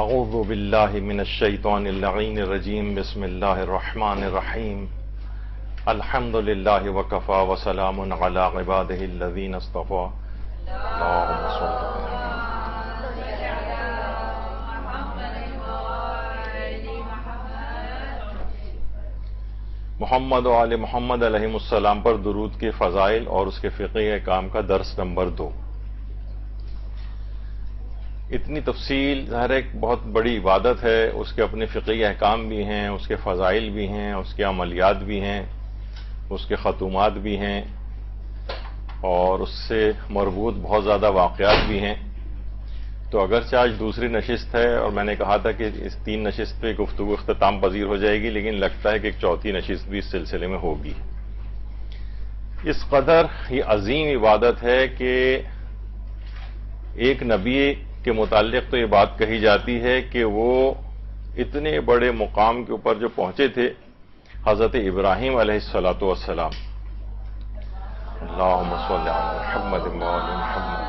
اعوذ باللہ من الشیطان اللعین الرجیم بسم اللہ الرحمن الرحیم الحمد للہ وکفا وسلام علی عبادہ الذین اصطفى اللہم صل محمد و آل محمد علیہ السلام پر درود کے فضائل اور اس کے فقہی احکام کا درس نمبر 2۔ اتنی تفصیل ظاہر ایک بہت بڑی عبادت ہے، اس کے اپنے فقہی احکام بھی ہیں، اس کے فضائل بھی ہیں، اس کے عملیات بھی ہیں، اس کے ختومات بھی ہیں اور اس سے مربوط بہت زیادہ واقعات بھی ہیں۔ تو اگرچہ آج دوسری نشست ہے اور میں نے کہا تھا کہ اس 3 نشست پہ گفتگو اختتام پذیر ہو جائے گی، لیکن لگتا ہے کہ ایک چوتھی نشست بھی اس سلسلے میں ہوگی۔ اس قدر یہ عظیم عبادت ہے کہ ایک نبی کے متعلق تو یہ بات کہی جاتی ہے کہ وہ اتنے بڑے مقام کے اوپر جو پہنچے تھے، حضرت ابراہیم علیہ الصلوۃ والسلام، اللہم صل علی محمد و آل محمد،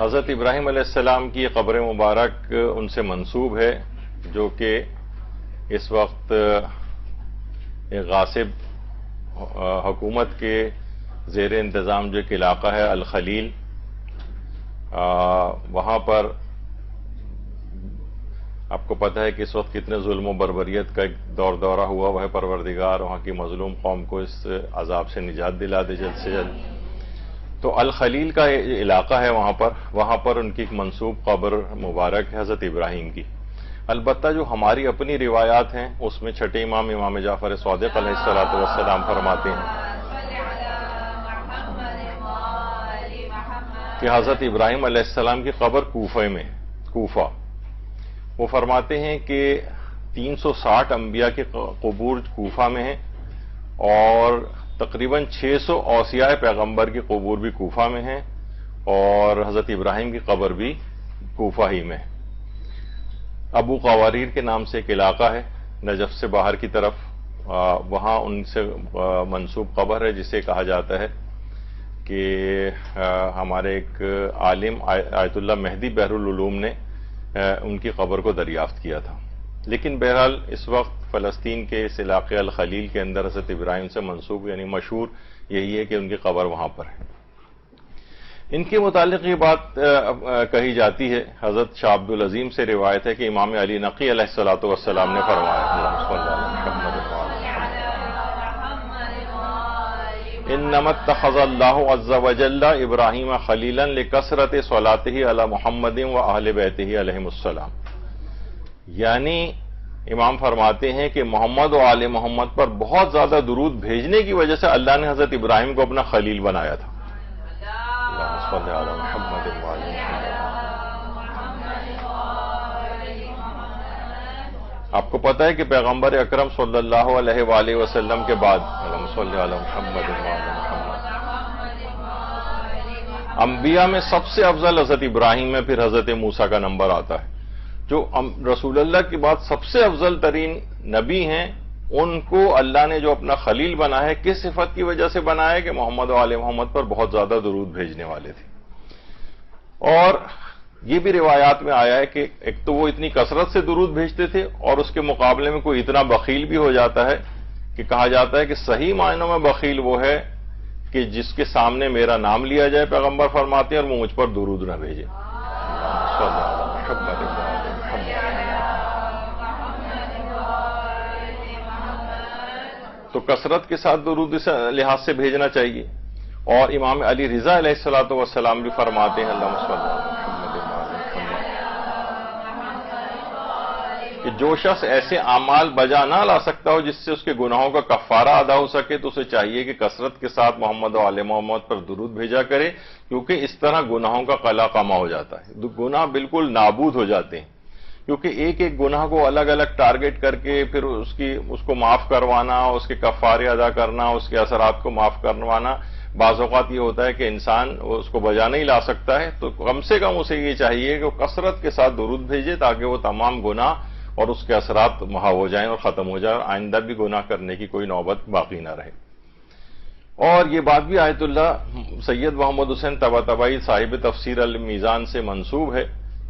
حضرت ابراہیم علیہ السلام کی قبر مبارک ان سے منسوب ہے، جو کہ اس وقت ایک غاصب حکومت کے زیر انتظام جو ایک علاقہ ہے الخلیل، وہاں پر آپ کو پتہ ہے کہ اس وقت کتنے ظلم و بربریت کا ایک دورہ ہوا ہوا ہے۔ پروردگار وہاں کی مظلوم قوم کو اس عذاب سے نجات دلا دے جلد سے جلد۔ تو الخلیل کا علاقہ ہے، وہاں پر ان کی ایک منسوب قبر مبارک ہے حضرت ابراہیم کی۔ البتہ جو ہماری اپنی روایات ہیں اس میں چھٹے امام جعفر صادق علیہ الصلوۃ والسلام فرماتے ہیں کہ حضرت ابراہیم علیہ السلام کی قبر کوفہ، وہ فرماتے ہیں کہ 360 انبیاء کے قبور کوفہ میں ہیں اور تقریباً 600 اوصیاء پیغمبر کی قبور بھی کوفہ میں ہیں اور حضرت ابراہیم کی قبر بھی کوفہ ہی میں ہے۔ ابو قواریر کے نام سے ایک علاقہ ہے نجف سے باہر کی طرف، وہاں ان سے منسوب قبر ہے، جسے کہا جاتا ہے کہ ہمارے ایک عالم آیت اللہ مہدی بحر العلوم نے ان کی قبر کو دریافت کیا تھا۔ لیکن بہرحال اس وقت فلسطین کے اس علاقے الخلیل کے اندر حضرت ابراہیم سے منسوب یعنی مشہور یہی ہے کہ ان کی قبر وہاں پر ہے۔ ان کے متعلق یہ بات کہی جاتی ہے، حضرت شاہ عبد العظیم سے روایت ہے کہ امام علی نقی علیہ الصلوۃ والسلام نے فرمایا، اللہم صل علی محمد و آل محمد، انما اتخذ اللہ عز وجل ابراہیم خلیلا لکثرت صلاتہ علی محمد و اہل بیتہ علیہم السلام۔ یعنی امام فرماتے ہیں کہ محمد و آل محمد پر بہت زیادہ درود بھیجنے کی وجہ سے اللہ نے حضرت ابراہیم کو اپنا خلیل بنایا تھا۔ اللہم صل علی محمد و آل محمد۔ آپ کو پتہ ہے کہ پیغمبر اکرم صلی اللہ علیہ وآلہ وسلم کے بعد اللہم صل علی محمد و آل محمد، انبیاء میں سب سے افضل حضرت ابراہیم میں، پھر حضرت موسیٰ کا نمبر آتا ہے۔ جو رسول اللہ کے بعد سب سے افضل ترین نبی ہیں، ان کو اللہ نے جو اپنا خلیل بنا ہے، کس صفت کی وجہ سے بنایا ہے کہ محمد و آل محمد پر بہت زیادہ درود بھیجنے والے تھے۔ اور یہ بھی روایات میں آیا ہے کہ ایک تو وہ اتنی کثرت سے درود بھیجتے تھے اور اس کے مقابلے میں کوئی اتنا بخیل بھی ہو جاتا ہے کہ کہا جاتا ہے کہ صحیح معنوں میں بخیل وہ ہے کہ جس کے سامنے میرا نام لیا جائے، پیغمبر فرماتے ہیں، اور وہ مجھ پر درود نہ بھیجے۔ تو کثرت کے ساتھ درود اس لحاظ سے بھیجنا چاہیے۔ اور امام علی رضا علیہ الصلوۃ والسلام بھی فرماتے ہیں، اللہم صل علی محمد و آل محمد، کہ جو شخص ایسے اعمال بجا نہ لا سکتا ہو جس سے اس کے گناہوں کا کفارہ ادا ہو سکے، تو اسے چاہیے کہ کثرت کے ساتھ محمد و آل محمد پر درود بھیجا کرے، کیونکہ اس طرح گناہوں کا قلع قما ہو جاتا ہے، گناہ بالکل نابود ہو جاتے ہیں۔ کیونکہ ایک ایک گناہ کو الگ الگ ٹارگٹ کر کے پھر اس کو معاف کروانا، اس کے کفارے ادا کرنا، اس کے اثرات کو معاف کروانا، بعض اوقات یہ ہوتا ہے کہ انسان اس کو بجا نہیں لا سکتا ہے، تو کم سے کم اسے یہ چاہیے کہ وہ کثرت کے ساتھ درود بھیجے تاکہ وہ تمام گناہ اور اس کے اثرات محو ہو جائیں اور ختم ہو جائیں، اور آئندہ بھی گناہ کرنے کی کوئی نوبت باقی نہ رہے۔ اور یہ بات بھی آیت اللہ سید محمد حسین طباطبائی صاحب تفسیر المیزان سے منسوب ہے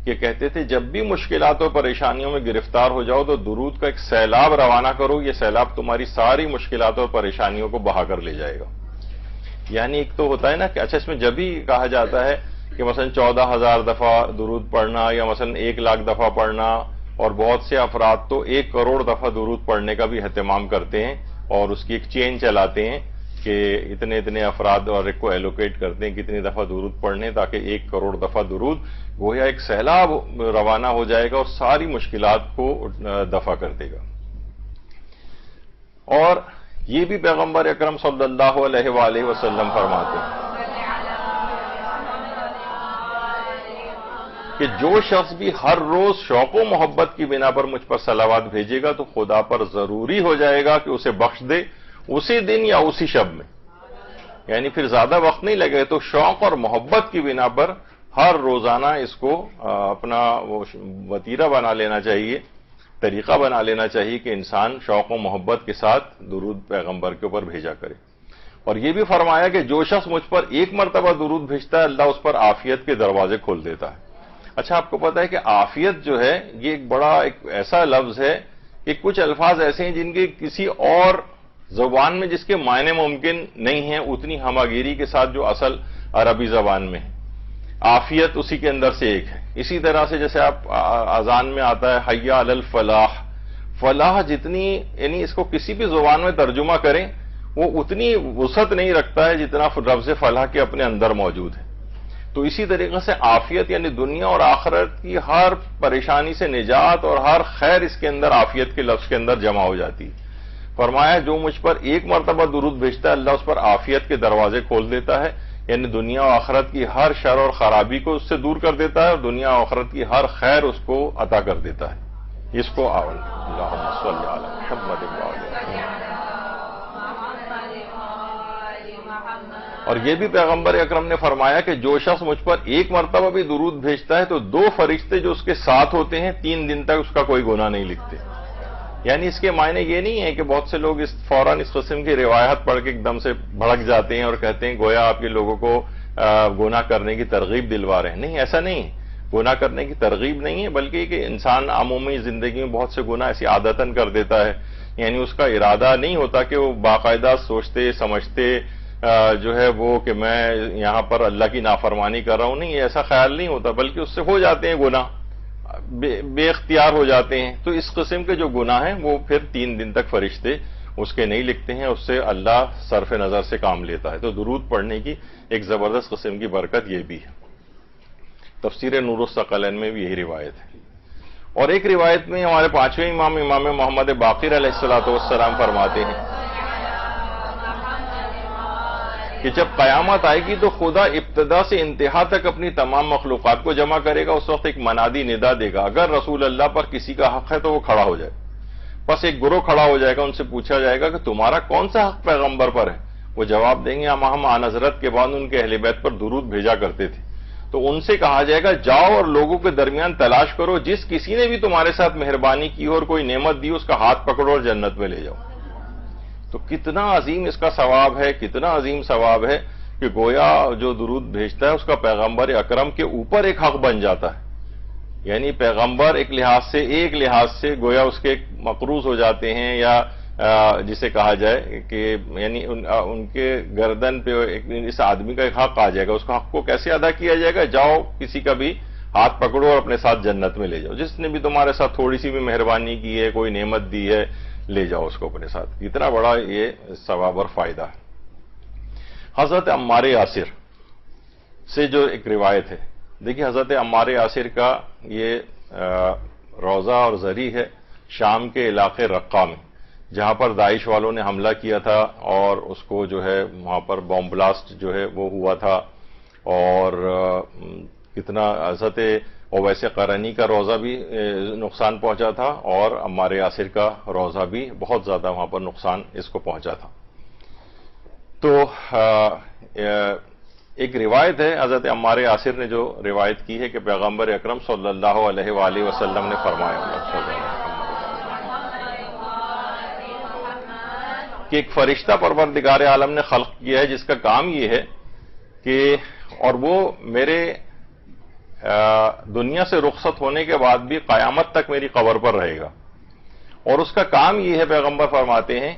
کہ کہتے تھے جب بھی مشکلات اور پریشانیوں میں گرفتار ہو جاؤ تو درود کا ایک سیلاب روانہ کرو، یہ سیلاب تمہاری ساری مشکلات اور پریشانیوں کو بہا کر لے جائے گا۔ یعنی ایک تو ہوتا ہے نا کہ اچھا اس میں جب بھی کہا جاتا ہے کہ مثلا 14,000 دفعہ درود پڑھنا یا مثلا 1,00,000 دفعہ پڑھنا، اور بہت سے افراد تو 1 کروڑ دفعہ درود پڑھنے کا بھی اہتمام کرتے ہیں اور اس کی ایک چین چلاتے ہیں کہ اتنے اتنے افراد اور ایک کو ایلوکیٹ کرتے ہیں کتنی دفعہ درود پڑھنے تاکہ 1 کروڑ دفعہ درود گویا ایک سیلاب روانہ ہو جائے گا اور ساری مشکلات کو دفع کر دے گا۔ اور یہ بھی پیغمبر اکرم صلی اللہ علیہ وآلہ وسلم فرماتے ہیں کہ جو شخص بھی ہر روز شوق و محبت کی بنا پر مجھ پر صلوات بھیجے گا تو خدا پر ضروری ہو جائے گا کہ اسے بخش دے اسی دن یا اسی شب میں، یعنی پھر زیادہ وقت نہیں لگے، تو شوق اور محبت کی بنا پر ہر روزانہ اس کو اپنا وہ وتیرہ بنا لینا چاہیے، طریقہ بنا لینا چاہیے کہ انسان شوق و محبت کے ساتھ درود پیغمبر کے اوپر بھیجا کرے۔ اور یہ بھی فرمایا کہ جو شخص مجھ پر 1 مرتبہ درود بھیجتا ہے اللہ اس پر عافیت کے دروازے کھول دیتا ہے۔ اچھا آپ کو پتا ہے کہ عافیت جو ہے یہ ایک بڑا ایک ایسا لفظ ہے کہ کچھ الفاظ ایسے ہیں جن کے کسی اور زبان میں جس کے معنی ممکن نہیں ہیں اتنی ہماگیری کے ساتھ جو اصل عربی زبان میں ہے۔ عافیت اسی کے اندر سے ایک ہے۔ اسی طرح سے جیسے آپ اذان میں آتا ہے حی علی الفلاح، فلاح جتنی یعنی اس کو کسی بھی زبان میں ترجمہ کریں وہ اتنی وسعت نہیں رکھتا ہے جتنا لفظ فلاح کے اپنے اندر موجود ہے۔ تو اسی طریقے سے عافیت یعنی دنیا اور آخرت کی ہر پریشانی سے نجات اور ہر خیر اس کے اندر عافیت کے لفظ کے اندر جمع ہو جاتی ہے۔ فرمایا جو مجھ پر 1 مرتبہ درود بھیجتا ہے اللہ اس پر عافیت کے دروازے کھول دیتا ہے، یعنی دنیا و آخرت کی ہر شر اور خرابی کو اس سے دور کر دیتا ہے اور دنیا و آخرت کی ہر خیر اس کو عطا کر دیتا ہے۔ اس کو اللہم صلی علی محمد اور یہ بھی پیغمبر اکرم نے فرمایا کہ جو شخص مجھ پر 1 مرتبہ بھی درود بھیجتا ہے تو 2 فرشتے جو اس کے ساتھ ہوتے ہیں 3 دن تک اس کا کوئی گناہ نہیں لکھتے۔ یعنی اس کے معنی یہ نہیں ہے کہ بہت سے لوگ فوراً اس قسم کی روایت پڑھ کے ایک دم سے بھڑک جاتے ہیں اور کہتے ہیں گویا آپ یہ لوگوں کو گناہ کرنے کی ترغیب دلوا رہے ہیں۔ نہیں، ایسا نہیں ہے، گناہ کرنے کی ترغیب نہیں ہے، بلکہ کہ انسان عمومی زندگی میں بہت سے گناہ ایسی عادتاً کر دیتا ہے، یعنی اس کا ارادہ نہیں ہوتا کہ وہ باقاعدہ سوچتے سمجھتے جو ہے وہ کہ میں یہاں پر اللہ کی نافرمانی کر رہا ہوں، نہیں ایسا خیال نہیں ہوتا، بلکہ اس سے ہو جاتے ہیں گناہ، بے اختیار ہو جاتے ہیں۔ تو اس قسم کے جو گناہ ہیں وہ پھر 3 دن تک فرشتے اس کے نہیں لکھتے ہیں، اس سے اللہ صرف نظر سے کام لیتا ہے۔ تو درود پڑھنے کی ایک زبردست قسم کی برکت یہ بھی ہے۔ تفسیر نور الثقلین میں بھی یہی روایت ہے۔ اور ایک روایت میں ہمارے 5ویں امام محمد باقر علیہ السلام فرماتے ہیں کہ جب قیامت آئے گی تو خدا ابتدا سے انتہا تک اپنی تمام مخلوقات کو جمع کرے گا، اس وقت ایک منادی ندا دے گا، اگر رسول اللہ پر کسی کا حق ہے تو وہ کھڑا ہو جائے۔ بس ایک گروہ کھڑا ہو جائے گا، ان سے پوچھا جائے گا کہ تمہارا کون سا حق پیغمبر پر ہے؟ وہ جواب دیں گے ہم آن حضرت کے بعد ان کے اہل بیت پر درود بھیجا کرتے تھے۔ تو ان سے کہا جائے گا جاؤ اور لوگوں کے درمیان تلاش کرو، جس کسی نے بھی تمہارے ساتھ مہربانی کی اور کوئی نعمت دی اس کا ہاتھ پکڑو اور جنت میں لے جاؤ۔ تو کتنا عظیم اس کا ثواب ہے، کتنا عظیم ثواب ہے کہ گویا جو درود بھیجتا ہے اس کا پیغمبر اکرم کے اوپر ایک حق بن جاتا ہے، یعنی پیغمبر ایک لحاظ سے گویا اس کے مقروض ہو جاتے ہیں، یا جسے کہا جائے کہ یعنی ان کے گردن پہ اس آدمی کا ایک حق آ جائے گا۔ اس کا حق کو کیسے ادا کیا جائے گا؟ جاؤ کسی کا بھی ہاتھ پکڑو اور اپنے ساتھ جنت میں لے جاؤ، جس نے بھی تمہارے ساتھ تھوڑی سی بھی مہربانی کی ہے، کوئی نعمت دی ہے، لے جاؤ اس کو اپنے ساتھ۔ اتنا بڑا یہ ثواب اور فائدہ ہے۔ حضرت عمار یاسر سے جو ایک روایت ہے، دیکھیے حضرت عمار یاسر کا یہ روضہ اور زری ہے شام کے علاقے رقہ میں، جہاں پر داعش والوں نے حملہ کیا تھا اور اس کو جو ہے وہاں پر بم بلاسٹ جو ہے وہ ہوا تھا، اور کتنا حضرت اویس قرنی کا روضہ بھی نقصان پہنچا تھا اور عمار یاسر کا روضہ بھی بہت زیادہ وہاں پر نقصان اس کو پہنچا تھا۔ تو ایک روایت ہے حضرت عمار یاسر نے جو روایت کی ہے کہ پیغمبر اکرم صلی اللہ علیہ وآلہ وسلم نے فرمایا کہ ایک فرشتہ پروردگار عالم نے خلق کیا ہے جس کا کام یہ ہے کہ اور وہ میرے دنیا سے رخصت ہونے کے بعد بھی قیامت تک میری قبر پر رہے گا، اور اس کا کام یہ ہے، پیغمبر فرماتے ہیں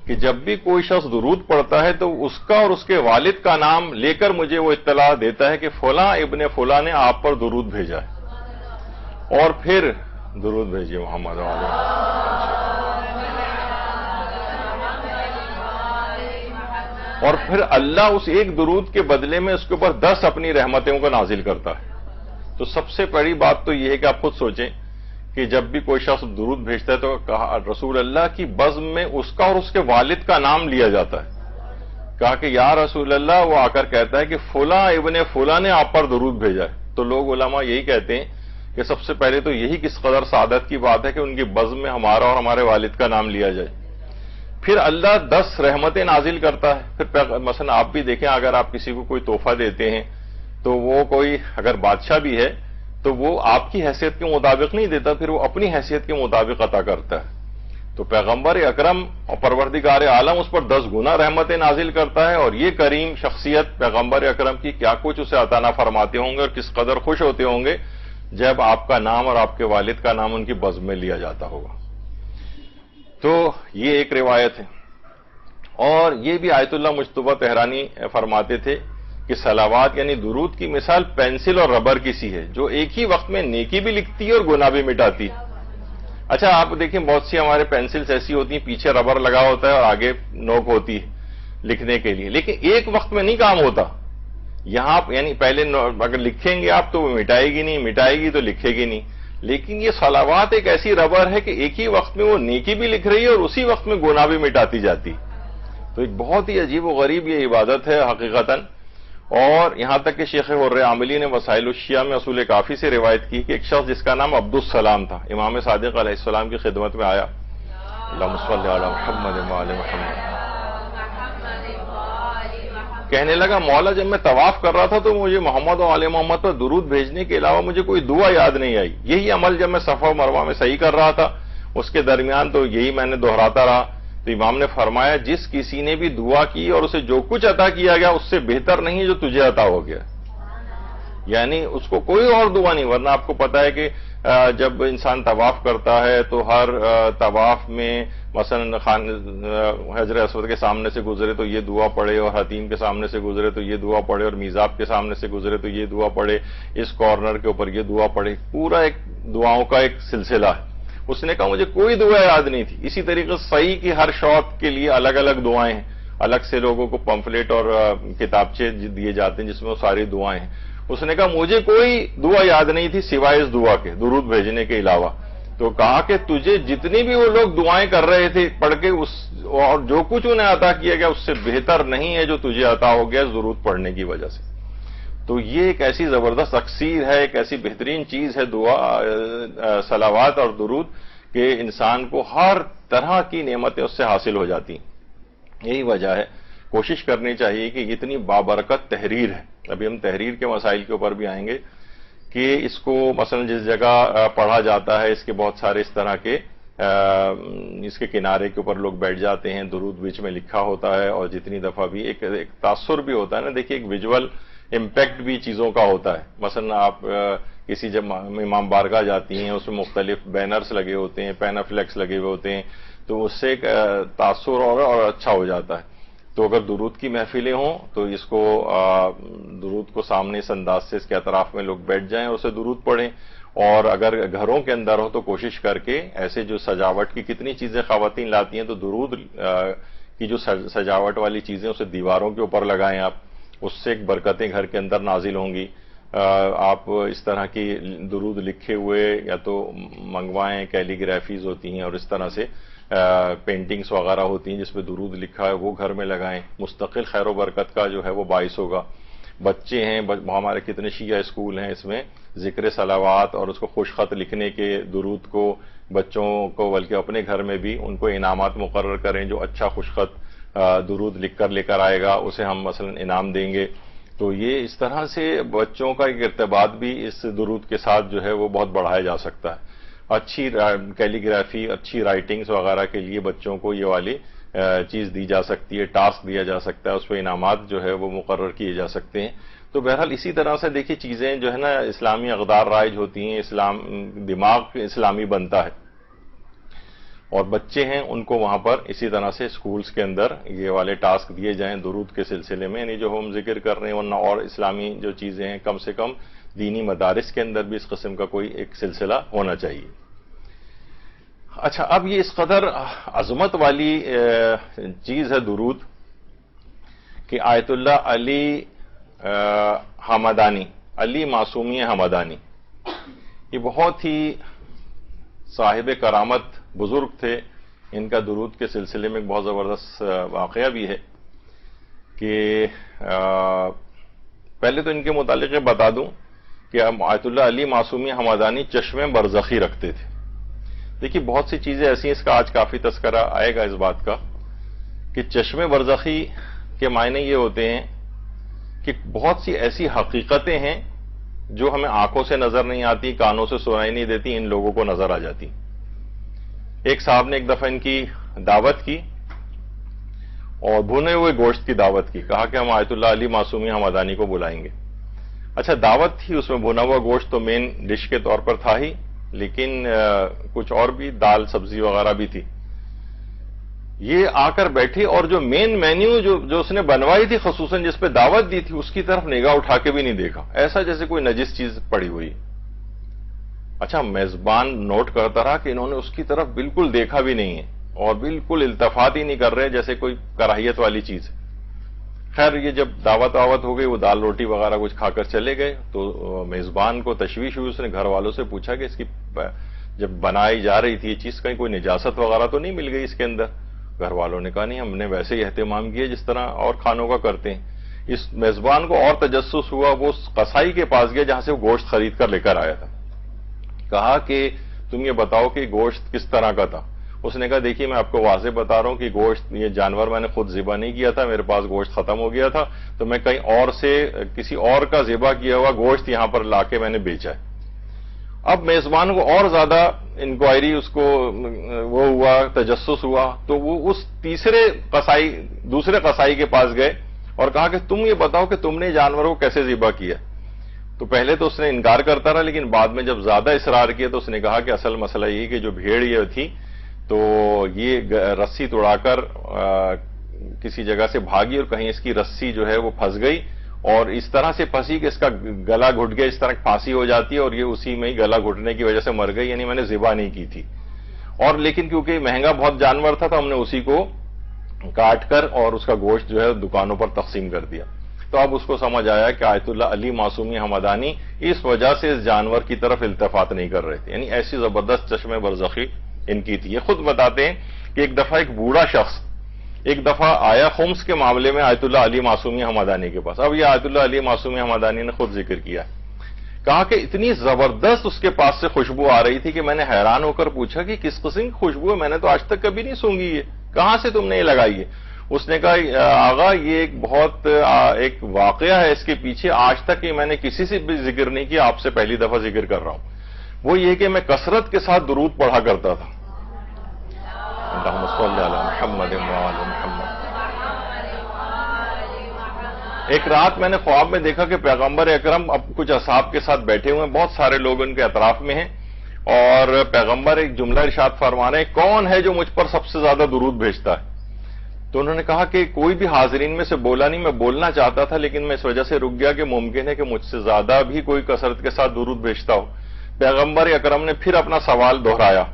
کہ جب بھی کوئی شخص درود پڑھتا ہے تو اس کا اور اس کے والد کا نام لے کر مجھے وہ اطلاع دیتا ہے کہ فلاں ابن فلاں نے آپ پر درود بھیجا ہے، اور پھر درود بھیجیے محمد اور پھر اللہ اس ایک درود کے بدلے میں اس کے اوپر 10 اپنی رحمتوں کو نازل کرتا ہے۔ تو سب سے بڑی بات تو یہ ہے کہ آپ خود سوچیں کہ جب بھی کوئی شخص درود بھیجتا ہے تو کہا رسول اللہ کی بزم میں اس کا اور اس کے والد کا نام لیا جاتا ہے، کہا کہ یا رسول اللہ، وہ آ کر کہتا ہے کہ فلاں ابن فلاں نے آپ پر درود بھیجا ہے، تو لوگ علماء یہی کہتے ہیں کہ سب سے پہلے تو یہی کس قدر سعادت کی بات ہے کہ ان کی بزم میں ہمارا اور ہمارے والد کا نام لیا جائے۔ پھر اللہ 10 رحمتیں نازل کرتا ہے۔ پھر مثلا آپ بھی دیکھیں، اگر آپ کسی کو کوئی تحفہ دیتے ہیں تو وہ کوئی اگر بادشاہ بھی ہے تو وہ آپ کی حیثیت کے مطابق نہیں دیتا، پھر وہ اپنی حیثیت کے مطابق عطا کرتا ہے۔ تو پیغمبر اکرم اور پروردگار عالم اس پر 10 گنا رحمتیں نازل کرتا ہے، اور یہ کریم شخصیت پیغمبر اکرم کی کیا کچھ اسے عطا نہ فرماتے ہوں گے اور کس قدر خوش ہوتے ہوں گے جب آپ کا نام اور آپ کے والد کا نام ان کی بزم میں لیا جاتا ہوگا۔ تو یہ ایک روایت ہے، اور یہ بھی آیت اللہ مجتبیٰ تہرانی فرماتے تھے کہ صلوات یعنی درود کی مثال پینسل اور ربر کی سی ہے، جو ایک ہی وقت میں نیکی بھی لکھتی ہے اور گناہ بھی مٹاتی ہے۔ اچھا آپ دیکھیں، بہت سی ہمارے پینسلز ایسی ہوتی ہیں پیچھے ربر لگا ہوتا ہے اور آگے نوک ہوتی ہے لکھنے کے لیے، لیکن ایک وقت میں نہیں کام ہوتا۔ یہاں یعنی پہلے اگر لکھیں گے آپ تو وہ مٹائے گی نہیں، مٹائے گی تو لکھے گی نہیں، لیکن یہ صلوات ایک ایسی ربر ہے کہ ایک ہی وقت میں وہ نیکی بھی لکھ رہی ہے اور اسی وقت میں گناہ بھی مٹاتی جاتی۔ تو ایک بہت ہی عجیب و غریب یہ عبادت ہے حقیقتاً۔ اور یہاں تک کہ شیخ حر عاملی نے وسائل الشیعہ میں اصول کافی سے روایت کی کہ ایک شخص جس کا نام عبد السلام تھا، امام صادق علیہ السلام کی خدمت میں آیا، اللہم صلی علی محمد وعلی محمد، کہنے لگا مولا جب میں طواف کر رہا تھا تو مجھے محمد و علی محمد پر درود بھیجنے کے علاوہ مجھے کوئی دعا یاد نہیں آئی، یہی عمل جب میں صفا و مروہ میں صحیح کر رہا تھا اس کے درمیان تو یہی میں نے دہراتا رہا۔ تو امام نے فرمایا جس کسی نے بھی دعا کی اور اسے جو کچھ عطا کیا گیا اس سے بہتر نہیں ہے جو تجھے عطا ہو گیا، یعنی اس کو کوئی اور دعا نہیں۔ ورنہ آپ کو پتا ہے کہ جب انسان طواف کرتا ہے تو ہر طواف میں مثلا حجر اسود کے سامنے سے گزرے تو یہ دعا پڑھے، اور حتیم کے سامنے سے گزرے تو یہ دعا پڑھے، اور میزاب کے سامنے سے گزرے تو یہ دعا پڑھے، اس کارنر کے اوپر یہ دعا پڑھے، پورا ایک دعاؤں کا ایک سلسلہ ہے۔ اس نے کہا مجھے کوئی دعا یاد نہیں تھی۔ اسی طریقے سے صحیح کی ہر شوق کے لیے الگ الگ دعائیں ہیں، الگ سے لوگوں کو پمفلیٹ اور کتابچے دیے جاتے ہیں جس میں وہ ساری دعائیں ہیں۔ اس نے کہا مجھے کوئی دعا یاد نہیں تھی سوائے اس دعا کے، درود بھیجنے کے علاوہ۔ تو کہا کہ تجھے جتنی بھی وہ لوگ دعائیں کر رہے تھے پڑھ کے اور جو کچھ انہیں عطا کیا گیا اس سے بہتر نہیں ہے جو تجھے عطا ہو گیا درود پڑھنے کی وجہ سے۔ تو یہ ایک ایسی زبردست اکسیر ہے، ایک ایسی بہترین چیز ہے دعا، صلوات اور درود، کہ انسان کو ہر طرح کی نعمتیں اس سے حاصل ہو جاتی ہیں۔ یہی وجہ ہے کوشش کرنی چاہیے کہ اتنی بابرکت تحریر ہے، ابھی ہم تحریر کے مسائل کے اوپر بھی آئیں گے، کہ اس کو مثلا جس جگہ پڑھا جاتا ہے اس کے بہت سارے اس طرح کے اس کے کنارے کے اوپر لوگ بیٹھ جاتے ہیں، درود بیچ میں لکھا ہوتا ہے، اور جتنی دفعہ بھی ایک تاثر بھی ہوتا ہے نا، دیکھیے ایک ویژول امپیکٹ بھی چیزوں کا ہوتا ہے۔ مثلا آپ کسی جب امام بارگاہ جاتی ہیں اس میں مختلف بینرز لگے ہوتے ہیں، پینافلیکس لگے ہوئے ہوتے ہیں، تو اس سے ایک تاثر اور اچھا ہو جاتا ہے۔ تو اگر درود کی محفلیں ہوں تو اس کو درود کو سامنے اس انداز سے اس کے اطراف میں لوگ بیٹھ جائیں اور اسے درود پڑھیں، اور اگر گھروں کے اندر ہو تو کوشش کر کے ایسے جو سجاوٹ کی کتنی چیزیں خواتین لاتی ہیں، تو درود کی جو سجاوٹ والی چیزیں اسے دیواروں کے اوپر لگائیں آپ، اس سے ایک برکتیں گھر کے اندر نازل ہوں گی۔ آپ اس طرح کی درود لکھے ہوئے یا تو منگوائیں، کیلی گرافیز ہوتی ہیں اور اس طرح سے پینٹنگز وغیرہ ہوتی ہیں جس پہ درود لکھا ہے، وہ گھر میں لگائیں، مستقل خیر و برکت کا جو ہے وہ باعث ہوگا۔ بچے ہیں، ہمارے کتنے شیعہ اسکول ہیں، اس میں ذکر صلوات اور اس کو خوش خط لکھنے کے درود کو بچوں کو بلکہ اپنے گھر میں بھی ان کو انعامات مقرر کریں، جو اچھا خوش خط درود لکھ کر لے کر آئے گا اسے ہم مثلا انعام دیں گے۔ تو یہ اس طرح سے بچوں کا ایک ارتباط بھی اس درود کے ساتھ جو ہے وہ بہت بڑھایا جا سکتا ہے۔ اچھی کیلی گرافی، اچھی رائٹنگز وغیرہ کے لیے بچوں کو یہ والی چیز دی جا سکتی ہے، ٹاسک دیا جا سکتا ہے، اس پہ انعامات جو ہے وہ مقرر کیے جا سکتے ہیں. تو بہرحال اسی طرح سے دیکھیے چیزیں جو ہے نا اسلامی اقدار رائج ہوتی ہیں، دماغ اسلامی بنتا ہے، اور بچے ہیں ان کو وہاں پر اسی طرح سے اسکولز کے اندر یہ والے ٹاسک دیے جائیں درود کے سلسلے میں، یعنی جو ہم ذکر کر رہے ہیں ورنہ اور اسلامی جو چیزیں ہیں کم سے کم دینی مدارس کے اندر بھی اس قسم کا کوئی ایک سلسلہ ہونا چاہیے. اچھا، اب یہ اس قدر عظمت والی چیز ہے درود کہ آیت اللہ علی حمدانی، علی معصومی حمدانی، یہ بہت ہی صاحب کرامت بزرگ تھے. ان کا درود کے سلسلے میں ایک بہت زبردست واقعہ بھی ہے کہ پہلے تو ان کے متعلق بتا دوں کہ آیت اللہ علی معصومی حمدانی چشمے برزخی رکھتے تھے. دیکھیے بہت سی چیزیں ایسی ہیں، اس کا آج کافی تذکرہ آئے گا اس بات کا کہ چشمے برزخی کے معنی یہ ہوتے ہیں کہ بہت سی ایسی حقیقتیں ہیں جو ہمیں آنکھوں سے نظر نہیں آتی، کانوں سے سنائی نہیں دیتی، ان لوگوں کو نظر آ جاتی. ایک صاحب نے ایک دفعہ ان کی دعوت کی اور بھنے ہوئے گوشت کی دعوت کی، کہا کہ ہم آیت اللہ علی معصومی حمدانی کو بلائیں گے. اچھا دعوت تھی، اس میں بھنا ہوا گوشت تو مین ڈش کے طور پر تھا ہی، لیکن کچھ اور بھی دال سبزی وغیرہ بھی تھی. یہ آ کر بیٹھے اور جو مین مینیو جو اس نے بنوائی تھی خصوصاً جس پہ دعوت دی تھی اس کی طرف نگاہ اٹھا کے بھی نہیں دیکھا، ایسا جیسے کوئی نجس چیز پڑی ہوئی. اچھا میزبان نوٹ کرتا رہا کہ انہوں نے اس کی طرف بالکل دیکھا بھی نہیں ہے اور بالکل التفات ہی نہیں کر رہے جیسے کوئی کراہیت والی چیز. خیر یہ جب دعوت ہو گئی، وہ دال روٹی وغیرہ کچھ کھا کر چلے گئے تو میزبان کو تشویش ہوئی. اس نے گھر والوں سے پوچھا کہ اس کی جب بنائی جا رہی تھی یہ چیز کہیں کوئی نجاست وغیرہ تو نہیں مل گئی اس کے اندر؟ گھر والوں نے کہا نہیں، ہم نے ویسے ہی اہتمام کیا جس طرح اور کھانوں کا کرتے ہیں. اس میزبان کو اور تجسس ہوا، وہ اس قصائی کے پاس گیا جہاں سے وہ گوشت خرید کر لے کر آیا تھا. کہا کہ تم یہ بتاؤ کہ گوشت کس طرح کا تھا؟ اس نے کہا دیکھیے میں آپ کو واضح بتا رہا ہوں کہ گوشت یہ جانور میں نے خود ذبح نہیں کیا تھا، میرے پاس گوشت ختم ہو گیا تھا تو میں کہیں اور سے کسی اور کا ذبح کیا ہوا گوشت یہاں پر لا کے میں نے بیچا ہے. اب میزبان کو اور زیادہ انکوائری اس کو وہ ہوا، تجسس ہوا، تو وہ اس دوسرے قصائی کے پاس گئے اور کہا کہ تم یہ بتاؤ کہ تم نے جانور کو کیسے ذبح کیا؟ تو پہلے تو اس نے انکار کرتا رہا، لیکن بعد میں جب زیادہ اصرار کیا تو اس نے کہا کہ اصل مسئلہ یہ کہ جو بھیڑ یہ تھی تو یہ رسی توڑا کر کسی جگہ سے بھاگی اور کہیں اس کی رسی جو ہے وہ پھنس گئی اور اس طرح سے پھنسی کہ اس کا گلا گھٹ گیا، اس طرح پھانسی ہو جاتی ہے اور یہ اسی میں ہی گلا گھٹنے کی وجہ سے مر گئی، یعنی میں نے ذبح نہیں کی تھی. اور لیکن کیونکہ مہنگا بہت جانور تھا تو ہم نے اسی کو کاٹ کر اور اس کا گوشت جو ہے دکانوں پر تقسیم کر دیا. تو اب اس کو سمجھ آیا کہ آیت اللہ علی معصومی حمدانی اس وجہ سے اس جانور کی طرف التفات نہیں کر رہے تھے، یعنی ایسی زبردست چشم برزخی ان کی تھی. یہ خود بتاتے ہیں کہ ایک دفعہ ایک بوڑھا شخص ایک دفعہ آیا خمس کے معاملے میں آیت اللہ علی معصومی حمدانی کے پاس. اب یہ آیت اللہ علی معصومی حمدانی نے خود ذکر کیا، کہا کہ اتنی زبردست اس کے پاس سے خوشبو آ رہی تھی کہ میں نے حیران ہو کر پوچھا کہ کس قسم کی خوشبو ہے، میں نے تو آج تک کبھی نہیں سونگھی، یہ کہاں سے تم نے یہ لگائی ہے؟ اس نے کہا آغا یہ ایک بہت ایک واقعہ ہے اس کے پیچھے، آج تک یہ میں نے کسی سے بھی ذکر نہیں کیا، آپ سے پہلی دفعہ ذکر کر رہا ہوں. وہ یہ کہ میں کثرت کے ساتھ درود پڑھا کرتا تھا. اللہم صلی علی محمد وعلی محمد. ایک رات میں نے خواب میں دیکھا کہ پیغمبر اکرم اب کچھ اصحاب کے ساتھ بیٹھے ہوئے ہیں، بہت سارے لوگ ان کے اطراف میں ہیں اور پیغمبر ایک جملہ ارشاد فرما رہے ہیں کون ہے جو مجھ پر سب سے زیادہ درود بھیجتا ہے؟ تو انہوں نے کہا کہ کوئی بھی حاضرین میں سے بولا نہیں، میں بولنا چاہتا تھا لیکن میں اس وجہ سے رک گیا کہ ممکن ہے کہ مجھ سے زیادہ بھی کوئی کثرت کے ساتھ درود بھیجتا ہو. پیغمبر اکرم نے پھر اپنا سوال دہرایا،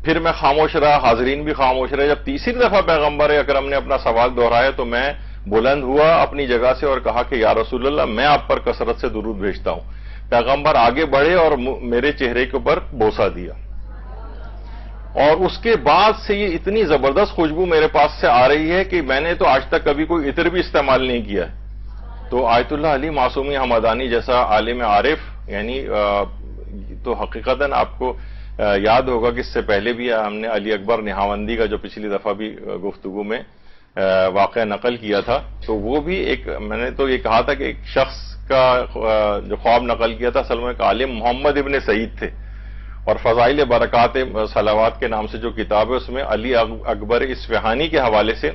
پھر میں خاموش رہا، حاضرین بھی خاموش رہے. جب تیسری دفعہ پیغمبر اکرم نے اپنا سوال دہرایا تو میں بلند ہوا اپنی جگہ سے اور کہا کہ یا رسول اللہ میں آپ پر کثرت سے درود بھیجتا ہوں. پیغمبر آگے بڑھے اور میرے چہرے کے اوپر بوسہ دیا اور اس کے بعد سے یہ اتنی زبردست خوشبو میرے پاس سے آ رہی ہے کہ میں نے تو آج تک کبھی کوئی عطر بھی استعمال نہیں کیا ہے. تو آیت اللہ علی معصومی حمدانی جیسا عالم عارف، یعنی تو حقیقتاً آپ کو یاد ہوگا کہ اس سے پہلے بھی ہم نے علی اکبر نہاوندی کا جو پچھلی دفعہ بھی گفتگو میں واقعہ نقل کیا تھا، تو وہ بھی ایک میں نے تو یہ کہا تھا کہ ایک شخص کا جو خواب نقل کیا تھا اصل میں ایک عالم محمد ابن سعید تھے اور فضائل برکات صلوات کے نام سے جو کتاب ہے اس میں علی اکبر اصفہانی کے حوالے سے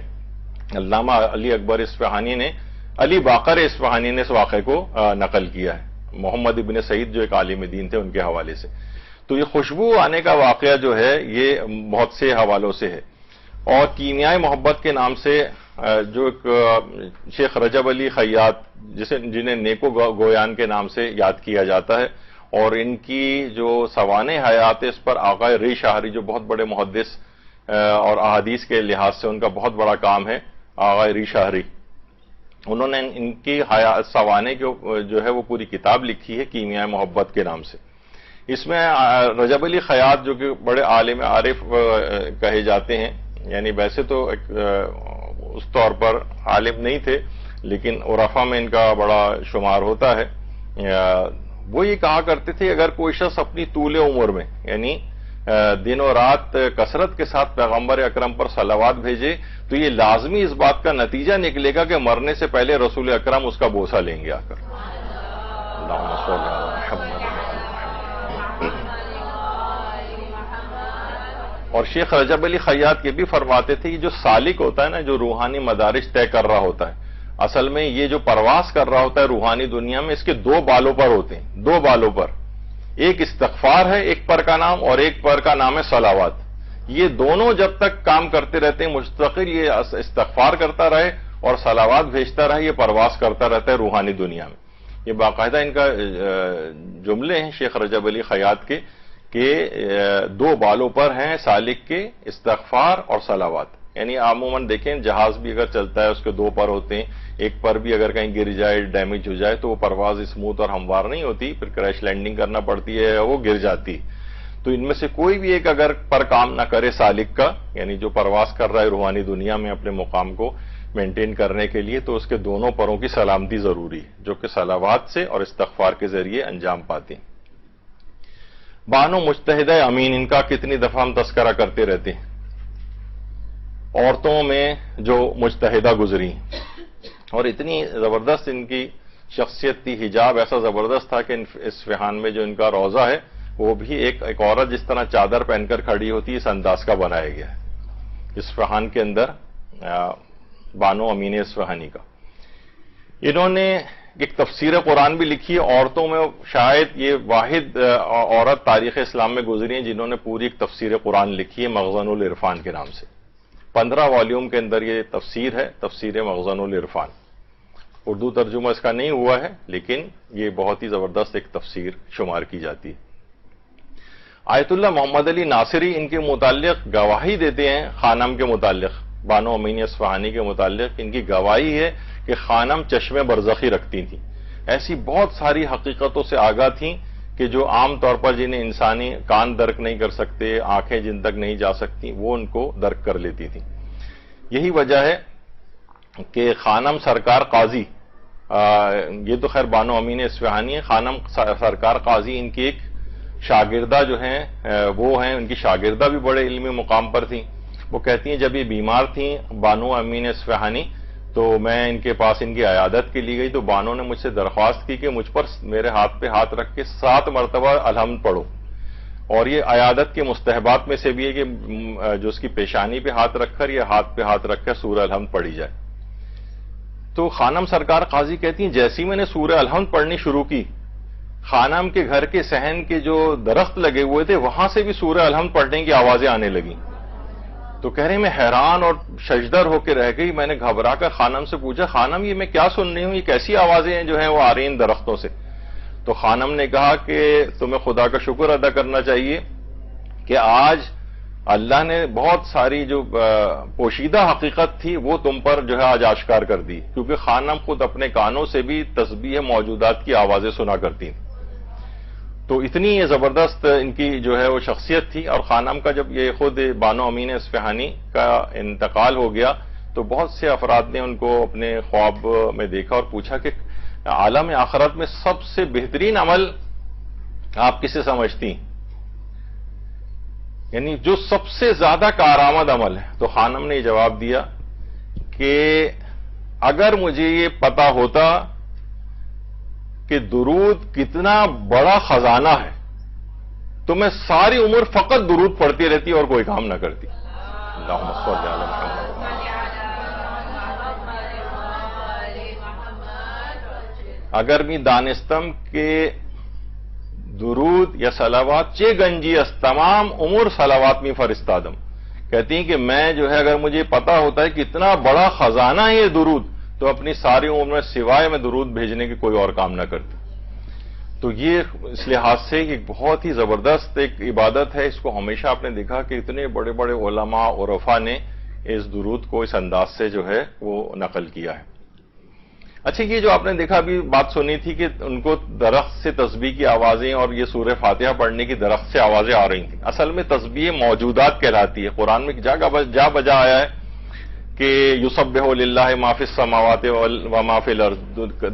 علامہ علی اکبر اصفہانی نے علی باقر اصفہانی نے اس واقعے کو نقل کیا ہے، محمد ابن سعید جو ایک عالم دین تھے ان کے حوالے سے۔ تو یہ خوشبو آنے کا واقعہ جو ہے یہ بہت سے حوالوں سے ہے۔ اور کیمیائے محبت کے نام سے جو ایک شیخ رجب علی خیاط جنہیں نیکو گویان کے نام سے یاد کیا جاتا ہے، اور ان کی جو سوانح حیات ہے اس پر آقا ری شاہری جو بہت بڑے محدث اور احادیث کے لحاظ سے ان کا بہت بڑا کام ہے، آقا ری شاہری، انہوں نے ان کی سوانح جو ہے وہ پوری کتاب لکھی ہے کیمیائے محبت کے نام سے۔ اس میں رجب علی خیاط جو کہ بڑے عالم عارف کہے جاتے ہیں، یعنی ویسے تو اس طور پر عالم نہیں تھے لیکن عرفا میں ان کا بڑا شمار ہوتا ہے، وہ یہ کہا کرتے تھے اگر کوئی شخص اپنی طول عمر میں یعنی دن و رات کثرت کے ساتھ پیغمبر اکرم پر صلوات بھیجے تو یہ لازمی اس بات کا نتیجہ نکلے گا کہ مرنے سے پہلے رسول اکرم اس کا بوسہ لیں گے آ کر۔ اللہم صل علی محمد۔ اور شیخ رجب علی خیاط یہ بھی فرماتے تھے کہ جو سالک ہوتا ہے نا، جو روحانی مدارج طے کر رہا ہوتا ہے، اصل میں یہ جو پرواز کر رہا ہوتا ہے روحانی دنیا میں، اس کے دو بالوں پر ہوتے ہیں، دو بالوں پر، ایک استغفار ہے ایک پر کا نام، اور ایک پر کا نام ہے صلوات۔ یہ دونوں جب تک کام کرتے رہتے ہیں مستقل، یہ استغفار کرتا رہے اور صلوات بھیجتا رہے، یہ پرواز کرتا رہتا ہے روحانی دنیا میں۔ یہ باقاعدہ ان کا جملے ہیں شیخ رجب علی خیاط کے کہ دو بالوں پر ہیں سالک کے استغفار اور صلوات۔ یعنی عموماً دیکھیں جہاز بھی اگر چلتا ہے اس کے دو پر ہوتے ہیں، ایک پر بھی اگر کہیں گر جائے ڈیمیج ہو جائے تو وہ پرواز اسموتھ اور ہموار نہیں ہوتی، پھر کریش لینڈنگ کرنا پڑتی ہے، وہ گر جاتی۔ تو ان میں سے کوئی بھی ایک اگر پر کام نہ کرے سالک کا، یعنی جو پرواز کر رہا ہے روحانی دنیا میں اپنے مقام کو مینٹین کرنے کے لیے، تو اس کے دونوں پروں کی سلامتی ضروری ہے جو کہ صلوات سے اور استغفار کے ذریعے انجام پاتے ہیں۔ بانو مجتہدہ امین، ان کا کتنی دفعہ ہم تذکرہ کرتے رہتے ہیں، عورتوں میں جو مجتہدہ گزری اور اتنی زبردست ان کی شخصیت تھی، حجاب ایسا زبردست تھا کہ اصفہان میں جو ان کا روضہ ہے وہ بھی ایک عورت جس طرح چادر پہن کر کھڑی ہوتی ہے اس انداز کا بنایا گیا ہے اصفہان کے اندر، بانو امین اصفہانی کا۔ انہوں نے ایک تفسیر قرآن بھی لکھی ہے، عورتوں میں شاید یہ واحد عورت تاریخ اسلام میں گزری ہیں جنہوں نے پوری ایک تفسیر قرآن لکھی ہے مخزن العرفان کے نام سے۔ 15 والیوم کے اندر یہ تفسیر ہے، تفسیر مخزن العرفان۔ اردو ترجمہ اس کا نہیں ہوا ہے لیکن یہ بہت ہی زبردست ایک تفسیر شمار کی جاتی ہے۔ آیت اللہ محمد علی ناصری ان کے متعلق گواہی دیتے ہیں، خانم کے متعلق، بانو امین اصفہانی کے متعلق ان کی گواہی ہے کہ خانم چشمے برزخی رکھتی تھیں، ایسی بہت ساری حقیقتوں سے آگاہ تھیں کہ جو عام طور پر جنہیں انسانی کان درک نہیں کر سکتے، آنکھیں جن تک نہیں جا سکتی، وہ ان کو درک کر لیتی تھیں۔ یہی وجہ ہے کہ خانم سرکار قاضی، یہ تو خیر بانو امین اصفہانی ہے، خانم سرکار قاضی ان کی ایک شاگردہ جو ہیں وہ ہیں، ان کی شاگردہ بھی بڑے علمی مقام پر تھیں۔ وہ کہتی ہیں جب یہ بیمار تھیں بانو امین اصفہانی تو میں ان کے پاس ان کی عیادت کے لیے گئی تو بانو نے مجھ سے درخواست کی کہ مجھ پر میرے ہاتھ پہ ہاتھ رکھ کے 7 مرتبہ الحمد پڑھو، اور یہ عیادت کے مستحبات میں سے بھی ہے کہ جو اس کی پیشانی پہ ہاتھ رکھ کر یا ہاتھ پہ ہاتھ رکھ کر سورہ الحمد پڑھی جائے۔ تو خانم سرکار قاضی کہتی ہیں جیسی میں نے سورہ الحمد پڑھنی شروع کی، خانم کے گھر کے صحن کے جو درخت لگے ہوئے تھے وہاں سے بھی سورہ الحمد پڑھنے کی آوازیں آنے لگیں۔ تو کہہ رہے میں حیران اور ششدر ہو کے رہ گئی، میں نے گھبرا کر خانم سے پوچھا خانم یہ میں کیا سن رہی ہوں، یہ کیسی آوازیں ہیں جو ہیں وہ آ رہی ہیں درختوں سے؟ تو خانم نے کہا کہ تمہیں خدا کا شکر ادا کرنا چاہیے کہ آج اللہ نے بہت ساری جو پوشیدہ حقیقت تھی وہ تم پر جو ہے آج آشکار کر دی، کیونکہ خانم خود اپنے کانوں سے بھی تسبیح موجودات کی آوازیں سنا کرتی ہیں۔ تو اتنی یہ زبردست ان کی جو ہے وہ شخصیت تھی، اور خانم کا جب یہ خود بانو امین اصفہانی کا انتقال ہو گیا تو بہت سے افراد نے ان کو اپنے خواب میں دیکھا اور پوچھا کہ عالم آخرت میں سب سے بہترین عمل آپ کسے سمجھتی ہیں، یعنی جو سب سے زیادہ کارآمد عمل ہے؟ تو خانم نے یہ جواب دیا کہ اگر مجھے یہ پتا ہوتا کہ درود کتنا بڑا خزانہ ہے تو میں ساری عمر فقط درود پڑھتی رہتی اور کوئی کام نہ کرتی. اللہم صل علی محمد. اگر می دانستم کہ درود یا صلوات چے گنجی است تمام عمر صلوات می فرستادم. کہتی ہیں کہ میں جو ہے اگر مجھے پتا ہوتا ہے کہ اتنا بڑا خزانہ ہے یہ درود تو اپنی ساری عمر میں سوائے میں درود بھیجنے کے کوئی اور کام نہ کرتی. تو یہ اس لحاظ سے ایک بہت ہی زبردست ایک عبادت ہے. اس کو ہمیشہ آپ نے دیکھا کہ اتنے بڑے بڑے علماء عرفاء نے اس درود کو اس انداز سے جو ہے وہ نقل کیا ہے. اچھا یہ جو آپ نے دیکھا ابھی بات سنی تھی کہ ان کو درخت سے تسبیح کی آوازیں اور یہ سورہ فاتحہ پڑھنے کی درخت سے آوازیں آ رہی تھیں. اصل میں تسبیح موجودات کہلاتی ہے. قرآن میں جا بجا آیا ہے کہ یسبح للہ ما فی السماوات و ما فی الارض.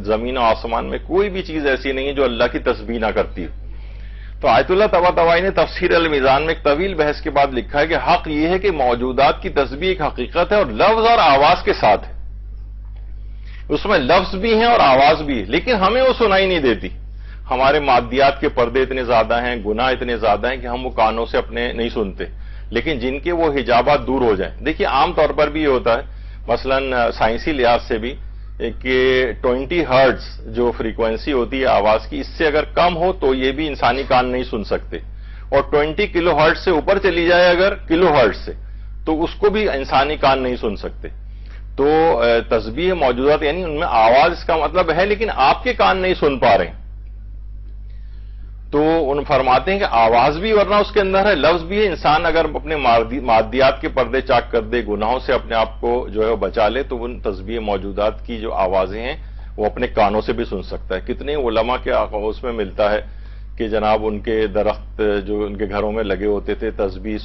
زمین و آسمان میں کوئی بھی چیز ایسی نہیں ہے جو اللہ کی تسبیح نہ کرتی. تو آیت اللہ طباطبائی نے تفسیر المیزان میں ایک طویل بحث کے بعد لکھا ہے کہ حق یہ ہے کہ موجودات کی تسبیح ایک حقیقت ہے اور لفظ اور آواز کے ساتھ ہے. اس میں لفظ بھی ہیں اور آواز بھی ہے لیکن ہمیں وہ سنائی نہیں دیتی. ہمارے مادیات کے پردے اتنے زیادہ ہیں, گناہ اتنے زیادہ ہیں کہ ہم وہ کانوں سے اپنے نہیں سنتے. لیکن جن کے وہ حجابات دور ہو جائیں. دیکھیے عام طور پر بھی یہ ہوتا ہے مثلا سائنسی لحاظ سے بھی کہ 20 ہرٹز جو فریکوینسی ہوتی ہے آواز کی اس سے اگر کم ہو تو یہ بھی انسانی کان نہیں سن سکتے, اور 20 کلو ہرٹز سے اوپر چلی جائے اگر کلو ہرٹز سے تو اس کو بھی انسانی کان نہیں سن سکتے. تو تسبیح موجودات یعنی ان میں آواز اس کا مطلب ہے لیکن آپ کے کان نہیں سن پا رہے ہیں. تو ان فرماتے ہیں کہ آواز بھی ورنہ اس کے اندر ہے, لفظ بھی ہے. انسان اگر اپنے مادیات کے پردے چاک کر دے, گناہوں سے اپنے آپ کو جو ہے بچا لے تو ان تسبیح موجودات کی جو آوازیں ہیں وہ اپنے کانوں سے بھی سن سکتا ہے. کتنے علماء کے اس میں ملتا ہے کہ جناب ان کے درخت جو ان کے گھروں میں لگے ہوتے تھے تسبیح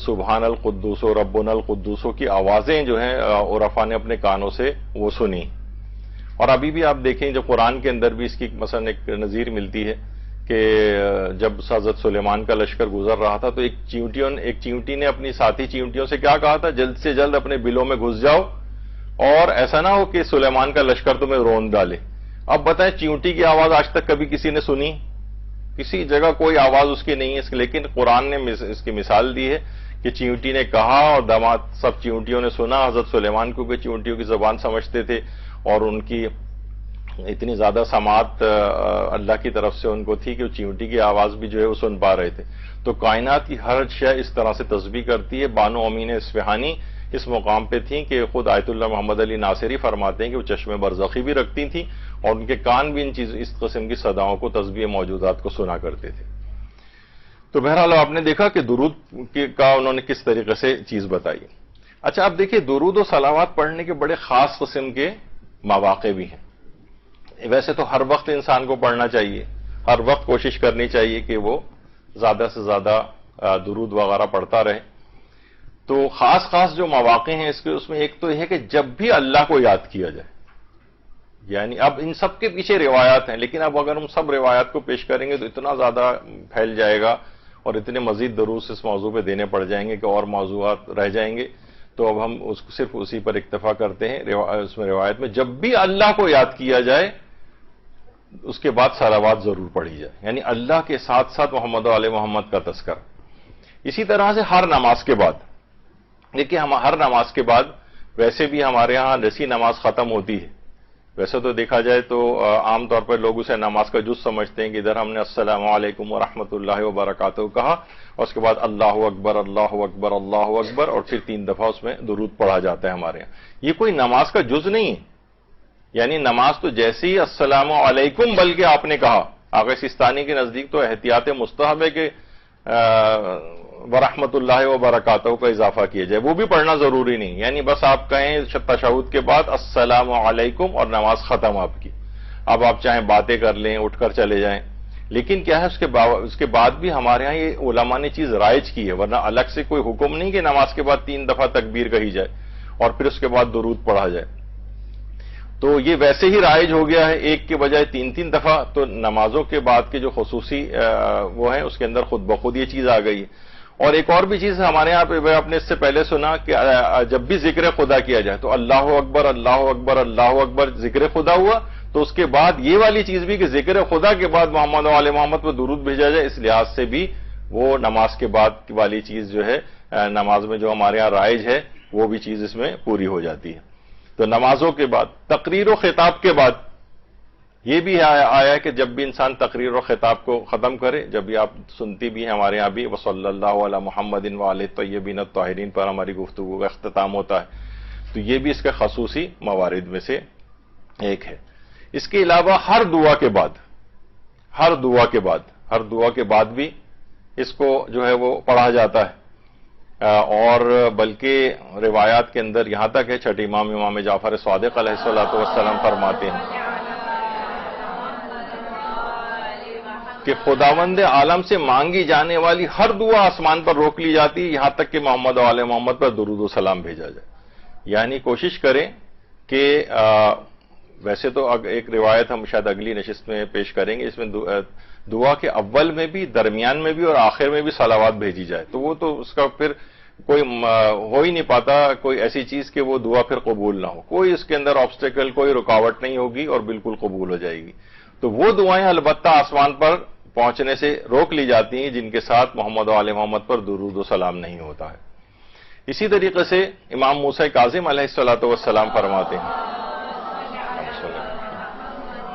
سبحان القدوس و ربنا القدوس کی آوازیں جو ہیں عرفاء نے اپنے کانوں سے وہ سنی. اور ابھی بھی آپ دیکھیں جو قرآن کے اندر بھی اس کی مثلا ایک نظیر ملتی ہے کہ جب حضرت سلیمان کا لشکر گزر رہا تھا تو ایک چیونٹی نے اپنی ساتھی چیونٹیوں سے کیا کہا تھا, جلد سے جلد اپنے بلوں میں گھس جاؤ اور ایسا نہ ہو کہ سلیمان کا لشکر تمہیں رون ڈالے. اب بتائیں چیونٹی کی آواز آج تک کبھی کسی نے سنی؟ کسی جگہ کوئی آواز اس کی نہیں ہے. لیکن قرآن نے اس کی مثال دی ہے کہ چیونٹی نے کہا اور داماد سب چیونٹیوں نے سنا. حضرت سلیمان کو چیونٹیوں کی زبان سمجھتے تھے اور ان کی اتنی زیادہ سماعت اللہ کی طرف سے ان کو تھی کہ چیونٹی کی آواز بھی جو ہے وہ سن پا رہے تھے. تو کائنات کی ہر شے اس طرح سے تسبیح کرتی ہے. بانو امین اصفہانی اس مقام پہ تھیں کہ خود آیت اللہ محمد علی ناصری فرماتے ہیں کہ وہ چشم برزخی بھی رکھتی تھیں اور ان کے کان بھی اس قسم کی صداؤں کو تسبیح موجودات کو سنا کرتے تھے. تو بہرحال آپ نے دیکھا کہ درود کا انہوں نے کس طریقے سے چیز بتائی. اچھا آپ دیکھیں درود و صلوات پڑھنے کے بڑے خاص قسم کے مواقع بھی ہیں. ویسے تو ہر وقت انسان کو پڑھنا چاہیے, ہر وقت کوشش کرنی چاہیے کہ وہ زیادہ سے زیادہ درود وغیرہ پڑھتا رہے. تو خاص جو مواقع ہیں اس میں ایک تو یہ ہے کہ جب بھی اللہ کو یاد کیا جائے. یعنی اب ان سب کے پیچھے روایات ہیں لیکن اب اگر ہم سب روایات کو پیش کریں گے تو اتنا زیادہ پھیل جائے گا اور اتنے مزید دروس اس موضوع پہ دینے پڑ جائیں گے کہ اور موضوعات رہ جائیں گے. تو اب ہم صرف اسی پر اکتفا کرتے ہیں. اس میں روایت میں جب بھی اللہ کو یاد کیا جائے اس کے بعد صلوات ضرور پڑھی جائے, یعنی اللہ کے ساتھ ساتھ محمد و آل محمد کا تذکرہ. اسی طرح سے ہر نماز کے بعد دیکھیے ہم ہر نماز کے بعد ویسے بھی ہمارے ہاں جیسی نماز ختم ہوتی ہے ویسے تو دیکھا جائے تو عام طور پر لوگ اسے نماز کا جز سمجھتے ہیں کہ ادھر ہم نے السلام علیکم ورحمۃ اللہ وبرکاتہ کہا اور اس کے بعد اللہ اکبر اللہ اکبر اللہ اکبر اور پھر 3 دفعہ اس میں درود پڑھا جاتا ہے ہمارے یہاں. یہ کوئی نماز کا جز نہیں ہے. یعنی نماز تو جیسے ہی السلام علیکم بلکہ آپ نے کہا, آغا سستانی کے نزدیک تو احتیاط مستحب ہے کہ ورحمۃ اللہ وبرکاتہ کا اضافہ کیا جائے. وہ بھی پڑھنا ضروری نہیں, یعنی بس آپ کہیں تشہد کے بعد السلام علیکم اور نماز ختم آپ کی. اب آپ چاہیں باتیں کر لیں, اٹھ کر چلے جائیں. لیکن کیا ہے اس کے بعد بھی ہمارے ہاں یہ علماء نے چیز رائج کی ہے, ورنہ الگ سے کوئی حکم نہیں کہ نماز کے بعد 3 دفعہ تکبیر کہی جائے اور پھر اس کے بعد درود پڑھا جائے. تو یہ ویسے ہی رائج ہو گیا ہے, ایک کے بجائے 3 دفعہ. تو نمازوں کے بعد کے جو خصوصی وہ ہیں اس کے اندر خود بخود یہ چیز آ گئی ہے. اور ایک اور بھی چیز ہمارے یہاں پہ آپ نے اس سے پہلے سنا کہ جب بھی ذکر خدا کیا جائے تو اللہ اکبر اللہ اکبر اللہ اکبر ذکر خدا ہوا تو اس کے بعد یہ والی چیز بھی کہ ذکر خدا کے بعد محمد و آل محمد پر درود بھیجا جائے، اس لحاظ سے بھی وہ نماز کے بعد والی چیز جو ہے نماز میں جو ہمارے ہاں رائج ہے وہ بھی چیز اس میں پوری ہو جاتی ہے۔ تو نمازوں کے بعد تقریر و خطاب کے بعد یہ بھی آیا ہے کہ جب بھی انسان تقریر و خطاب کو ختم کرے، جب بھی آپ سنتی بھی ہیں ہمارے یہاں بھی وصلی اللہ علی محمد وآلہ الطیبین الطاہرین پر ہماری گفتگو کا اختتام ہوتا ہے، تو یہ بھی اس کے خصوصی موارد میں سے ایک ہے۔ اس کے علاوہ ہر دعا کے بعد بھی اس کو جو ہے وہ پڑھا جاتا ہے، اور بلکہ روایات کے اندر یہاں تک ہے، چھٹے امام جعفر صادق علیہ الصلوۃ والسلام فرماتے ہیں کہ خداوند عالم سے مانگی جانے والی ہر دعا آسمان پر روک لی جاتی ہے، یہاں تک کہ محمد و آل محمد پر درود و سلام بھیجا جائے۔ یعنی کوشش کریں کہ ویسے تو ایک روایت ہم شاید اگلی نشست میں پیش کریں گے، اس میں دعا کے اول میں بھی، درمیان میں بھی اور آخر میں بھی صلوات بھیجی جائے، تو وہ تو اس کا پھر کوئی ہو ہی نہیں پاتا کوئی ایسی چیز کہ وہ دعا پھر قبول نہ ہو، کوئی اس کے اندر آبسٹیکل، کوئی رکاوٹ نہیں ہوگی اور بالکل قبول ہو جائے گی۔ تو وہ دعائیں البتہ آسمان پر پہنچنے سے روک لی جاتی ہیں جن کے ساتھ محمد و آل محمد پر درود و سلام نہیں ہوتا ہے۔ اسی طریقے سے امام موسیٰ کاظم علیہ الصلوۃ والسلام فرماتے ہیں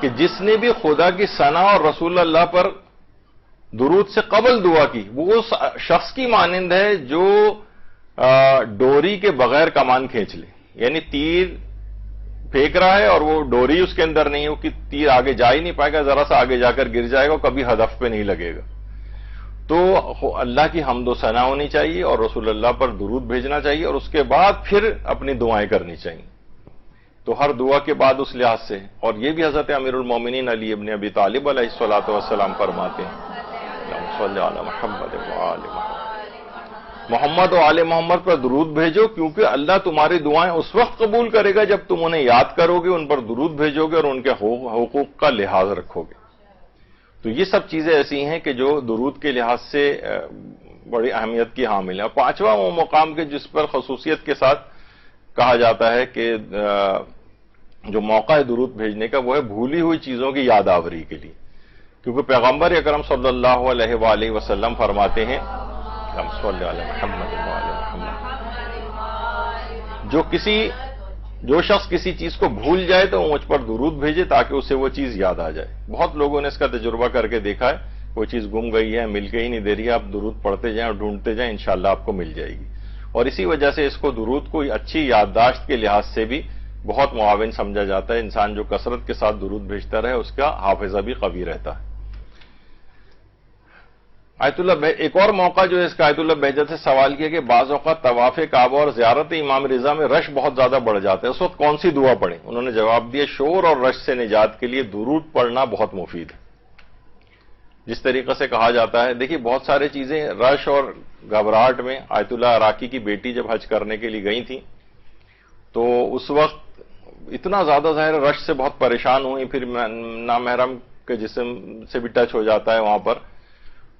کہ جس نے بھی خدا کی ثنا اور رسول اللہ پر درود سے قبل دعا کی، وہ اس شخص کی مانند ہے جو ڈوری کے بغیر کمان کھینچ لے، یعنی تیر پھینک رہا ہے اور وہ ڈوری اس کے اندر نہیں ہو کہ تیر آگے جا ہی نہیں پائے گا، ذرا سا آگے جا کر گر جائے گا، کبھی ہدف پہ نہیں لگے گا۔ تو اللہ کی حمد و ثنا ہونی چاہیے اور رسول اللہ پر درود بھیجنا چاہیے، اور اس کے بعد پھر اپنی دعائیں کرنی چاہیے۔ تو ہر دعا کے بعد اس لحاظ سے، اور یہ بھی حضرت امیر المومنین علی ابن ابی طالب علیہ الصلوۃ والسلام فرماتے ہیں صلی علی محمد وآل محمد و آل محمد پر درود بھیجو، کیونکہ اللہ تمہاری دعائیں اس وقت قبول کرے گا جب تم انہیں یاد کرو گے، ان پر درود بھیجو گے اور ان کے حقوق کا لحاظ رکھو گے۔ تو یہ سب چیزیں ایسی ہیں کہ جو درود کے لحاظ سے بڑی اہمیت کی حامل ہیں۔ اور پانچواں وہ مقام کے جس پر خصوصیت کے ساتھ کہا جاتا ہے کہ جو موقع ہے درود بھیجنے کا، وہ ہے بھولی ہوئی چیزوں کی یاد آوری کے لیے، کیونکہ پیغمبر اکرم صلی اللہ علیہ وآلہ وسلم فرماتے ہیں صلی علی محمد وآل محمد، جو شخص کسی چیز کو بھول جائے تو وہ مجھ پر درود بھیجے تاکہ اسے وہ چیز یاد آ جائے۔ بہت لوگوں نے اس کا تجربہ کر کے دیکھا ہے، وہ چیز گم گئی ہے، مل کے ہی نہیں دے رہی ہے، آپ درود پڑھتے جائیں اور ڈھونڈتے جائیں، انشاءاللہ آپ کو مل جائے گی۔ اور اسی وجہ سے اس کو درود کو اچھی یادداشت کے لحاظ سے بھی بہت معاون سمجھا جاتا ہے۔ انسان جو کثرت کے ساتھ درود بھیجتا رہے اس کا حافظہ بھی قوی رہتا ہے۔ آیت اللہ ایک اور موقع جو ہے اس کا آیت اللہ بہجت سے سوال کیا کہ بعض اوقات طواف کعبہ اور زیارت امام رضا میں رش بہت زیادہ بڑھ جاتا ہے، اس وقت کون سی دعا پڑھیں؟ انہوں نے جواب دیا شور اور رش سے نجات کے لیے درود پڑھنا بہت مفید ہے۔ جس طریقے سے کہا جاتا ہے، دیکھیے بہت سارے چیزیں رش اور گھبراہٹ میں، آیت اللہ عراقی کی بیٹی جب حج کرنے کے لیے گئی تھی تو اس وقت اتنا زیادہ ظاہر رش سے بہت پریشان ہوئی، پھر نامحرم کے جسم سے بھی ٹچ ہو جاتا ہے وہاں پر،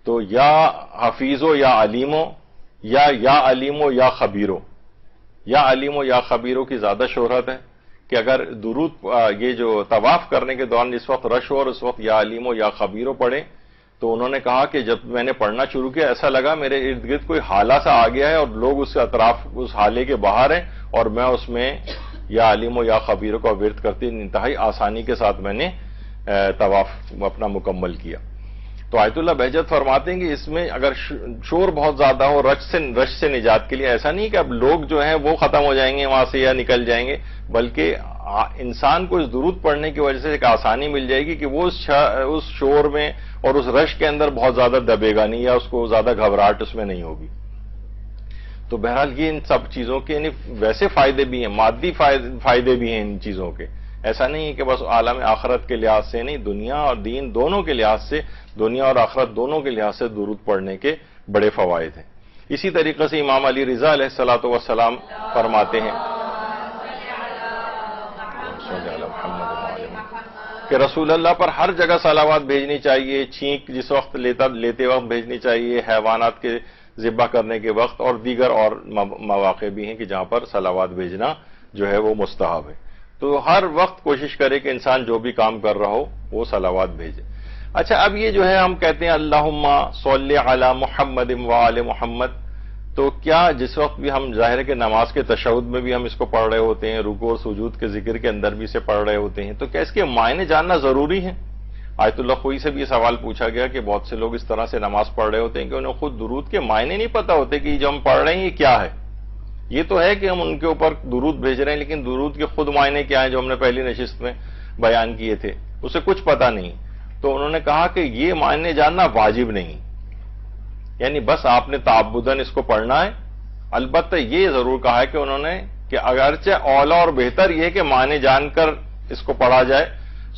تو یا حفیظو یا علیمو یا علیمو یا خبیرو، یا علیمو یا خبیرو کی زیادہ شہرت ہے کہ اگر درود یہ جو طواف کرنے کے دوران اس وقت رش ہو اور اس وقت یا علیمو یا خبیرو پڑھیں، تو انہوں نے کہا کہ جب میں نے پڑھنا شروع کیا ایسا لگا میرے ارد گرد کوئی حالہ سا آ گیا ہے اور لوگ اس اطراف اس حالے کے باہر ہیں اور میں اس میں یا علیمو یا خبیرو کا ورد کرتے انتہائی آسانی کے ساتھ میں نے طواف اپنا مکمل کیا۔ تو آیت اللہ بہجت فرماتے ہیں کہ اس میں اگر شور بہت زیادہ ہو، رش سے نجات کے لیے ایسا نہیں کہ اب لوگ جو ہیں وہ ختم ہو جائیں گے وہاں سے یا نکل جائیں گے، بلکہ انسان کو اس درود پڑھنے کی وجہ سے ایک آسانی مل جائے گی کہ وہ اس شور میں اور اس رش کے اندر بہت زیادہ دبے گا نہیں، یا اس کو زیادہ گھبراہٹ اس میں نہیں ہوگی۔ تو بہرحال یہ ان سب چیزوں کے یعنی ویسے فائدے بھی ہیں، مادی فائدے بھی ہیں ان چیزوں کے، ایسا نہیں ہے کہ بس عالم آخرت کے لحاظ سے نہیں، دنیا اور دین دونوں کے لحاظ سے، دنیا اور آخرت دونوں کے لحاظ سے درود پڑھنے کے بڑے فوائد ہیں۔ اسی طریقے سے امام علی رضا علیہ الصلوۃ والسلام فرماتے ہیں کہ رسول اللہ پر ہر جگہ صلوات بھیجنی چاہیے، چھینک جس وقت لیتے وقت بھیجنی چاہیے، حیوانات کے ذبح کرنے کے وقت، اور دیگر اور مواقع بھی ہیں کہ جہاں پر صلوات بھیجنا جو ہے وہ مستحب ہے۔ تو ہر وقت کوشش کرے کہ انسان جو بھی کام کر رہا ہو وہ صلوات بھیجے۔ اچھا، اب یہ جو ہے ہم کہتے ہیں اللہم صلی علی محمد وآل محمد، تو کیا جس وقت بھی ہم ظاہر ہے کہ نماز کے تشہد میں بھی ہم اس کو پڑھ رہے ہوتے ہیں، رکوع اور سجود کے ذکر کے اندر بھی اسے پڑھ رہے ہوتے ہیں، تو کیا اس کے معنی جاننا ضروری ہے؟ آیت اللہ خوئی سے بھی یہ سوال پوچھا گیا کہ بہت سے لوگ اس طرح سے نماز پڑھ رہے ہوتے ہیں کہ انہیں خود درود کے معنی نہیں پتا ہوتے کہ جو ہم پڑھ رہے ہیں یہ کیا ہے۔ یہ تو ہے کہ ہم ان کے اوپر درود بھیج رہے ہیں، لیکن درود کے خود معنی کیا ہیں جو ہم نے پہلی نشست میں بیان کیے تھے، اسے کچھ پتا نہیں۔ تو انہوں نے کہا کہ یہ معنی جاننا واجب نہیں، یعنی بس آپ نے تعبداً اس کو پڑھنا ہے۔ البتہ یہ ضرور کہا ہے کہ انہوں نے کہ اگرچہ اولا اور بہتر یہ ہے کہ معنی جان کر اس کو پڑھا جائے،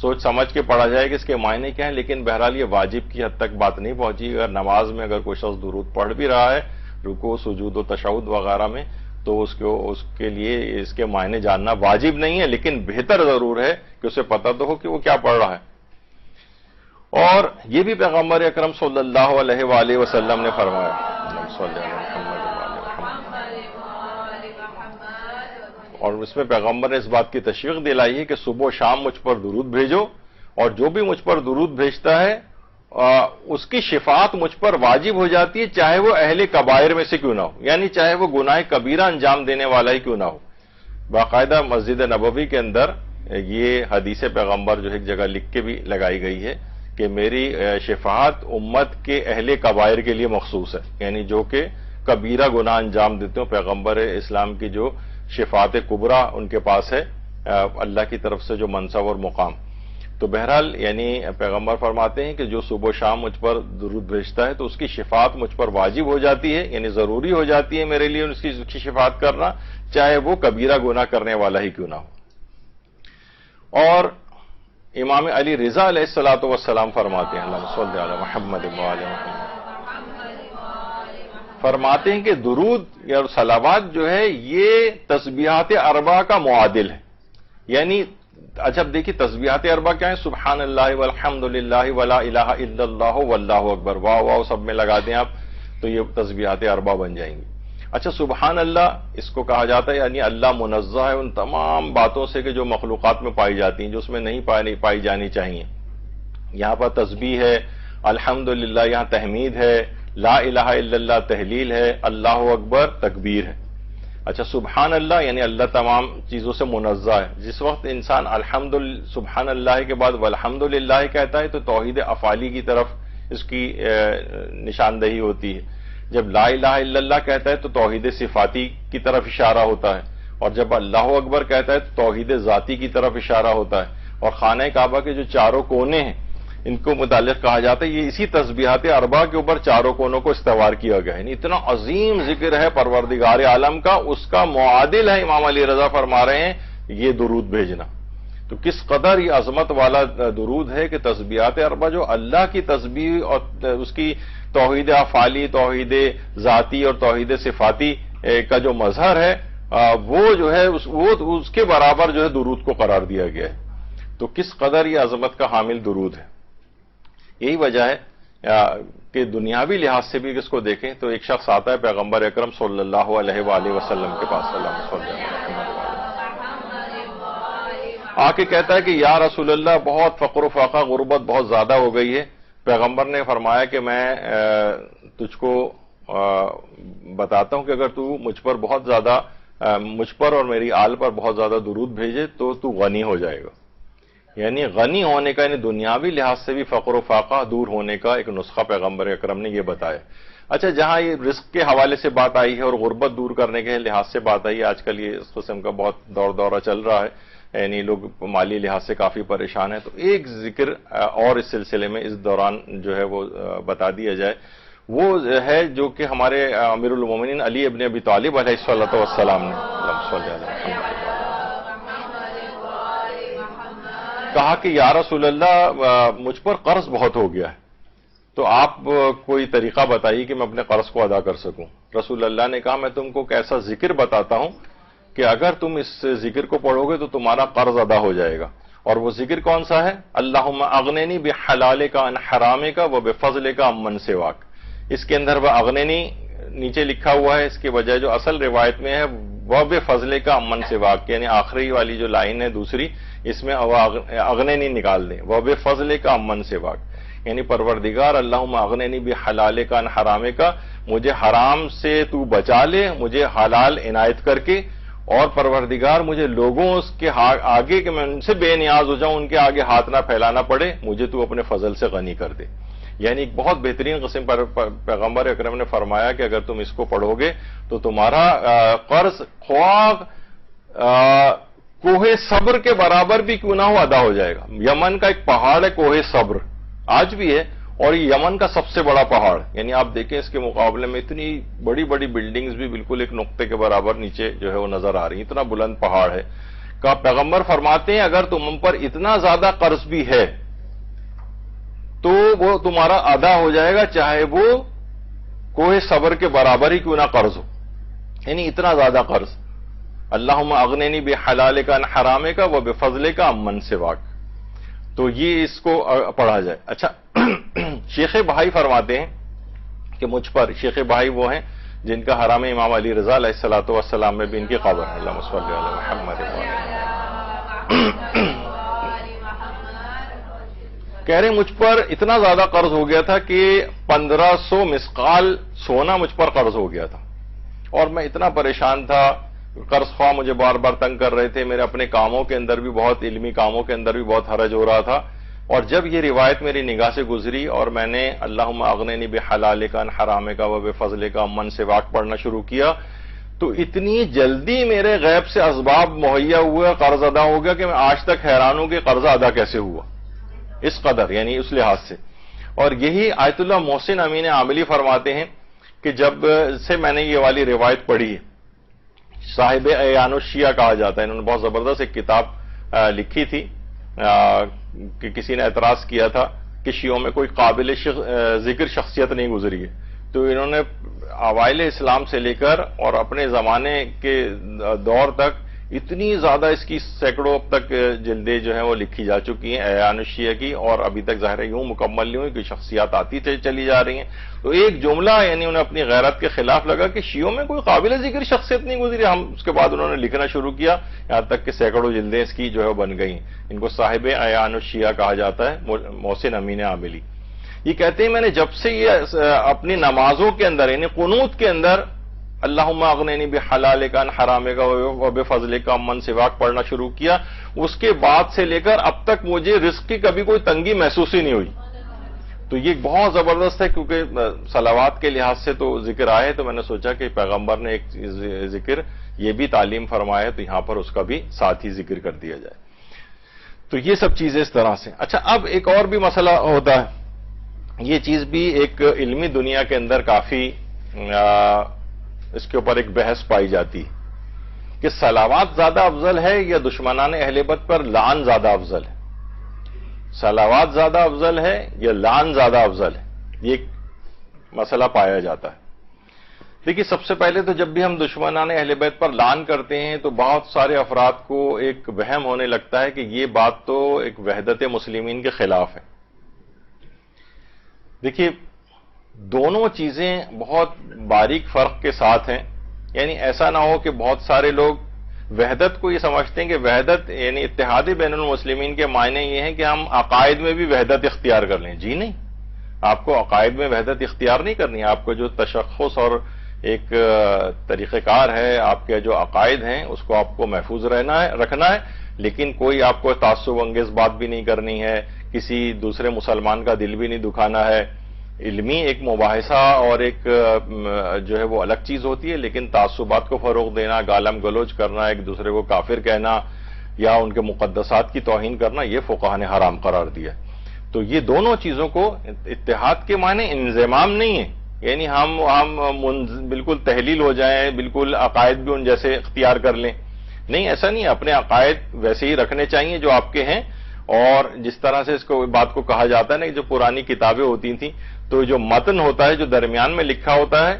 سوچ سمجھ کے پڑھا جائے کہ اس کے معنی کیا ہیں، لیکن بہرحال یہ واجب کی حد تک بات نہیں پہنچی۔ اگر نماز میں اگر کوئی شخص درود پڑھ بھی رہا ہے رکوع سجود و تشہد وغیرہ میں، تو اس کے لیے اس کے معنی جاننا واجب نہیں ہے، لیکن بہتر ضرور ہے کہ اسے پتہ تو ہو کہ وہ کیا پڑھ رہا ہے۔ اور یہ بھی پیغمبر اکرم صلی اللہ علیہ وآلہ وسلم نے فرمایا، اور اس میں پیغمبر نے اس بات کی تشویق دلائی ہے کہ صبح و شام مجھ پر درود بھیجو، اور جو بھی مجھ پر درود بھیجتا ہے اس کی شفاعت مجھ پر واجب ہو جاتی ہے، چاہے وہ اہل کبائر میں سے کیوں نہ ہو، یعنی چاہے وہ گناہ کبیرہ انجام دینے والا ہی کیوں نہ ہو۔ باقاعدہ مسجد نبوی کے اندر یہ حدیث پیغمبر جو ایک جگہ لکھ کے بھی لگائی گئی ہے کہ میری شفاعت امت کے اہل کبائر کے لیے مخصوص ہے، یعنی جو کہ کبیرہ گناہ انجام دیتے ہوں، پیغمبر اسلام کی جو شفاعت کبریٰ ان کے پاس ہے اللہ کی طرف سے جو منصب اور مقام۔ تو بہرحال یعنی پیغمبر فرماتے ہیں کہ جو صبح و شام مجھ پر درود بھیجتا ہے تو اس کی شفاعت مجھ پر واجب ہو جاتی ہے، یعنی ضروری ہو جاتی ہے میرے لیے اس کی شفاعت کرنا، چاہے وہ کبیرہ گناہ کرنے والا ہی کیوں نہ ہو۔ اور امام علی رضا علیہ الصلوۃ والسلام فرماتے ہیں، اللہم صلی علی محمد وآل محمد، فرماتے ہیں کہ درود یا صلوات جو ہے یہ تسبیحات اربع کا معادل ہے۔ یعنی اچھا دیکھیے تسبیحات اربع کیا ہیں؟ سبحان اللہ والحمد للہ ولا الہ الا اللہ واللہ اکبر، واہ واہ سب میں لگا دیں آپ تو یہ تسبیحات اربع بن جائیں گی۔ اچھا سبحان اللہ اس کو کہا جاتا ہے یعنی اللہ منزہ ہے ان تمام باتوں سے کہ جو مخلوقات میں پائی جاتی ہیں، جو اس میں نہیں پائی جانی چاہیے۔ یہاں پر تسبیح ہے، الحمدللہ یہاں تحمید ہے، لا الہ الا اللہ تحلیل ہے، اللہ اکبر تکبیر ہے۔ اچھا سبحان اللہ یعنی اللہ تمام چیزوں سے منزہ ہے۔ جس وقت انسان سبحان اللہ کے بعد والحمدللہ کہتا ہے تو توحید افعالی کی طرف اس کی نشاندہی ہوتی ہے۔ جب لا الہ الا اللہ کہتا ہے تو توحید صفاتی کی طرف اشارہ ہوتا ہے، اور جب اللہ اکبر کہتا ہے تو توحید ذاتی کی طرف اشارہ ہوتا ہے۔ اور خانہ کعبہ کے جو چاروں کونے ہیں ان کو متعلق کہا جاتا ہے یہ اسی تسبیحات اربع کے اوپر چاروں کونوں کو استوار کیا گیا ہے، یعنی اتنا عظیم ذکر ہے پروردگار عالم کا، اس کا معادل ہے امام علی رضا فرما رہے ہیں یہ درود بھیجنا۔ تو کس قدر یہ عظمت والا درود ہے کہ تسبیحات اربع جو اللہ کی تسبیح اور اس کی توحید افعالی، توحید ذاتی اور توحید صفاتی کا جو مظہر ہے وہ جو ہے اس کے برابر جو ہے درود کو قرار دیا گیا ہے۔ تو کس قدر یہ عظمت کا حامل درود ہے۔ یہی وجہ ہے کہ دنیاوی لحاظ سے بھی اس کو دیکھیں تو ایک شخص آتا ہے پیغمبر اکرم صلی اللہ علیہ وآلہ وسلم کے پاس، آ کے کہتا ہے کہ یا رسول اللہ بہت فقر و فاقہ غربت بہت زیادہ ہو گئی ہے۔ پیغمبر نے فرمایا کہ میں تجھ کو بتاتا ہوں کہ اگر تو مجھ پر اور میری آل پر بہت زیادہ درود بھیجے تو غنی ہو جائے گا۔ یعنی غنی ہونے کا یعنی دنیاوی لحاظ سے بھی فقر و فاقہ دور ہونے کا ایک نسخہ پیغمبر اکرم نے یہ بتایا۔ اچھا جہاں یہ رزق کے حوالے سے بات آئی ہے اور غربت دور کرنے کے لحاظ سے بات آئی ہے، آج کل یہ اس قسم کا بہت دورہ چل رہا ہے، یعنی لوگ مالی لحاظ سے کافی پریشان ہیں، تو ایک ذکر اور اس سلسلے میں اس دوران جو ہے وہ بتا دیا جائے، وہ ہے جو کہ ہمارے امیر المومنین علی ابن ابی طالب علیہ الصلوۃ والسلام نے کہا کہ یا رسول اللہ مجھ پر قرض بہت ہو گیا ہے، تو آپ کوئی طریقہ بتائیے کہ میں اپنے قرض کو ادا کر سکوں۔ رسول اللہ نے کہا میں تم کو ایک ایسا ذکر بتاتا ہوں کہ اگر تم اس ذکر کو پڑھو گے تو تمہارا قرض ادا ہو جائے گا۔ اور وہ ذکر کون سا ہے؟ اللہم اغننی بحلالک عن حرامک و بفضلک عمن سواک۔ اس کے اندر وہ اغننی نیچے لکھا ہوا ہے اس کے بجائے جو اصل روایت میں ہے وہ بے فضلے کا امن سے واقع، یعنی آخری والی جو لائن ہے دوسری، اس میں اغنینی نکال دیں، وہ بے فضلے کا امن سے واقع، یعنی پروردگار اللہم اغنینی بحلالے کا ان حرامے کا، مجھے حرام سے تو بچا لے، مجھے حلال عنایت کر کے، اور پروردگار مجھے لوگوں اس کے آگے کہ میں ان سے بے نیاز ہو جاؤں، ان کے آگے ہاتھ نہ پھیلانا پڑے، مجھے تو اپنے فضل سے غنی کر دے۔ یعنی ایک بہت بہترین قسم پر پیغمبر اکرم نے فرمایا کہ اگر تم اس کو پڑھو گے تو تمہارا قرض خواہ کوہ صبر کے برابر بھی کیوں نہ ہو ادا ہو جائے گا۔ یمن کا ایک پہاڑ ہے کوہ صبر، آج بھی ہے، اور یہ یمن کا سب سے بڑا پہاڑ، یعنی آپ دیکھیں اس کے مقابلے میں اتنی بڑی بڑی بلڈنگز بھی بالکل ایک نقطے کے برابر نیچے جو ہے وہ نظر آ رہی ہیں، اتنا بلند پہاڑ ہے۔ کہ پیغمبر فرماتے ہیں اگر تم پر اتنا زیادہ قرض بھی ہے تو وہ تمہارا ادا ہو جائے گا، چاہے وہ کوہ صبر کے برابر ہی کیوں نہ قرض ہو، یعنی اتنا زیادہ قرض۔ اللہم اغنینی بحلالے کا ان حرامے کا و بفضلے کا امن سواک، تو یہ اس کو پڑھا جائے۔ اچھا، شیخ بہائی فرماتے ہیں کہ مجھ پر، شیخ بہائی وہ ہیں جن کا حرام امام علی رضا علیہ الصلوۃ والسلام میں بھی ان کی قبر ہے، اللہم صلی علی محمد۔ کہہ رہے مجھ پر اتنا زیادہ قرض ہو گیا تھا کہ 1500 مسقال سونا مجھ پر قرض ہو گیا تھا، اور میں اتنا پریشان تھا، قرض خواہ مجھے بار بار تنگ کر رہے تھے، میرے اپنے کاموں کے اندر بھی بہت، علمی کاموں کے اندر بھی بہت حرج ہو رہا تھا، اور جب یہ روایت میری نگاہ سے گزری اور میں نے اللہم اغنینی بحلالے کا ان حرامے کا و بفضلے کا امن سے واق پڑھنا شروع کیا، تو اتنی جلدی میرے غیب سے اسباب مہیا ہوئے، قرض ادا ہو گیا کہ میں آج تک حیران ہوں کہ قرضہ ادا کیسے ہوا، اس قدر، یعنی اس لحاظ سے۔ اور یہی آیت اللہ محسن امین عاملی فرماتے ہیں کہ جب سے میں نے یہ والی روایت پڑھی ہے، صاحب اعیان الشیعہ کہا جاتا ہے، انہوں نے بہت زبردست ایک کتاب لکھی تھی کہ کسی نے اعتراض کیا تھا کہ شیعوں میں کوئی قابل ذکر شخصیت نہیں گزری ہے، تو انہوں نے اوائل اسلام سے لے کر اور اپنے زمانے کے دور تک اتنی زیادہ اس کی سینکڑوں تک جلدیں جو ہیں وہ لکھی جا چکی ہیں اعیان الشیعہ کی، اور ابھی تک ظاہر یوں مکمل نہیں ہوئی کہ شخصیات آتی چلی جا رہی ہیں۔ تو ایک جملہ یعنی انہیں اپنی غیرت کے خلاف لگا کہ شیعوں میں کوئی قابل ذکر شخصیت نہیں گزری، ہم اس کے بعد انہوں نے لکھنا شروع کیا، یہاں تک کہ سینکڑوں جلدیں اس کی جو ہے بن گئیں۔ ان کو صاحب اعیان الشیعہ کہا جاتا ہے، محسن امین عاملی۔ یہ کہتے ہیں میں نے جب سے یہ اپنی نمازوں کے اندر یعنی قنوت کے اندر اللہم اغنینی بحلالے کا ان حرامے کا و بفضلے کا امن سواک پڑھنا شروع کیا، اس کے بعد سے لے کر اب تک مجھے رزق کی کبھی کوئی تنگی محسوس ہی نہیں ہوئی۔ تو یہ بہت زبردست ہے، کیونکہ صلوات کے لحاظ سے تو ذکر آئے، تو میں نے سوچا کہ پیغمبر نے ایک ذکر یہ بھی تعلیم فرمایا تو یہاں پر اس کا بھی ساتھ ہی ذکر کر دیا جائے۔ تو یہ سب چیزیں اس طرح سے۔ اچھا، اب ایک اور بھی مسئلہ ہوتا ہے، یہ چیز بھی ایک علمی دنیا کے اندر کافی اس کے اوپر ایک بحث پائی جاتی ہے کہ صلوات زیادہ افضل ہے یا دشمنان اہل بیت پر لعن زیادہ افضل ہے؟ صلوات زیادہ افضل ہے یا لعن زیادہ افضل ہے؟ یہ ایک مسئلہ پایا جاتا ہے۔ دیکھیے، سب سے پہلے تو جب بھی ہم دشمنان اہل بیت پر لعن کرتے ہیں تو بہت سارے افراد کو ایک وہم ہونے لگتا ہے کہ یہ بات تو ایک وحدت مسلمین کے خلاف ہے۔ دیکھیے، دونوں چیزیں بہت باریک فرق کے ساتھ ہیں، یعنی ایسا نہ ہو کہ بہت سارے لوگ وحدت کو یہ سمجھتے ہیں کہ وحدت یعنی اتحاد بین المسلمین کے معنی یہ ہیں کہ ہم عقائد میں بھی وحدت اختیار کر لیں۔ جی نہیں، آپ کو عقائد میں وحدت اختیار نہیں کرنی ہے، آپ کو جو تشخص اور ایک طریقہ کار ہے، آپ کے جو عقائد ہیں اس کو آپ کو محفوظ رکھنا ہے، لیکن کوئی آپ کو تعصب انگیز بات بھی نہیں کرنی ہے، کسی دوسرے مسلمان کا دل بھی نہیں دکھانا ہے۔ علمی ایک مباحثہ اور ایک جو ہے وہ الگ چیز ہوتی ہے، لیکن تعصبات کو فروغ دینا، گالم گلوچ کرنا، ایک دوسرے کو کافر کہنا یا ان کے مقدسات کی توہین کرنا، یہ فقہاء نے حرام قرار دیا۔ تو یہ دونوں چیزوں کو اتحاد کے معنی انضمام نہیں ہے، یعنی ہم بالکل تحلیل ہو جائیں، بالکل عقائد بھی ان جیسے اختیار کر لیں، نہیں، ایسا نہیں ہے۔ اپنے عقائد ویسے ہی رکھنے چاہیے جو آپ کے ہیں، اور جس طرح سے اس کو بات کو کہا جاتا ہے نا، جو پرانی کتابیں ہوتی تھیں تو جو متن ہوتا ہے جو درمیان میں لکھا ہوتا ہے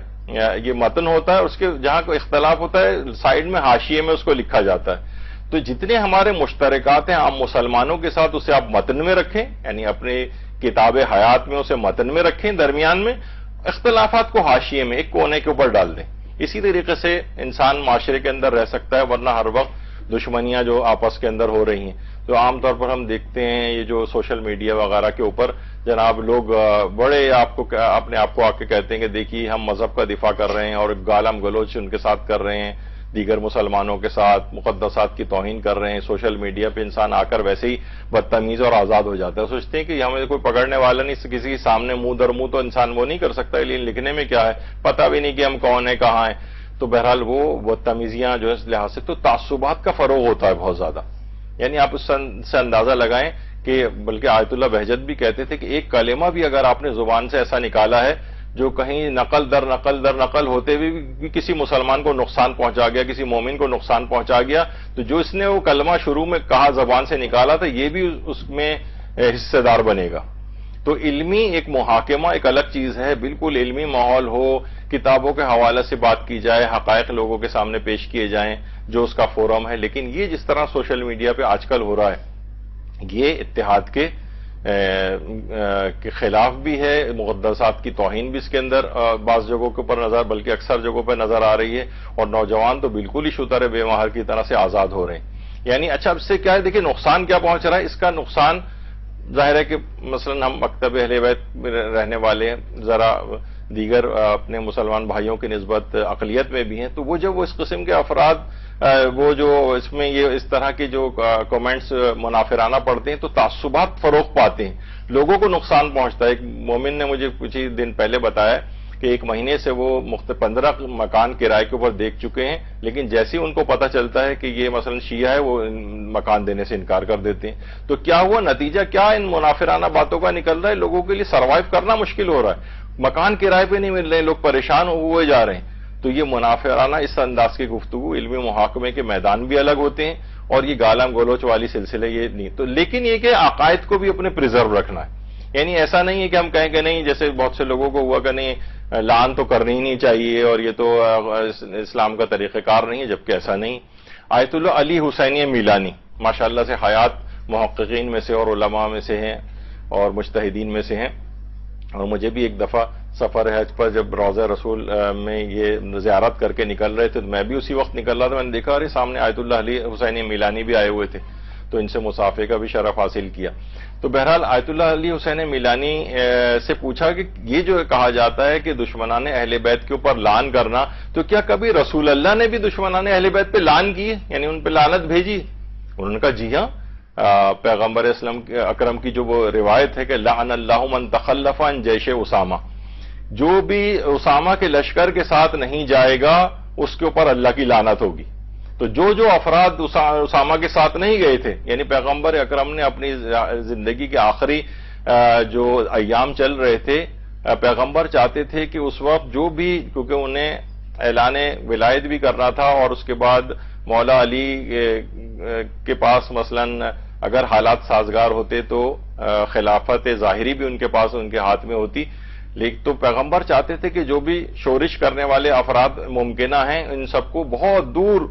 یہ متن ہوتا ہے، اس کے جہاں کوئی اختلاف ہوتا ہے سائڈ میں حاشیے میں اس کو لکھا جاتا ہے۔ تو جتنے ہمارے مشترکات ہیں عام مسلمانوں کے ساتھ اسے آپ متن میں رکھیں، یعنی اپنی کتاب حیات میں اسے متن میں رکھیں درمیان میں، اختلافات کو حاشیے میں ایک کونے کے اوپر ڈال دیں. اسی طریقے سے انسان معاشرے کے اندر رہ سکتا ہے، ورنہ ہر وقت دشمنیاں جو آپس کے اندر ہو رہی ہیں. تو عام طور پر ہم دیکھتے ہیں یہ جو سوشل میڈیا وغیرہ کے اوپر جناب لوگ بڑے اپنے آپ کو آ کے کہتے ہیں کہ دیکھیے ہم مذہب کا دفاع کر رہے ہیں، اور گالم گلوچ ان کے ساتھ کر رہے ہیں، دیگر مسلمانوں کے ساتھ مقدسات کی توہین کر رہے ہیں. سوشل میڈیا پہ انسان آ کر ویسے ہی بدتمیز اور آزاد ہو جاتا ہے. سوچتے ہیں کہ ہمیں کوئی پکڑنے والا نہیں، کسی کے سامنے منہ در منہ تو انسان وہ نہیں کر سکتا، لیکن لکھنے میں کیا ہے پتہ بھی نہیں کہ ہم کون ہیں کہاں ہیں. تو بہرحال وہ بدتمیزیاں جو ہے اس لحاظ سے تو تعصبات کا فروغ ہوتا ہے بہت زیادہ. یعنی آپ اس سے اندازہ لگائیں کہ بلکہ آیت اللہ بہجت بھی کہتے تھے کہ ایک کلمہ بھی اگر آپ نے زبان سے ایسا نکالا ہے جو کہیں نقل در نقل ہوتے ہوئے بھی کسی مسلمان کو نقصان پہنچا گیا، کسی مومن کو نقصان پہنچا گیا، تو جو اس نے وہ کلمہ شروع میں کہا زبان سے نکالا تھا یہ بھی اس میں حصے دار بنے گا. تو علمی ایک محاکمہ ایک الگ چیز ہے، بالکل علمی ماحول ہو، کتابوں کے حوالے سے بات کی جائے، حقائق لوگوں کے سامنے پیش کیے جائیں جو اس کا فورم ہے. لیکن یہ جس طرح سوشل میڈیا پہ آج کل ہو رہا ہے یہ اتحاد کے خلاف بھی ہے، مقدسات کی توہین بھی اس کے اندر بعض جگہوں کے اوپر نظر بلکہ اکثر جگہوں پہ نظر آ رہی ہے، اور نوجوان تو بالکل ہی شتر بے مہر کی طرح سے آزاد ہو رہے ہیں. یعنی اچھا اب سے کیا ہے، دیکھیں نقصان کیا پہنچ رہا ہے. اس کا نقصان ظاہر ہے کہ مثلا ہم مکتب اہل بیت میں رہنے والے ہیں، ذرا دیگر اپنے مسلمان بھائیوں کی نسبت اقلیت میں بھی ہیں، تو وہ جب وہ اس قسم کے افراد وہ جو اس میں یہ اس طرح کے جو کامنٹس منافرانہ پڑھتے ہیں تو تعصبات فروغ پاتے ہیں، لوگوں کو نقصان پہنچتا ہے. ایک مومن نے مجھے کچھ ہی دن پہلے بتایا کہ ایک مہینے سے وہ 15 مکان کرائے کے اوپر دیکھ چکے ہیں، لیکن جیسے ان کو پتہ چلتا ہے کہ یہ مثلا شیعہ ہے وہ مکان دینے سے انکار کر دیتے ہیں. تو کیا ہوا نتیجہ کیا ان منافرانہ باتوں کا نکل رہا ہے، لوگوں کے لیے سروائیو کرنا مشکل ہو رہا ہے، مکان کرائے پہ نہیں مل رہے، لوگ پریشان ہوئے جا رہے ہیں. تو یہ منافرانہ اس انداز کی گفتگو علمی محاکمے کے میدان بھی الگ ہوتے ہیں، اور یہ گالم گلوچ والی سلسلے یہ نہیں. تو لیکن یہ کہ عقائد کو بھی اپنے پریزرو رکھنا ہے. یعنی ایسا نہیں ہے کہ ہم کہیں کہ نہیں، جیسے بہت سے لوگوں کو ہوا کہ نہیں لعن تو کرنی ہی نہیں چاہیے اور یہ تو اسلام کا طریقہ کار نہیں ہے، جبکہ ایسا نہیں. آیت اللہ علی حسینی میلانی ماشاءاللہ سے حیات محققین میں سے اور علماء میں سے ہیں اور مجتہدین میں سے ہیں. اور مجھے بھی ایک دفعہ سفر حج پر جب روضہ رسول میں یہ زیارت کر کے نکل رہے تھے تو میں بھی اسی وقت نکل رہا تھا، میں نے دیکھا ارے سامنے آیت اللہ علی حسینی میلانی بھی آئے ہوئے تھے، تو ان سے مصافحے کا بھی شرف حاصل کیا. تو بہرحال آیت اللہ علی حسین میلانی سے پوچھا کہ یہ جو کہا جاتا ہے کہ دشمنان اہل بیت کے اوپر لعن کرنا، تو کیا کبھی رسول اللہ نے بھی دشمنان اہل بیت پہ لعن کی ہے، یعنی ان پہ لعنت بھیجی؟ انہوں نے کہا جی ہاں، پیغمبر اسلام اکرم کی جو وہ روایت ہے کہ لعن اللہ من تخلف عن جیش اسامہ، جو بھی اسامہ کے لشکر کے ساتھ نہیں جائے گا اس کے اوپر اللہ کی لعنت ہوگی. تو جو افراد اسامہ کے ساتھ نہیں گئے تھے، یعنی پیغمبر اکرم نے اپنی زندگی کے آخری جو ایام چل رہے تھے، پیغمبر چاہتے تھے کہ اس وقت جو بھی، کیونکہ انہیں اعلان ولایت بھی کرنا تھا اور اس کے بعد مولا علی کے پاس مثلا اگر حالات سازگار ہوتے تو خلافت ظاہری بھی ان کے پاس ان کے ہاتھ میں ہوتی. لیکن تو پیغمبر چاہتے تھے کہ جو بھی شورش کرنے والے افراد ممکنہ ہیں ان سب کو بہت دور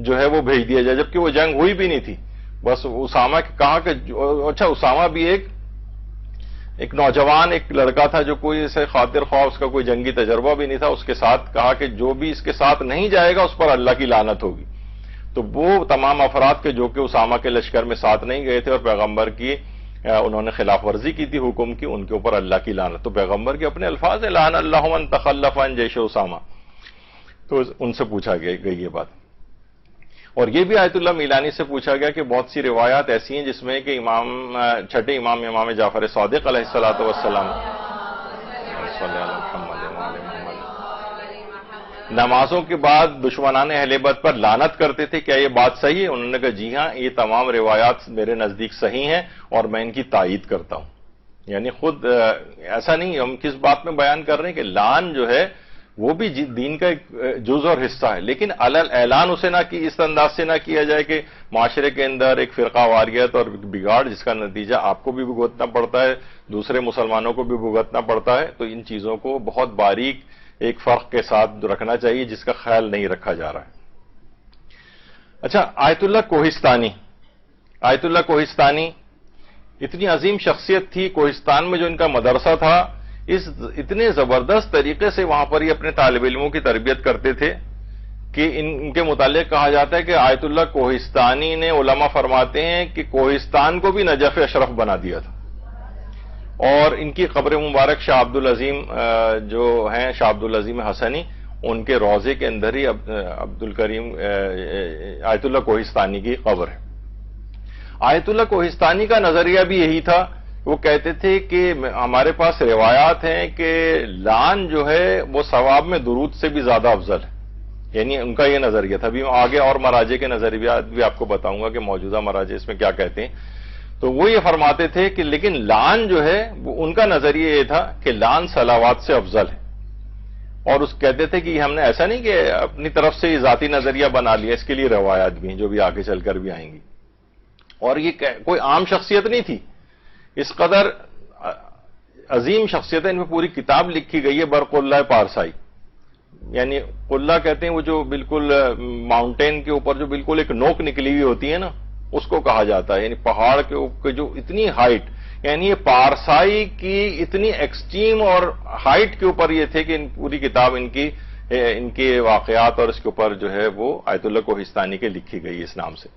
جو ہے وہ بھیج دیا جائے، جبکہ وہ جنگ ہوئی بھی نہیں تھی. بس اسامہ کہا کہ اچھا اسامہ بھی ایک نوجوان ایک لڑکا تھا جو کوئی اسے خاطر خواہ، اس کا کوئی جنگی تجربہ بھی نہیں تھا، اس کے ساتھ کہا کہ جو بھی اس کے ساتھ نہیں جائے گا اس پر اللہ کی لعنت ہوگی. تو وہ تمام افراد کے جو کہ اسامہ کے لشکر میں ساتھ نہیں گئے تھے اور پیغمبر کی انہوں نے خلاف ورزی کی تھی حکم کی، ان کے اوپر اللہ کی لعنت. تو پیغمبر کے اپنے الفاظ ہیں لعن اللہ من تخلف عن جیش اسامہ. تو ان سے پوچھا گئی یہ بات. اور یہ بھی آیت اللہ میلانی سے پوچھا گیا کہ بہت سی روایات ایسی ہیں جس میں کہ چھٹے امام جعفر صادق علیہ الصلوۃ والسلام نمازوں کے بعد دشمنان اہل بیت پر لعنت کرتے تھے، کیا یہ بات صحیح ہے؟ انہوں نے کہا جی ہاں، یہ تمام روایات میرے نزدیک صحیح ہیں اور میں ان کی تائید کرتا ہوں. یعنی خود ایسا نہیں، ہم کس بات میں بیان کر رہے ہیں کہ لعن جو ہے وہ بھی دین کا ایک جز اور حصہ ہے، لیکن اعلان اسے نہ کی اس انداز سے نہ کیا جائے کہ معاشرے کے اندر ایک فرقہ واریت اور بگاڑ جس کا نتیجہ آپ کو بھی بھگتنا پڑتا ہے، دوسرے مسلمانوں کو بھی بھگتنا پڑتا ہے. تو ان چیزوں کو بہت باریک ایک فرق کے ساتھ رکھنا چاہیے جس کا خیال نہیں رکھا جا رہا ہے. اچھا، آیت اللہ کوہستانی اتنی عظیم شخصیت تھی. کوہستان میں جو ان کا مدرسہ تھا اتنے زبردست طریقے سے وہاں پر یہ اپنے طالب علموں کی تربیت کرتے تھے کہ ان کے متعلق کہا جاتا ہے کہ آیت اللہ کوہستانی نے، علماء فرماتے ہیں کہ کوہستان کو بھی نجف اشرف بنا دیا تھا. اور ان کی قبر مبارک شاہ عبد العظیم جو ہیں، شاہ عبد العظیم حسنی، ان کے روضے کے اندر ہی عبد الکریم آیت اللہ کوہستانی کی قبر ہے. آیت اللہ کوہستانی کا نظریہ بھی یہی تھا. وہ کہتے تھے کہ ہمارے پاس روایات ہیں کہ لعن جو ہے وہ ثواب میں درود سے بھی زیادہ افضل ہے. یعنی ان کا یہ نظریہ تھا. ابھی آگے اور مراجع کے نظریات بھی آپ کو بتاؤں گا کہ موجودہ مراجع اس میں کیا کہتے ہیں. تو وہ یہ فرماتے تھے کہ لیکن لعن جو ہے وہ ان کا نظریہ یہ تھا کہ لعن صلوات سے افضل ہے. اور اس کہتے تھے کہ ہم نے ایسا نہیں کہ اپنی طرف سے یہ ذاتی نظریہ بنا لیا، اس کے لیے روایات بھی ہیں جو بھی آگے چل کر بھی آئیں گی. اور یہ کوئی عام شخصیت نہیں تھی، اس قدر عظیم شخصیت ہے. ان میں پوری کتاب لکھی گئی ہے برق اللہ پارسائی. یعنی قلہ کہتے ہیں وہ جو بالکل ماؤنٹین کے اوپر جو بالکل ایک نوک نکلی ہوئی ہوتی ہے نا، اس کو کہا جاتا ہے. یعنی پہاڑ کے اوپر جو اتنی ہائٹ، یعنی یہ پارسائی کی اتنی ایکسٹریم اور ہائٹ کے اوپر یہ تھے کہ پوری کتاب ان کے واقعات اور اس کے اوپر جو ہے وہ آیت اللہ کوہستانی کے لکھی گئی اس نام سے.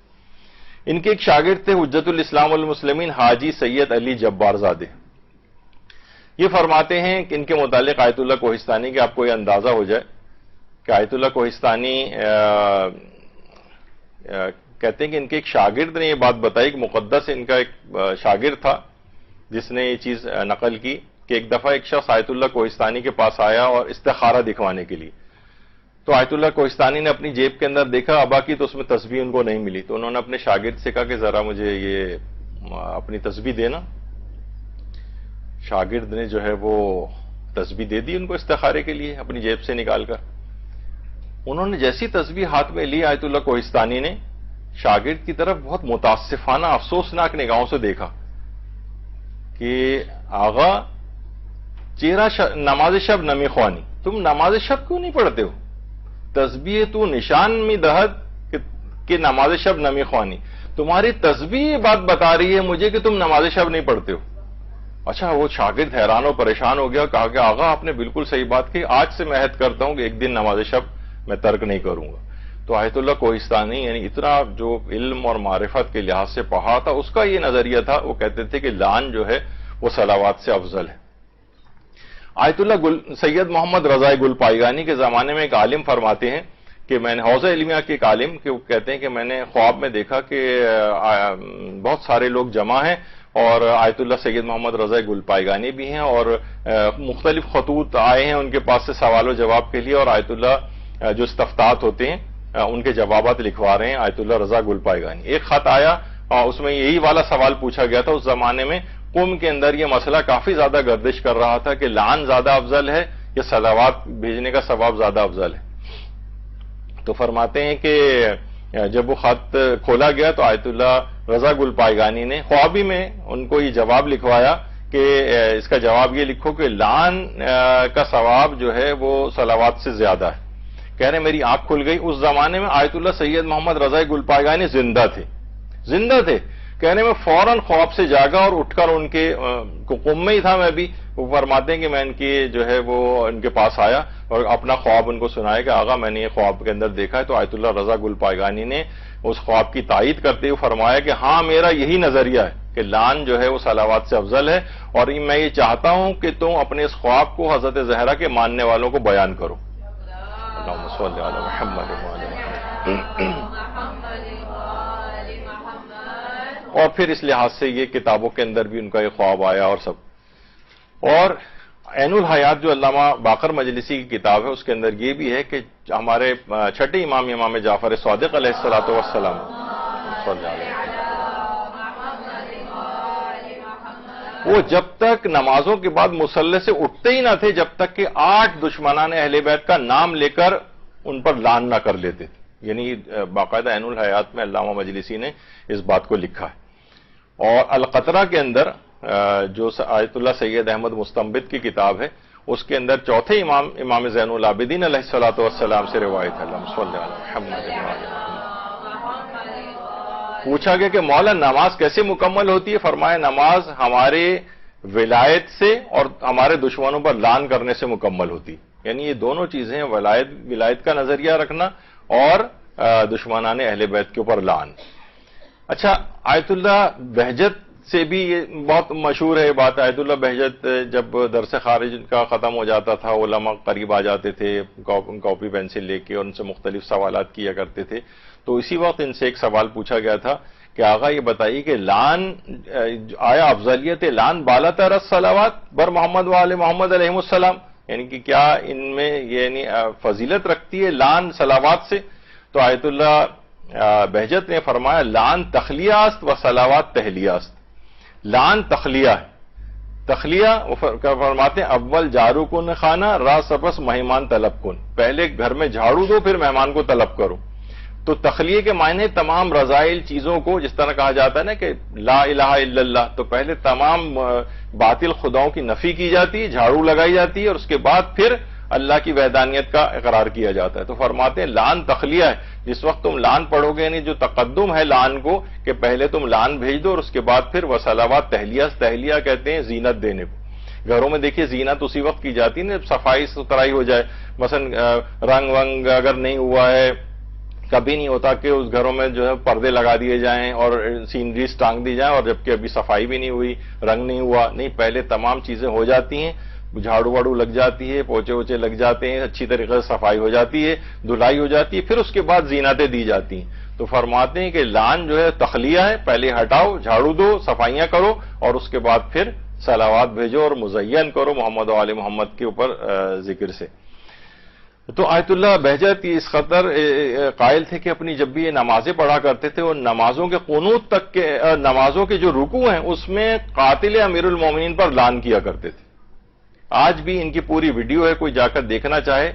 ان کے ایک شاگرد تھے حجت الاسلام والمسلمین حاجی سید علی جبار زادے. یہ فرماتے ہیں کہ ان کے متعلق آیت اللہ کوہستانی کے آپ کو یہ اندازہ ہو جائے کہ آیت اللہ کوہستانی کہتے ہیں کہ ان کے ایک شاگرد نے یہ بات بتائی کہ مقدس ان کا ایک شاگرد تھا جس نے یہ چیز نقل کی کہ ایک دفعہ ایک شخص آیت اللہ کوہستانی کے پاس آیا اور استخارہ دکھوانے کے لیے. تو آیت اللہ کوہستانی نے اپنی جیب کے اندر دیکھا ابا کی، تو اس میں تسبیح ان کو نہیں ملی. تو انہوں نے اپنے شاگرد سے کہا کہ ذرا مجھے یہ اپنی تسبیح دینا. شاگرد نے جو ہے وہ تسبیح دے دی ان کو استخارے کے لیے اپنی جیب سے نکال کر. انہوں نے جیسی تسبیح ہاتھ میں لی آیت اللہ کوہستانی نے شاگرد کی طرف بہت متاسفانہ افسوسناک نگاہوں سے دیکھا کہ آغا چہرہ نماز شب نمی خوانی، تم نماز شب کیوں نہیں پڑھتے ہو؟ تسبیح تو نشان میں دہت کہ نماز شب نمی خوانی، تمہاری تسبیح یہ بات بتا رہی ہے مجھے کہ تم نماز شب نہیں پڑھتے ہو. اچھا، وہ شاگرد حیران و پریشان ہو گیا. کہا کہ آغا آپ نے بالکل صحیح بات کی، آج سے میں عہد کرتا ہوں کہ ایک دن نماز شب میں ترک نہیں کروں گا. تو آیت اللہ کوہستانی یعنی اتنا جو علم اور معرفت کے لحاظ سے پڑھا تھا، اس کا یہ نظریہ تھا. وہ کہتے تھے کہ لعن جو ہے وہ صلوات سے افضل ہے. آیت اللہ سید محمد رضا گل پائیگانی کے زمانے میں ایک عالم فرماتے ہیں کہ میں نے حوزہ علمیہ کے ایک عالم کہ وہ کہتے ہیں کہ میں نے خواب میں دیکھا کہ بہت سارے لوگ جمع ہیں اور آیت اللہ سید محمد رضا گل پائیگانی بھی ہیں اور مختلف خطوط آئے ہیں ان کے پاس سے سوال و جواب کے لیے، اور آیت اللہ جو استفتاحات ہوتے ہیں ان کے جوابات لکھوا رہے ہیں آیت اللہ رضا گل پائیگانی. ایک خط آیا، اس میں یہی والا سوال پوچھا گیا تھا. اس زمانے میں قوم کے اندر یہ مسئلہ کافی زیادہ گردش کر رہا تھا کہ لعن زیادہ افضل ہے یا صلوات بھیجنے کا ثواب زیادہ افضل ہے. تو فرماتے ہیں کہ جب وہ خط کھولا گیا تو آیت اللہ رضا گل پائیگانی نے خوابی میں ان کو یہ جواب لکھوایا کہ اس کا جواب یہ لکھو کہ لعن کا ثواب جو ہے وہ صلوات سے زیادہ ہے. کہہ رہے میری آنکھ کھل گئی. اس زمانے میں آیت اللہ سید محمد رضا گل پائیگانی زندہ تھے. کہنے میں فوراً خواب سے جاگا اور اٹھ کر ان کے قم میں ہی تھا میں بھی. وہ فرماتے ہیں کہ میں ان کی جو ہے وہ ان کے پاس آیا اور اپنا خواب ان کو سنایا کہ آغا میں نے یہ خواب کے اندر دیکھا ہے. تو آیت اللہ رضا گل پائیگانی نے اس خواب کی تائید کرتے ہوئے فرمایا کہ ہاں میرا یہی نظریہ ہے کہ لعن جو ہے وہ صلوات سے افضل ہے، اور میں یہ چاہتا ہوں کہ تم اپنے اس خواب کو حضرت زہرا کے ماننے والوں کو بیان کرو. اللہم صلی علی محمد وعلی محمد. اور پھر اس لحاظ سے یہ کتابوں کے اندر بھی ان کا یہ خواب آیا اور سب. اور عین الحیات جو علامہ باقر مجلسی کی کتاب ہے اس کے اندر یہ بھی ہے کہ ہمارے چھٹے امام جعفر صادق علیہ الصلوۃ والسلام وہ جب تک نمازوں کے بعد مصلی سے اٹھتے ہی نہ تھے جب تک کہ 8 دشمنان اہل بیت کا نام لے کر ان پر لعن نہ کر لیتے. یعنی باقاعدہ عین الحیات میں علامہ مجلسی نے اس بات کو لکھا ہے. اور القطرہ کے اندر جو آیت اللہ سید احمد مستنبط کی کتاب ہے اس کے اندر چوتھے امام زین العابدین علیہ الصلوۃ والسلام سے روایت ہے. اللہم صلی علی محمد. پوچھا گیا کہ مولا نماز کیسے مکمل ہوتی ہے؟ فرمایا نماز ہمارے ولایت سے اور ہمارے دشمنوں پر لعن کرنے سے مکمل ہوتی. یعنی یہ دونوں چیزیں ہیں، ولایت کا نظریہ رکھنا اور دشمنان اہل بیت کے اوپر لعن. اچھا، آیت اللہ بہجت سے بھی یہ بہت مشہور ہے بات. آیت اللہ بہجت جب درس خارج کا ختم ہو جاتا تھا، علماء قریب آ جاتے تھے کاپی پینسل لے کے، اور ان سے مختلف سوالات کیا کرتے تھے. تو اسی وقت ان سے ایک سوال پوچھا گیا تھا کہ آقا یہ بتائیے کہ لعن آیا افضلیت لعن بالا تر الصلوات بر محمد و آل محمد علیہ السلام، یعنی کہ کیا ان میں یعنی فضیلت رکھتی ہے لعن صلوات سے؟ تو آیت اللہ بہجت نے فرمایا لعن تخلیہ است و صلوات تہلیہ است. لعن تخلیہ ہے. تخلیہ فرماتے ہیں اول جارو کن خانہ را سپس مہمان طلب کن، پہلے گھر میں جھاڑو دو پھر مہمان کو طلب کرو. تو تخلیہ کے معنی تمام رذائل چیزوں کو، جس طرح کہا جاتا ہے نا کہ لا الہ الا اللہ، تو پہلے تمام باطل خداؤں کی نفی کی جاتی ہے، جھاڑو لگائی جاتی ہے، اور اس کے بعد پھر اللہ کی وحدانیت کا اقرار کیا جاتا ہے. تو فرماتے ہیں لعن تخلیہ ہے. جس وقت تم لعن پڑھو گے، یعنی جو تقدم ہے لعن کو کہ پہلے تم لعن بھیج دو اور اس کے بعد پھر وصلوات تہلیہ. تہلیہ کہتے ہیں زینت دینے کو. گھروں میں دیکھیے زینت اسی وقت کی جاتی ہے نا صفائی ستھرائی ہو جائے. مثلا رنگ ونگ اگر نہیں ہوا ہے، کبھی نہیں ہوتا کہ اس گھروں میں جو ہے پردے لگا دیے جائیں اور سینریز ٹانگ دی جائیں اور جبکہ ابھی صفائی بھی نہیں ہوئی، رنگ نہیں ہوا. نہیں، پہلے تمام چیزیں ہو جاتی ہیں، جھاڑو واڑو لگ جاتی ہے، پوچے ووچے لگ جاتے ہیں، اچھی طریقے سے صفائی ہو جاتی ہے، دھلائی ہو جاتی ہے، پھر اس کے بعد زینتیں دی جاتی ہیں. تو فرماتے ہیں کہ لعن جو ہے تخلیہ ہے، پہلے ہٹاؤ، جھاڑو دو، صفائیاں کرو، اور اس کے بعد پھر صلوات بھیجو اور مزین کرو محمد و آل محمد کے اوپر ذکر سے. تو آیت اللہ بہجت اس خطر قائل تھے کہ اپنی جب بھی یہ نمازیں پڑھا کرتے تھے، اور نمازوں کے قنوت تک کے نمازوں کے جو رکوع ہیں اس میں قاتل امیر المومنین پر لعن کیا کرتے تھے. آج بھی ان کی پوری ویڈیو ہے، کوئی جا کر دیکھنا چاہے.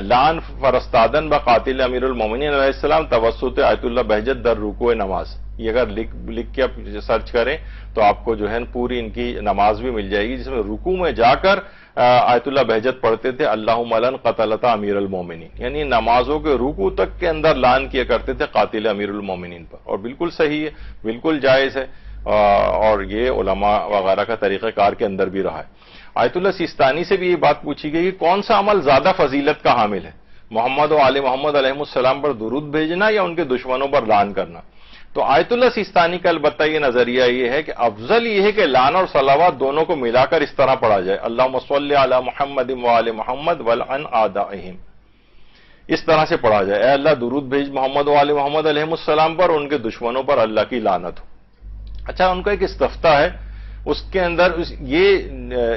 لعن فرستادن بقاتل امیر المومنین علیہ السلام توسط آیت اللہ بہجت در رکوع نماز. یہ اگر لکھ کے آپ سرچ کریں تو آپ کو جو ہے پوری ان کی نماز بھی مل جائے گی، جس میں رکوع میں جا کر آیت اللہ بہجت پڑھتے تھے اللہم لن قتلتا امیر المومنین، یعنی نمازوں کے رکوع تک کے اندر لعن کیا کرتے تھے قاتل امیر المومنین پر. اور بالکل صحیح ہے، بالکل جائز ہے، اور یہ علماء وغیرہ کا طریقہ کار کے اندر بھی رہا ہے. آیت اللہ سیستانی سے بھی یہ بات پوچھی گئی کہ کون سا عمل زیادہ فضیلت کا حامل ہے، محمد و آل محمد علیہ السلام پر درود بھیجنا یا ان کے دشمنوں پر لعن کرنا؟ تو آیت اللہ سیستانی کا البتہ یہ نظریہ یہ ہے کہ افضل یہ ہے کہ لعن اور صلوات دونوں کو ملا کر اس طرح پڑھا جائے اللہم صلی علی محمد و آل محمد ولعن اعدائہم. اس طرح سے پڑھا جائے اے اللہ درود بھیج محمد و آل محمد علیہ السلام پر، ان کے دشمنوں پر اللہ کی لعنت ہو. اچھا، ان کا ایک استفتاء ہے، اس کے اندر یہ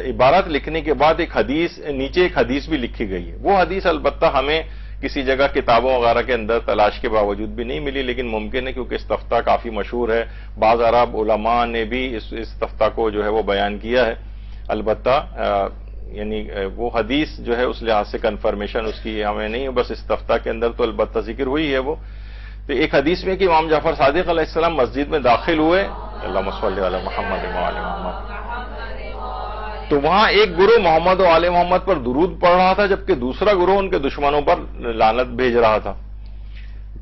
عبارت لکھنے کے بعد ایک حدیث نیچے ایک حدیث بھی لکھی گئی ہے. وہ حدیث البتہ ہمیں کسی جگہ کتابوں وغیرہ کے اندر تلاش کے باوجود بھی نہیں ملی، لیکن ممکن ہے کیونکہ استفتاء کافی مشہور ہے، بعض عرب علماء نے بھی اس استفتاء کو جو ہے وہ بیان کیا ہے. البتہ یعنی وہ حدیث جو ہے اس لحاظ سے کنفرمیشن اس کی ہمیں نہیں ہے، بس استفتاء کے اندر تو البتہ ذکر ہوئی ہے وہ. تو ایک حدیث میں کہ امام جعفر صادق علیہ السلام مسجد میں داخل ہوئے اللہم صلی علی محمد و آل محمد، تو وہاں ایک گروہ محمد و آل محمد پر درود پڑھ رہا تھا، جبکہ دوسرا گروہ ان کے دشمنوں پر لعنت بھیج رہا تھا.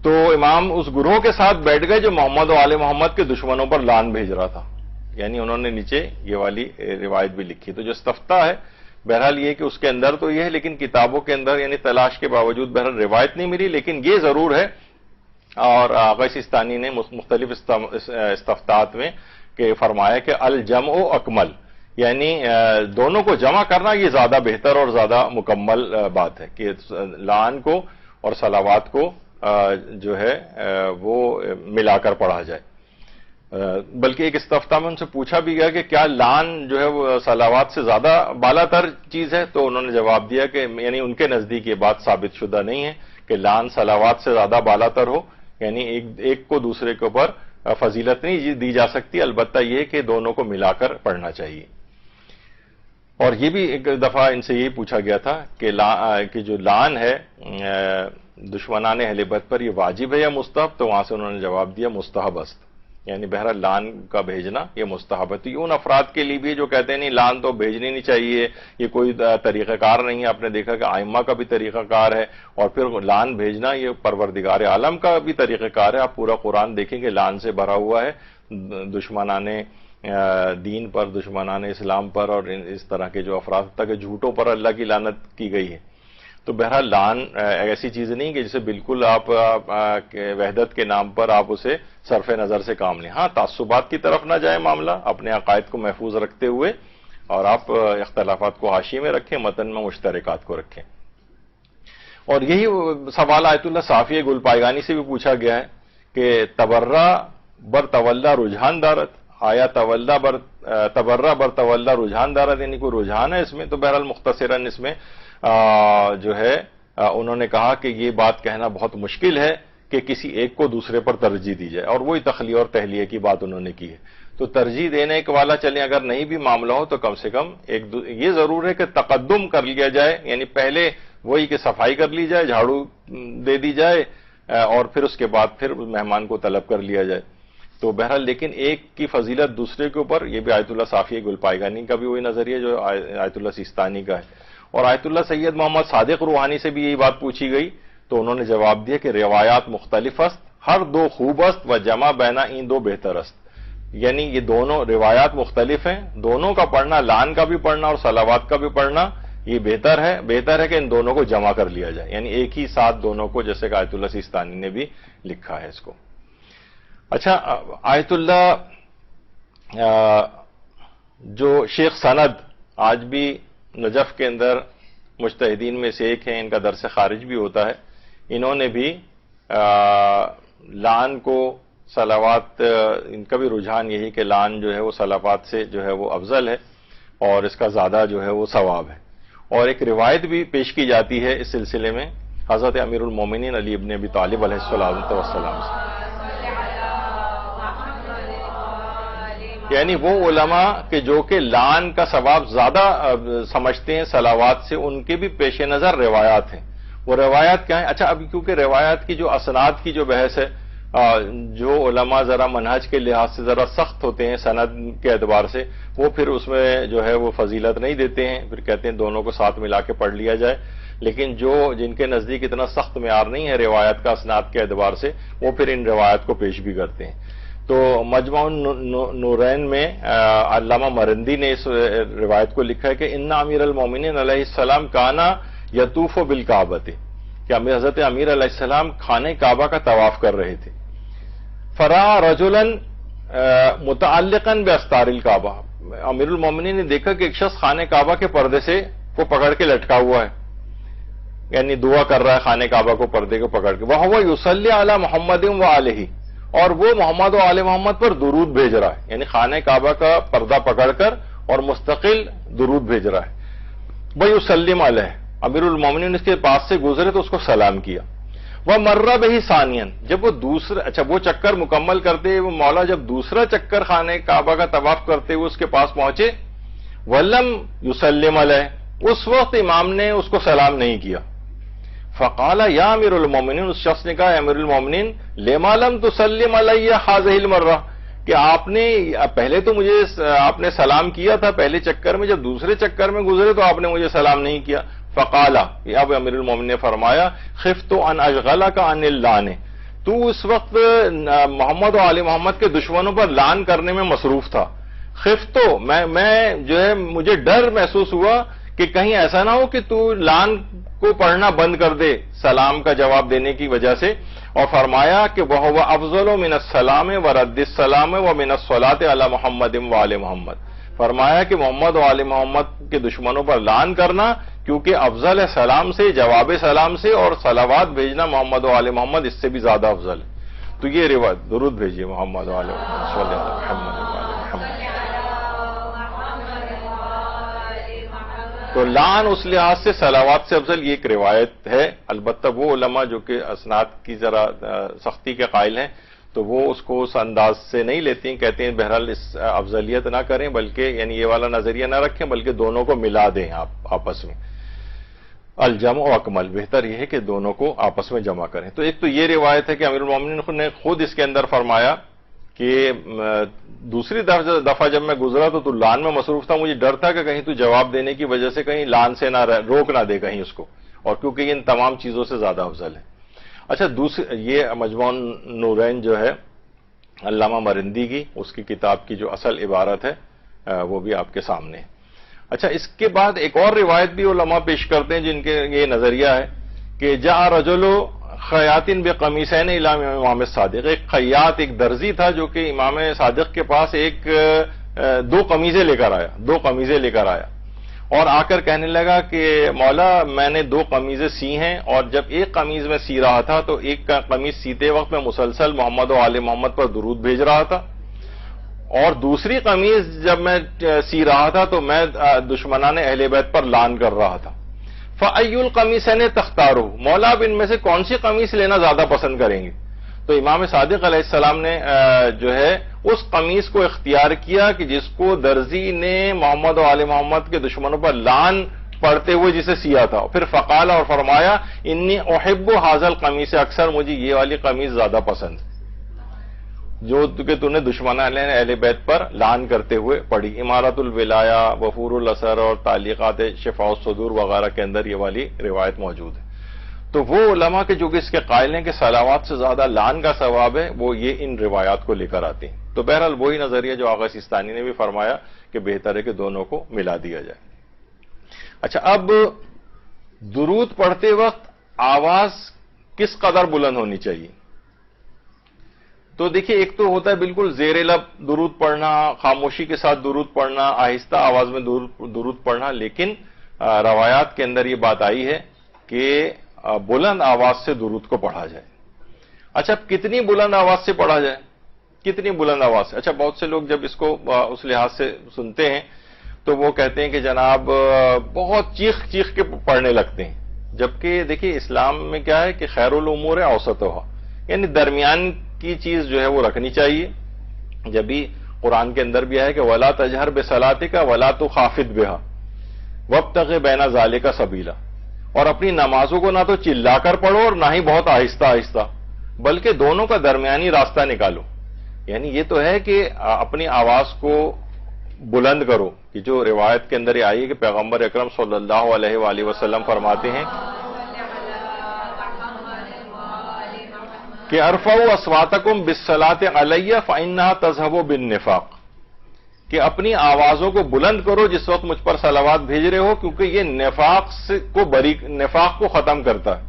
تو امام اس گروہ کے ساتھ بیٹھ گئے جو محمد و آل محمد کے دشمنوں پر لعن بھیج رہا تھا. یعنی انہوں نے نیچے یہ والی روایت بھی لکھی. تو جو استفتاء ہے بہرحال یہ کہ اس کے اندر تو یہ ہے، لیکن کتابوں کے اندر یعنی تلاش کے باوجود بہرحال روایت نہیں ملی. لیکن یہ ضرور ہے، اور آغا سیستانی نے مختلف استفتاءات میں کہ فرمایا کہ الجمع اکمل، یعنی دونوں کو جمع کرنا یہ زیادہ بہتر اور زیادہ مکمل بات ہے کہ لعن کو اور صلوات کو جو ہے وہ ملا کر پڑھا جائے. بلکہ ایک استفتاء میں ان سے پوچھا بھی گیا کہ کیا لعن جو ہے وہ صلوات سے زیادہ بالا تر چیز ہے؟ تو انہوں نے جواب دیا کہ یعنی ان کے نزدیک یہ بات ثابت شدہ نہیں ہے کہ لعن صلوات سے زیادہ بالا تر ہو، یعنی ایک کو دوسرے کے اوپر فضیلت نہیں دی جا سکتی، البتہ یہ کہ دونوں کو ملا کر پڑھنا چاہیے. اور یہ بھی ایک دفعہ ان سے یہی پوچھا گیا تھا کہ جو لعن ہے دشمنان اہل بیت پر یہ واجب ہے یا مستحب؟ تو وہاں سے انہوں نے جواب دیا مستحب است، یعنی بہرحال لعن کا بھیجنا یہ مستحب ہے. تو یہ ان افراد کے لیے بھی جو کہتے ہیں نہیں لعن تو بھیجنی نہیں چاہیے، یہ کوئی طریقہ کار نہیں ہے. آپ نے دیکھا کہ ائمہ کا بھی طریقہ کار ہے، اور پھر لعن بھیجنا یہ پروردگار عالم کا بھی طریقہ کار ہے. آپ پورا قرآن دیکھیں کہ لعن سے بھرا ہوا ہے، دشمنان دین پر، دشمنان اسلام پر اور اس طرح کے جو افراد تک جھوٹوں پر اللہ کی لعنت کی گئی ہے. تو بہرحال لعن ایسی چیز نہیں کہ جسے بالکل آپ وحدت کے نام پر آپ اسے صرف نظر سے کام لیں. ہاں، تعصبات کی طرف نہ جائے معاملہ، اپنے عقائد کو محفوظ رکھتے ہوئے، اور آپ اختلافات کو حاشیے میں رکھیں، متن میں مشترکات کو رکھیں. اور یہی سوال آیت اللہ صافی گل پائگانی سے بھی پوچھا گیا ہے کہ تبرہ بر تولا رجحان دارت، آیا تبرہ بر تولا رجحان دارت، یعنی کوئی رجحان ہے اس میں؟ تو بہرحال مختصراً اس میں جو ہے انہوں نے کہا کہ یہ بات کہنا بہت مشکل ہے کہ کسی ایک کو دوسرے پر ترجیح دی جائے، اور وہی تخلیہ اور تحلیہ کی بات انہوں نے کی ہے. تو ترجیح دینے کے والا چلیں اگر نہیں بھی معاملہ ہو تو کم سے کم یہ ضرور ہے کہ تقدم کر لیا جائے، یعنی پہلے وہی کہ صفائی کر لی جائے، جھاڑو دے دی جائے، اور پھر اس کے بعد پھر مہمان کو طلب کر لیا جائے. تو بہرحال لیکن ایک کی فضیلت دوسرے کے اوپر، یہ بھی آیت اللہ صافی گل پائگانی کا بھی وہی نظریہ جو آیت اللہ سیستانی کا ہے. اور آیت اللہ سید محمد صادق روحانی سے بھی یہی بات پوچھی گئی تو انہوں نے جواب دیا کہ روایات مختلف است، ہر دو خوب است و جمع بینا این دو بہتر است. یعنی یہ دونوں روایات مختلف ہیں، دونوں کا پڑھنا، لعن کا بھی پڑھنا اور صلوات کا بھی پڑھنا یہ بہتر ہے کہ ان دونوں کو جمع کر لیا جائے، یعنی ایک ہی ساتھ دونوں کو، جیسے کہ آیت اللہ سیستانی نے بھی لکھا ہے اس کو. اچھا، آیت اللہ جو شیخ سند آج بھی نجف کے اندر مجتہدین میں سے ایک ہیں، ان کا درس خارج بھی ہوتا ہے، انہوں نے بھی لعن کو صلوات، ان کا بھی رجحان یہی کہ لعن جو ہے وہ صلوات سے جو ہے وہ افضل ہے اور اس کا زیادہ جو ہے وہ ثواب ہے. اور ایک روایت بھی پیش کی جاتی ہے اس سلسلے میں حضرت امیر المومنین علی ابن ابی طالب علیہ السلام سے، یعنی وہ علماء کہ جو کہ لعن کا ثواب زیادہ سمجھتے ہیں صلوات سے، ان کے بھی پیش نظر روایات ہیں. وہ روایات کیا ہیں؟ اچھا، ابھی کیونکہ روایات کی جو اسناد کی جو بحث ہے، جو علماء ذرا منہج کے لحاظ سے ذرا سخت ہوتے ہیں سند کے اعتبار سے، وہ پھر اس میں جو ہے وہ فضیلت نہیں دیتے ہیں، پھر کہتے ہیں دونوں کو ساتھ ملا کے پڑھ لیا جائے. لیکن جن کے نزدیک اتنا سخت معیار نہیں ہے روایت کا اسناد کے اعتبار سے، وہ پھر ان روایت کو پیش بھی کرتے ہیں. تو مجمع نورین میں علامہ مرندی نے اس روایت کو لکھا ہے کہ ان امیر المومنین علیہ السلام کانا یطوف بالکعبۃ، کہ حضرت امیر علیہ السلام خانہ کعبہ کا طواف کر رہے تھے. فرا رجلا متعلقا باستار الکعبہ، امیر المومنین نے دیکھا کہ ایک شخص خانہ کعبہ کے پردے سے کو پکڑ کے لٹکا ہوا ہے، یعنی دعا کر رہا ہے خانہ کعبہ کو پردے کو پکڑ کے. وہو یصلی علی محمد و آلہ، اور وہ محمد و آل محمد پر درود بھیج رہا ہے، یعنی خانہ کعبہ کا پردہ پکڑ کر اور مستقل درود بھیج رہا ہے. ویسلم علیہ، امیر المومنین اس کے پاس سے گزرے تو اس کو سلام کیا. وہ مرہ بہی ثانین، جب وہ وہ چکر مکمل کرتے وہ مولا جب دوسرا چکر خانہ کعبہ کا طواف کرتے ہوئے اس کے پاس پہنچے، ولم یسلم علیہ، اس وقت امام نے اس کو سلام نہیں کیا. فقال یا امیر المومنین، اس شخص نے کہا امیر المومنین لما لم تسلم علی ہذہ المرہ، کہ آپ نے پہلے تو مجھے آپ نے سلام کیا تھا پہلے چکر میں، جب دوسرے چکر میں گزرے تو آپ نے مجھے سلام نہیں کیا. فقال، اب امیر المومنین نے فرمایا خفت ان اشغلک عن اللعن، تو اس وقت محمد و آل محمد کے دشمنوں پر لعن کرنے میں مصروف تھا. خفت، میں جو ہے مجھے ڈر محسوس ہوا کہ کہیں ایسا نہ ہو کہ تو لعن کو پڑھنا بند کر دے سلام کا جواب دینے کی وجہ سے. اور فرمایا کہ وہ افضل من السلام و رد السلام و من الصلاۃ علی محمد و آل محمد، فرمایا کہ محمد و آل محمد کے دشمنوں پر لعن کرنا کیونکہ افضل ہے سلام سے، جواب سلام سے، اور صلوات بھیجنا محمد و آل محمد اس سے بھی زیادہ افضل ہے. تو یہ روایت، درود بھیجیے محمد و آل محمد صلی اللہ علیہ محمد. تو لعن اس لحاظ سے صلوات سے افضل، یہ ایک روایت ہے. البتہ وہ علماء جو کہ اسناد کی ذرا سختی کے قائل ہیں تو وہ اس کو اس انداز سے نہیں لیتے ہیں، کہتے ہیں بہرحال اس افضلیت نہ کریں، بلکہ یعنی یہ والا نظریہ نہ رکھیں، بلکہ دونوں کو ملا دیں آپ آپس میں. الجمع و اکمل، بہتر یہ ہے کہ دونوں کو آپس میں جمع کریں. تو ایک تو یہ روایت ہے کہ امیر المومنین نے خود اس کے اندر فرمایا کہ دوسری دفعہ جب میں گزرا تو لعن میں مصروف تھا، مجھے ڈر تھا کہ کہیں تو جواب دینے کی وجہ سے کہیں لعن سے نہ روک نہ دے کہیں اس کو، اور کیونکہ یہ ان تمام چیزوں سے زیادہ افضل ہے. اچھا، یہ مجموع نورین جو ہے علامہ مرندی کی، اس کی کتاب کی جو اصل عبارت ہے وہ بھی آپ کے سامنے ہے۔ اچھا، اس کے بعد ایک اور روایت بھی علماء پیش کرتے ہیں جن کے یہ نظریہ ہے کہ جاء رجل خیاطن بقمیصین الی امام صادق، ایک خیاط، ایک درزی تھا جو کہ امام صادق کے پاس دو قمیضیں لے کر آیا اور آ کر کہنے لگا کہ مولا میں نے 2 قمیضیں سی ہیں، اور جب ایک قمیض میں سی رہا تھا تو ایک قمیض سیتے وقت میں مسلسل محمد و آل محمد پر درود بھیج رہا تھا، اور دوسری قمیض جب میں سی رہا تھا تو میں دشمنان اہل بیت پر لعن کر رہا تھا۔ فَأَيُّ الْقَمِيصَيْنِ تَخْتَارُ، مولا اب ان میں سے کون سی قمیص لینا زیادہ پسند کریں گے؟ تو امام صادق علیہ السلام نے جو ہے اس قمیص کو اختیار کیا کہ جس کو درزی نے محمد و آل محمد کے دشمنوں پر لعن پڑھتے ہوئے جسے سیا تھا، پھر فقال، اور فرمایا انی احب ھذا القمیص اکثر، مجھے یہ والی قمیص زیادہ پسند جو کہ تو نے دشمنان اہل بیت پر لعن کرتے ہوئے پڑھی۔ امارت الولایہ، وفور الاثر اور تعلیقات شفاء الصدور وغیرہ کے اندر یہ والی روایت موجود ہے۔ تو وہ علماء کے جو کہ اس کے قائل ہیں کہ صلوات سے زیادہ لعن کا ثواب ہے، وہ یہ ان روایات کو لے کر آتے ہیں۔ تو بہرحال وہی نظریہ جو آغا سیستانی نے بھی فرمایا کہ بہتر ہے کہ دونوں کو ملا دیا جائے۔ اچھا، اب درود پڑھتے وقت آواز کس قدر بلند ہونی چاہیے؟ تو دیکھیے، ایک تو ہوتا ہے بالکل زیر لب درود پڑھنا، خاموشی کے ساتھ درود پڑھنا، آہستہ آواز میں درود پڑھنا، لیکن روایات کے اندر یہ بات آئی ہے کہ بلند آواز سے درود کو پڑھا جائے۔ اچھا، کتنی بلند آواز سے پڑھا جائے؟ کتنی بلند آواز سے؟ اچھا، بہت سے لوگ جب اس کو اس لحاظ سے سنتے ہیں تو وہ کہتے ہیں کہ جناب بہت چیخ کے پڑھنے لگتے ہیں، جبکہ دیکھیے اسلام میں کیا ہے کہ خیر الامور اوسطھا، یعنی درمیان کی چیز جو ہے وہ رکھنی چاہیے۔ جب بھی قرآن کے اندر بھی ہے کہ وَلَا تَجْهَرْ بِصَلَاتِكَ وَلَا تُخَافِتْ بِهَا وَابْتَغِ بَيْنَ ذَلِكَ سَبِيلًا، اور اپنی نمازوں کو نہ تو چلا کر پڑھو اور نہ ہی بہت آہستہ آہستہ، بلکہ دونوں کا درمیانی راستہ نکالو۔ یعنی یہ تو ہے کہ اپنی آواز کو بلند کرو، کہ جو روایت کے اندر یہ آئی ہے کہ پیغمبر اکرم صلی اللہ علیہ وآلہ وسلم فرماتے ہیں کہ ارفعوا اصواتکم بالصلاۃ علی فانھا تذھب بالنفاق، کہ اپنی آوازوں کو بلند کرو جس وقت مجھ پر صلوات بھیج رہے ہو، کیونکہ یہ نفاق کو ختم کرتا ہے۔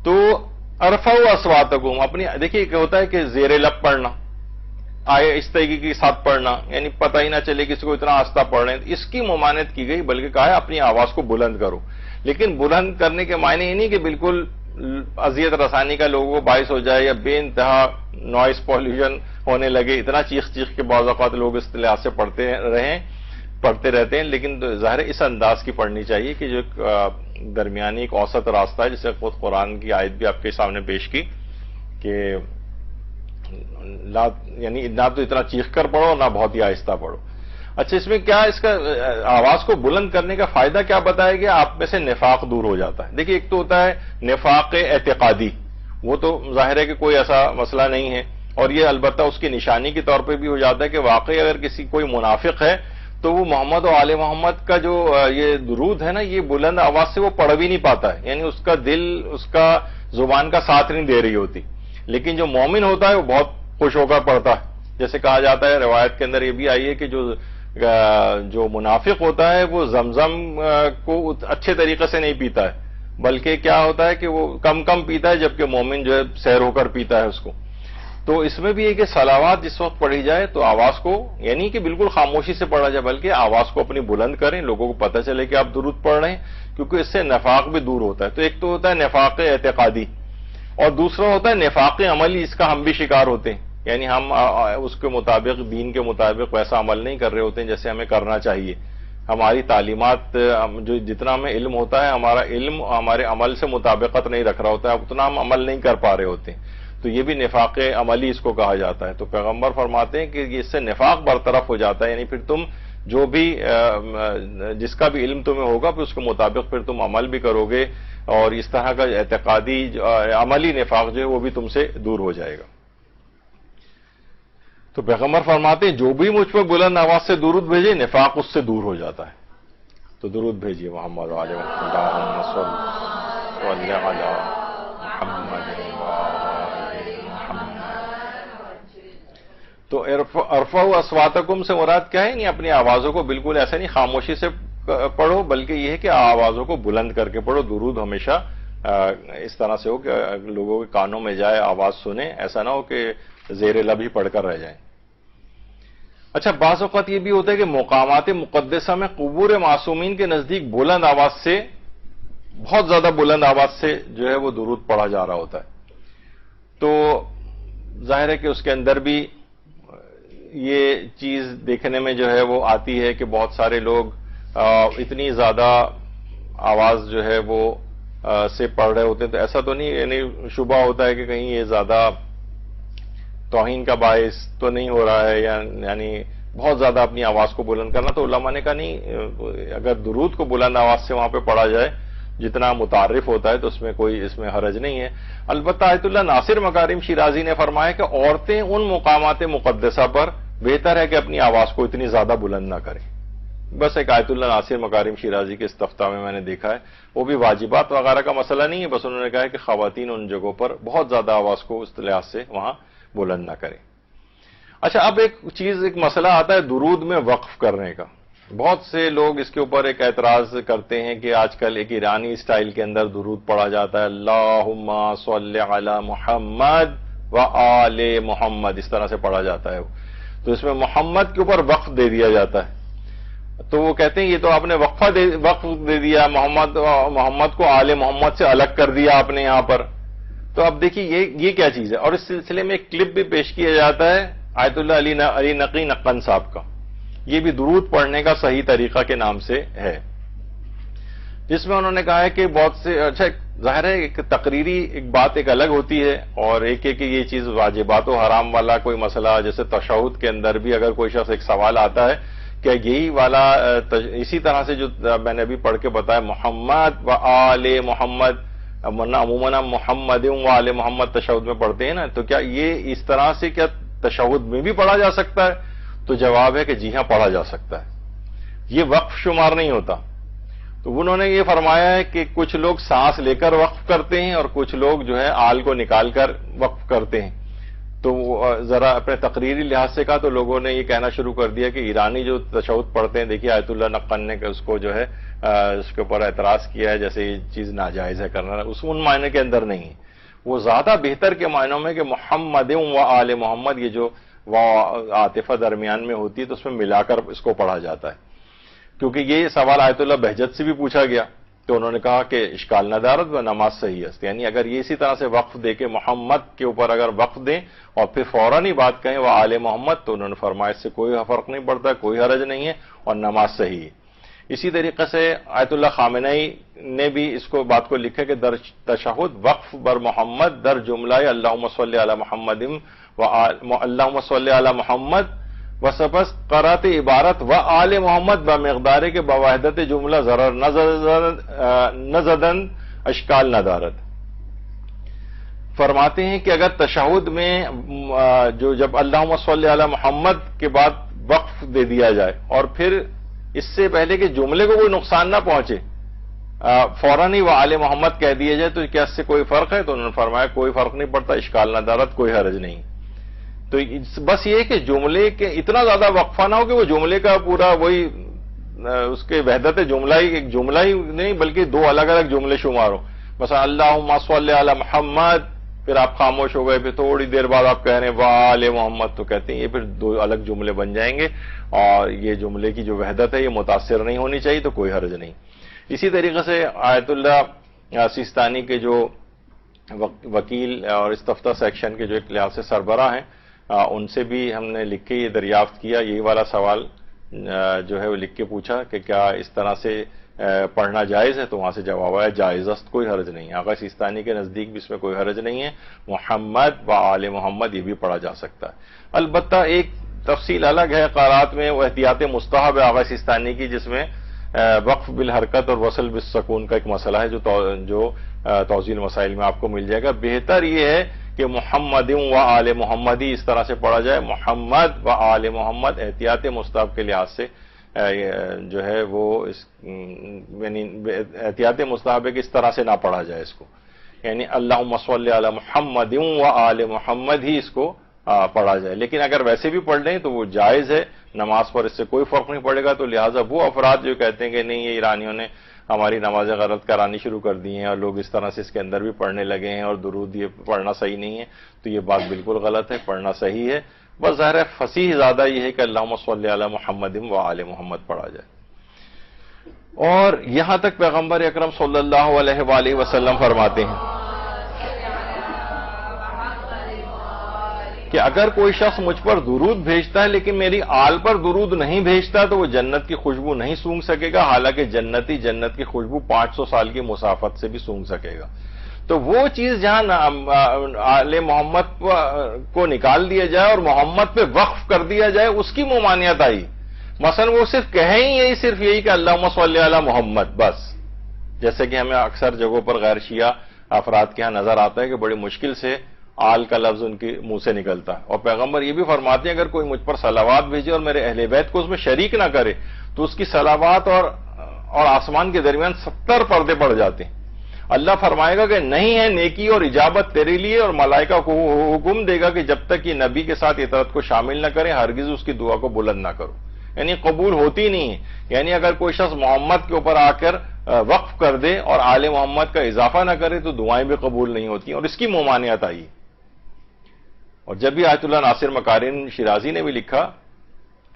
تو ارفعوا اصواتکم، اپنی دیکھیے کیا ہوتا ہے کہ زیر لب پڑھنا، آہستگی کے ساتھ پڑھنا، یعنی پتہ ہی نہ چلے کسی کو اتنا آہستہ پڑھ رہے ہیں، اس کی ممانعت کی گئی، بلکہ کہا ہے اپنی آواز کو بلند کرو۔ لیکن بلند کرنے کے معنی یہ نہیں کہ بالکل اذیت رسانی کا لوگوں کو باعث ہو جائے یا بے انتہا نوائز پولیوشن ہونے لگے، اتنا چیخ کے بعض اوقات لوگ اس لحاظ سے پڑھتے رہتے ہیں، لیکن ظاہر اس انداز کی پڑھنی چاہیے کہ جو درمیانی ایک اوسط راستہ ہے، جسے خود قرآن کی آیت بھی آپ کے سامنے پیش کی کہ یعنی نہ تو اتنا چیخ کر پڑھو نہ بہت ہی آہستہ پڑھو۔ اچھا، اس میں کیا اس کا آواز کو بلند کرنے کا فائدہ کیا بتایا گیا؟ آپ میں سے نفاق دور ہو جاتا ہے۔ دیکھیے، ایک تو ہوتا ہے نفاق اعتقادی، وہ تو ظاہر ہے کہ کوئی ایسا مسئلہ نہیں ہے، اور یہ البتہ اس کی نشانی کے طور پہ بھی ہو جاتا ہے کہ واقعی اگر کوئی منافق ہے تو وہ محمد و آل محمد کا جو یہ درود ہے نا، یہ بلند آواز سے وہ پڑھ بھی نہیں پاتا ہے، یعنی اس کا دل، اس کا زبان کا ساتھ نہیں دے رہی ہوتی۔ لیکن جو مومن ہوتا ہے وہ بہت خوش ہو کر پڑھتا ہے، جیسے کہا جاتا ہے، روایت کے اندر یہ بھی آئی ہے کہ جو منافق ہوتا ہے وہ زمزم کو اچھے طریقے سے نہیں پیتا ہے، بلکہ کیا ہوتا ہے کہ وہ کم پیتا ہے، جبکہ مومن جو ہے سیر ہو کر پیتا ہے اس کو۔ تو اس میں بھی ہے کہ صلوات جس وقت پڑھی جائے تو آواز کو، یعنی کہ بالکل خاموشی سے پڑھا جائے، بلکہ آواز کو اپنی بلند کریں، لوگوں کو پتہ چلے کہ آپ درود پڑھ رہے ہیں، کیونکہ اس سے نفاق بھی دور ہوتا ہے۔ تو ایک تو ہوتا ہے نفاق اعتقادی، اور دوسرا ہوتا ہے نفاق عملی، اس کا ہم بھی شکار ہوتے ہیں، یعنی ہم اس کے مطابق، دین کے مطابق ویسا عمل نہیں کر رہے ہوتے ہیں جیسے ہمیں کرنا چاہیے۔ ہماری تعلیمات، جو جتنا ہمیں علم ہوتا ہے، ہمارا علم ہمارے عمل سے مطابقت نہیں رکھ رہا ہوتا ہے، اتنا ہم عمل نہیں کر پا رہے ہوتے ہیں، تو یہ بھی نفاق عملی اس کو کہا جاتا ہے۔ تو پیغمبر فرماتے ہیں کہ اس سے نفاق برطرف ہو جاتا ہے، یعنی پھر تم جو بھی جس کا بھی علم تمہیں ہوگا پھر اس کے مطابق پھر تم عمل بھی کرو گے، اور اس طرح کا اعتقادی عملی نفاق جو ہے وہ بھی تم سے دور ہو جائے گا۔ تو پیغمبر فرماتے ہیں جو بھی مجھ پر بلند آواز سے درود بھیجے نفاق اس سے دور ہو جاتا ہے۔ تو درود بھیجیے محمد و آل محمد، اللہم صل علی محمد۔ تو ارفعوا اصواتکم سے مراد کیا ہے؟ نہیں اپنی آوازوں کو بالکل ایسا نہیں خاموشی سے پڑھو، بلکہ یہ ہے کہ آوازوں کو بلند کر کے پڑھو. درود ہمیشہ اس طرح سے ہو کہ لوگوں کے کانوں میں جائے، آواز سنیں، ایسا نہ ہو کہ زیر لب ہی پڑھ کر رہ جائیں. اچھا، بعض اوقات یہ بھی ہوتا ہے کہ مقامات مقدسہ میں قبور معصومین کے نزدیک بلند آواز سے، بہت زیادہ بلند آواز سے جو ہے وہ درود پڑھا جا رہا ہوتا ہے. تو ظاہر ہے کہ اس کے اندر بھی یہ چیز دیکھنے میں جو ہے وہ آتی ہے کہ بہت سارے لوگ اتنی زیادہ آواز جو ہے وہ سے پڑھ رہے ہوتے ہیں. تو ایسا تو نہیں، یعنی شبہ ہوتا ہے کہ کہیں یہ زیادہ توہین کا باعث تو نہیں ہو رہا ہے، یعنی بہت زیادہ اپنی آواز کو بلند کرنا. تو علماء نے کہا نہیں، اگر درود کو بلند آواز سے وہاں پہ پڑھا جائے جتنا متعارف ہوتا ہے تو اس میں حرج نہیں ہے. البتہ آیت اللہ ناصر مکارم شیرازی نے فرمایا کہ عورتیں ان مقامات مقدسہ پر بہتر ہے کہ اپنی آواز کو اتنی زیادہ بلند نہ کریں. بس ایک آیت اللہ ناصر مکارم شیرازی کے استفتاء میں نے دیکھا ہے، وہ بھی واجبات وغیرہ کا مسئلہ نہیں ہے، بس انہوں نے کہا ہے کہ خواتین ان جگہوں پر بہت زیادہ آواز کو اس لحاظ سے وہاں بلند نہ کریں. اچھا، اب ایک مسئلہ آتا ہے درود میں وقف کرنے کا. بہت سے لوگ اس کے اوپر ایک اعتراض کرتے ہیں کہ آج کل ایک ایرانی اسٹائل کے اندر درود پڑھا جاتا ہے، اللہم صلی علی محمد و آل محمد، اس طرح سے پڑھا جاتا ہے. تو اس میں محمد کے اوپر وقف دے دیا جاتا ہے. تو وہ کہتے ہیں یہ تو آپ نے وقف دے دیا، محمد کو آل محمد سے الگ کر دیا آپ نے یہاں پر. تو اب دیکھیے یہ کیا چیز ہے. اور اس سلسلے میں ایک کلپ بھی پیش کیا جاتا ہے آیت اللہ علی نقی نقن صاحب کا، یہ بھی درود پڑھنے کا صحیح طریقہ کے نام سے ہے، جس میں انہوں نے کہا ہے کہ بہت سے، اچھا ظاہر ہے ایک تقریری ایک بات ایک الگ ہوتی ہے، اور ایک ہے کہ یہ چیز واجبات و حرام والا کوئی مسئلہ، جیسے تشہد کے اندر بھی اگر کوئی شخص ایک سوال آتا ہے کہ یہی والا اسی طرح سے جو میں نے ابھی پڑھ کے بتایا محمد و آل محمد، عموماً محمد و آل محمد تشہد میں پڑھتے ہیں نا، تو کیا یہ اس طرح سے کیا تشہد میں بھی پڑھا جا سکتا ہے؟ تو جواب ہے کہ جی ہاں پڑھا جا سکتا ہے، یہ وقف شمار نہیں ہوتا. تو انہوں نے یہ فرمایا ہے کہ کچھ لوگ سانس لے کر وقف کرتے ہیں اور کچھ لوگ جو ہے آل کو نکال کر وقف کرتے ہیں. تو ذرا اپنے تقریری لحاظ سے کہا تو لوگوں نے یہ کہنا شروع کر دیا کہ ایرانی جو تشہد پڑھتے ہیں، دیکھیے آیت اللہ نقن نے اس کو جو ہے اس کے اوپر اعتراض کیا ہے جیسے یہ چیز ناجائز ہے کرنا، ان معنی کے اندر نہیں ہے. وہ زیادہ بہتر کے معنوں میں کہ محمد و آل محمد، یہ جو عاطفہ درمیان میں ہوتی ہے تو اس میں ملا کر اس کو پڑھا جاتا ہے. کیونکہ یہ سوال آیت اللہ بہجت سے بھی پوچھا گیا تو انہوں نے کہا کہ اشکال ندارت و نماز صحیح ہے، یعنی اگر یہ اسی طرح سے وقف دے کے محمد کے اوپر اگر وقف دیں اور پھر فوراً ہی بات کہیں وہ آل محمد، تو انہوں نے فرمایا اس سے کوئی فرق نہیں پڑتا، کوئی حرج نہیں ہے اور نماز صحیح ہے. اسی طریقے سے آیت اللہ خامنئی نے بھی اس کو بات کو لکھا کہ در تشہد وقف بر محمد در جملہ اللہم صلی علی محمد و اللہم صلی علی محمد و سپس قرات عبارت و آل محمد بمقدار کے بواحدت جملہ ضرر نزدن اشکال ندارت. فرماتے ہیں کہ اگر تشہد میں جو جب اللہم صلی علی محمد کے بعد وقف دے دیا جائے اور پھر اس سے پہلے کہ جملے کو کوئی نقصان نہ پہنچے فوراً ہی وہ آل محمد کہہ دیا جائے تو کیا اس سے کوئی فرق ہے؟ تو انہوں نے فرمایا کوئی فرق نہیں پڑتا، اشکال ندارت، کوئی حرج نہیں. تو بس یہ کہ جملے کے اتنا زیادہ وقفہ نہ ہو کہ وہ جملے کا پورا وہی اس کے وحدت جملہ ہی ایک جملہ ہی نہیں بلکہ دو الگ الگ جملے شمار ہو. بس اللہم صلی علی محمد، پھر آپ خاموش ہو گئے، پھر تھوڑی دیر بعد آپ کہہ رہے ہیں وآل محمد، تو کہتے ہیں یہ پھر دو الگ جملے بن جائیں گے اور یہ جملے کی جو وحدت ہے یہ متاثر نہیں ہونی چاہیے، تو کوئی حرج نہیں. اسی طریقے سے آیت اللہ سیستانی کے جو وکیل اور استفتاء سیکشن کے جو ایک لحاظ سے سربراہ ہیں، ان سے بھی ہم نے لکھ کے یہ دریافت کیا، یہی والا سوال جو ہے وہ لکھ کے پوچھا کہ کیا اس طرح سے پڑھنا جائز ہے؟ تو وہاں سے جواب آیا جائز است، کوئی حرج نہیں. آغا سیستانی کے نزدیک بھی اس میں کوئی حرج نہیں ہے، محمد و آل محمد یہ بھی پڑھا جا سکتا ہے. البتہ ایک تفصیل الگ ہے قرات میں، وہ احتیاط مستحب ہے آغا سیستانی کی، جس میں وقف بالحرکت اور وصل بالسکون کا ایک مسئلہ ہے جو توضیح المسائل میں آپ کو مل جائے گا. بہتر یہ ہے کہ محمد و آل محمد ہی اس طرح سے پڑھا جائے، محمد و آل محمد احتیاط مستحب کے لحاظ سے جو ہے وہ یعنی احتیاط مستحب ہے کہ اس طرح سے نہ پڑھا جائے اس کو، یعنی اللہم صلی علی محمد و آل محمد ہی اس کو پڑھا جائے، لیکن اگر ویسے بھی پڑھ لیں تو وہ جائز ہے، نماز پر اس سے کوئی فرق نہیں پڑے گا۔ تو لہٰذا وہ افراد جو کہتے ہیں کہ نہیں یہ ایرانیوں نے ہماری نمازیں غلط کرانی شروع کر دی ہیں اور لوگ اس طرح سے اس کے اندر بھی پڑھنے لگے ہیں اور درود یہ پڑھنا صحیح نہیں ہے، تو یہ بات بالکل غلط ہے، پڑھنا صحیح ہے۔ بس ظاہر ہے فصیح زیادہ یہ ہے کہ اللہم صلی علی محمد و آل محمد پڑھا جائے۔ اور یہاں تک پیغمبر اکرم صلی اللہ علیہ وآلہ وسلم فرماتے ہیں کہ اگر کوئی شخص مجھ پر درود بھیجتا ہے لیکن میری آل پر درود نہیں بھیجتا تو وہ جنت کی خوشبو نہیں سونگھ سکے گا، حالانکہ جنتی جنت کی خوشبو 500 سال کی مسافت سے بھی سونگھ سکے گا۔ تو وہ چیز جہاں آل محمد کو نکال دیا جائے اور محمد پہ وقف کر دیا جائے، اس کی ممانعت آئی۔ مثلا وہ صرف کہیں ہی صرف یہی کہ اللہم صلی علی محمد بس، جیسے کہ ہمیں اکثر جگہوں پر غیر شیعہ افراد کے ہاں نظر آتا ہے کہ بڑی مشکل سے آل کا لفظ ان کے منہ سے نکلتا ہے، اور پیغمبر یہ بھی فرماتے ہیں اگر کوئی مجھ پر صلوات بھیجے اور میرے اہل بیت کو اس میں شریک نہ کرے تو اس کی صلوات اور آسمان کے درمیان 70 پردے پڑ جاتے ہیں۔ اللہ فرمائے گا کہ نہیں ہے نیکی اور اجابت تیرے لیے، اور ملائکہ کو حکم دے گا کہ جب تک یہ نبی کے ساتھ اطاعت کو شامل نہ کرے ہرگز اس کی دعا کو بلند نہ کرو، یعنی قبول ہوتی نہیں ہے۔ یعنی اگر کوئی شخص محمد کے اوپر آ کر وقف کر دے اور آل محمد کا اضافہ نہ کرے تو دعائیں بھی قبول نہیں ہوتی ہیں، اور اس کی ممانعت آئی۔ اور جب بھی آیت اللہ ناصر مکارم شیرازی نے بھی لکھا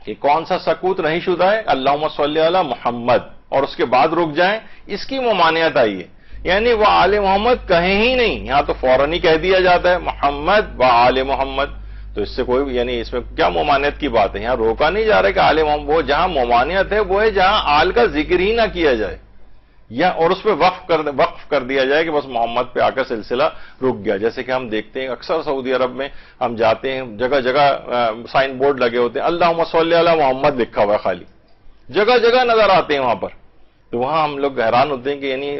کہ کون سا سکوت نہیں شدہ ہے اللہم صلی علی محمد اور اس کے بعد رک جائیں، اس کی ممانعت آئی ہے، یعنی وہ آل محمد کہیں ہی نہیں، یہاں تو فوراً ہی کہہ دیا جاتا ہے محمد و آل محمد، تو اس سے کوئی یعنی اس میں کیا ممانعت کی بات ہے؟ یہاں روکا نہیں جا رہا کہ آل محمد، وہ جہاں ممانعت ہے وہ ہے جہاں آل کا ذکر ہی نہ کیا جائے یا اور اس پہ وقف کر دیا جائے کہ بس محمد پہ آ کر سلسلہ رک گیا۔ جیسے کہ ہم دیکھتے ہیں اکثر سعودی عرب میں ہم جاتے ہیں، جگہ جگہ سائن بورڈ لگے ہوتے ہیں اللہم صلی علی محمد لکھا ہوا ہے، خالی جگہ جگہ نظر آتے ہیں وہاں پر، تو وہاں ہم لوگ حیران ہوتے ہیں کہ یعنی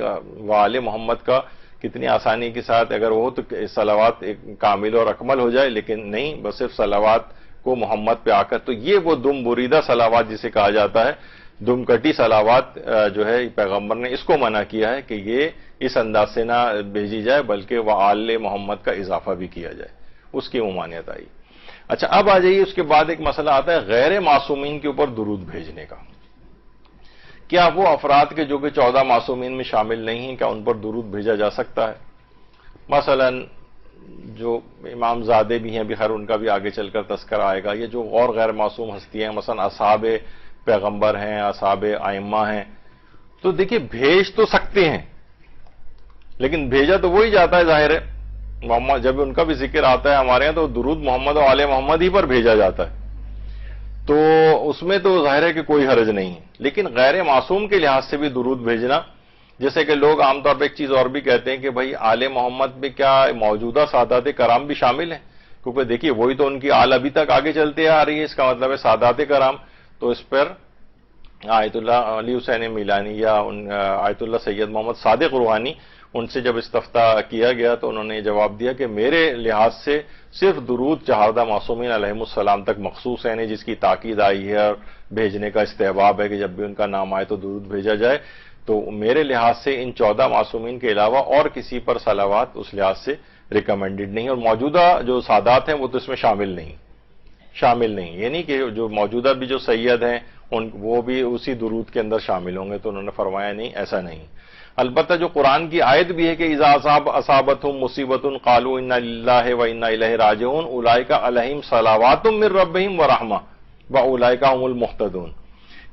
آل محمد کا کتنی آسانی کے ساتھ اگر وہ تو صلوات کامل اور اکمل ہو جائے، لیکن نہیں، بس صرف صلوات کو محمد پہ آ کر، تو یہ وہ دم بریدہ صلوات جسے کہا جاتا ہے، دم کٹی صلوات جو ہے پیغمبر نے اس کو منع کیا ہے کہ یہ اس انداز سے نہ بھیجی جائے بلکہ وہ آل محمد کا اضافہ بھی کیا جائے، اس کی ممانعت آئی۔ اچھا اب آ جائیے، اس کے بعد ایک مسئلہ آتا ہے غیر معصومین کے اوپر درود بھیجنے کا۔ کیا وہ افراد کے جو کہ 14 معصومین میں شامل نہیں ہیں، کیا ان پر درود بھیجا جا سکتا ہے؟ مثلا جو امام زادے بھی ہیں، بخیر ان کا بھی آگے چل کر تذکرہ آئے گا، یہ جو اور غیر معصوم ہستیاں ہیں، مثلا اصحاب پیغمبر ہیں، اصحاب ائمہ ہیں، تو دیکھیے بھیج تو سکتے ہیں لیکن بھیجا تو وہی جاتا ہے، ظاہر ہے محمد جب ان کا بھی ذکر آتا ہے ہمارے یہاں تو درود محمد و آل محمد ہی پر بھیجا جاتا ہے، تو اس میں تو ظاہر ہے کہ کوئی حرج نہیں ہے۔ لیکن غیر معصوم کے لحاظ سے بھی درود بھیجنا، جیسے کہ لوگ عام طور پہ ایک چیز اور بھی کہتے ہیں کہ بھائی آل محمد میں کیا موجودہ سادات کرام بھی شامل ہیں، کیونکہ دیکھیے وہی تو ان کی آل ابھی تک آگے چلتے آ رہی ہے، اس کا مطلب ہے سادات کرام، تو اس پر آیت اللہ علی حسین میلانی یا آیت اللہ سید محمد صادق روحانی ان سے جب استفتاء کیا گیا تو انہوں نے یہ جواب دیا کہ میرے لحاظ سے صرف درود چہاردہ معصومین علیہم السلام تک مخصوص ہے، جس کی تاکید آئی ہے اور بھیجنے کا استحباب ہے کہ جب بھی ان کا نام آئے تو درود بھیجا جائے، تو میرے لحاظ سے ان 14 معصومین کے علاوہ اور کسی پر صلوات اس لحاظ سے ریکمینڈڈ نہیں، اور موجودہ جو سادات ہیں وہ تو اس میں شامل نہیں، یعنی کہ جو موجودہ بھی جو سید ہیں وہ بھی اسی درود کے اندر شامل ہوں گے، تو انہوں نے فرمایا نہیں، ایسا نہیں۔ البتہ جو قرآن کی آیت بھی ہے کہ اذا اصابتهم مصیبت قالوا انا للہ وانا الیہ راجعون اولئک علیہم صلوات من ربہم ورحمہ واولئک هم المہتدون،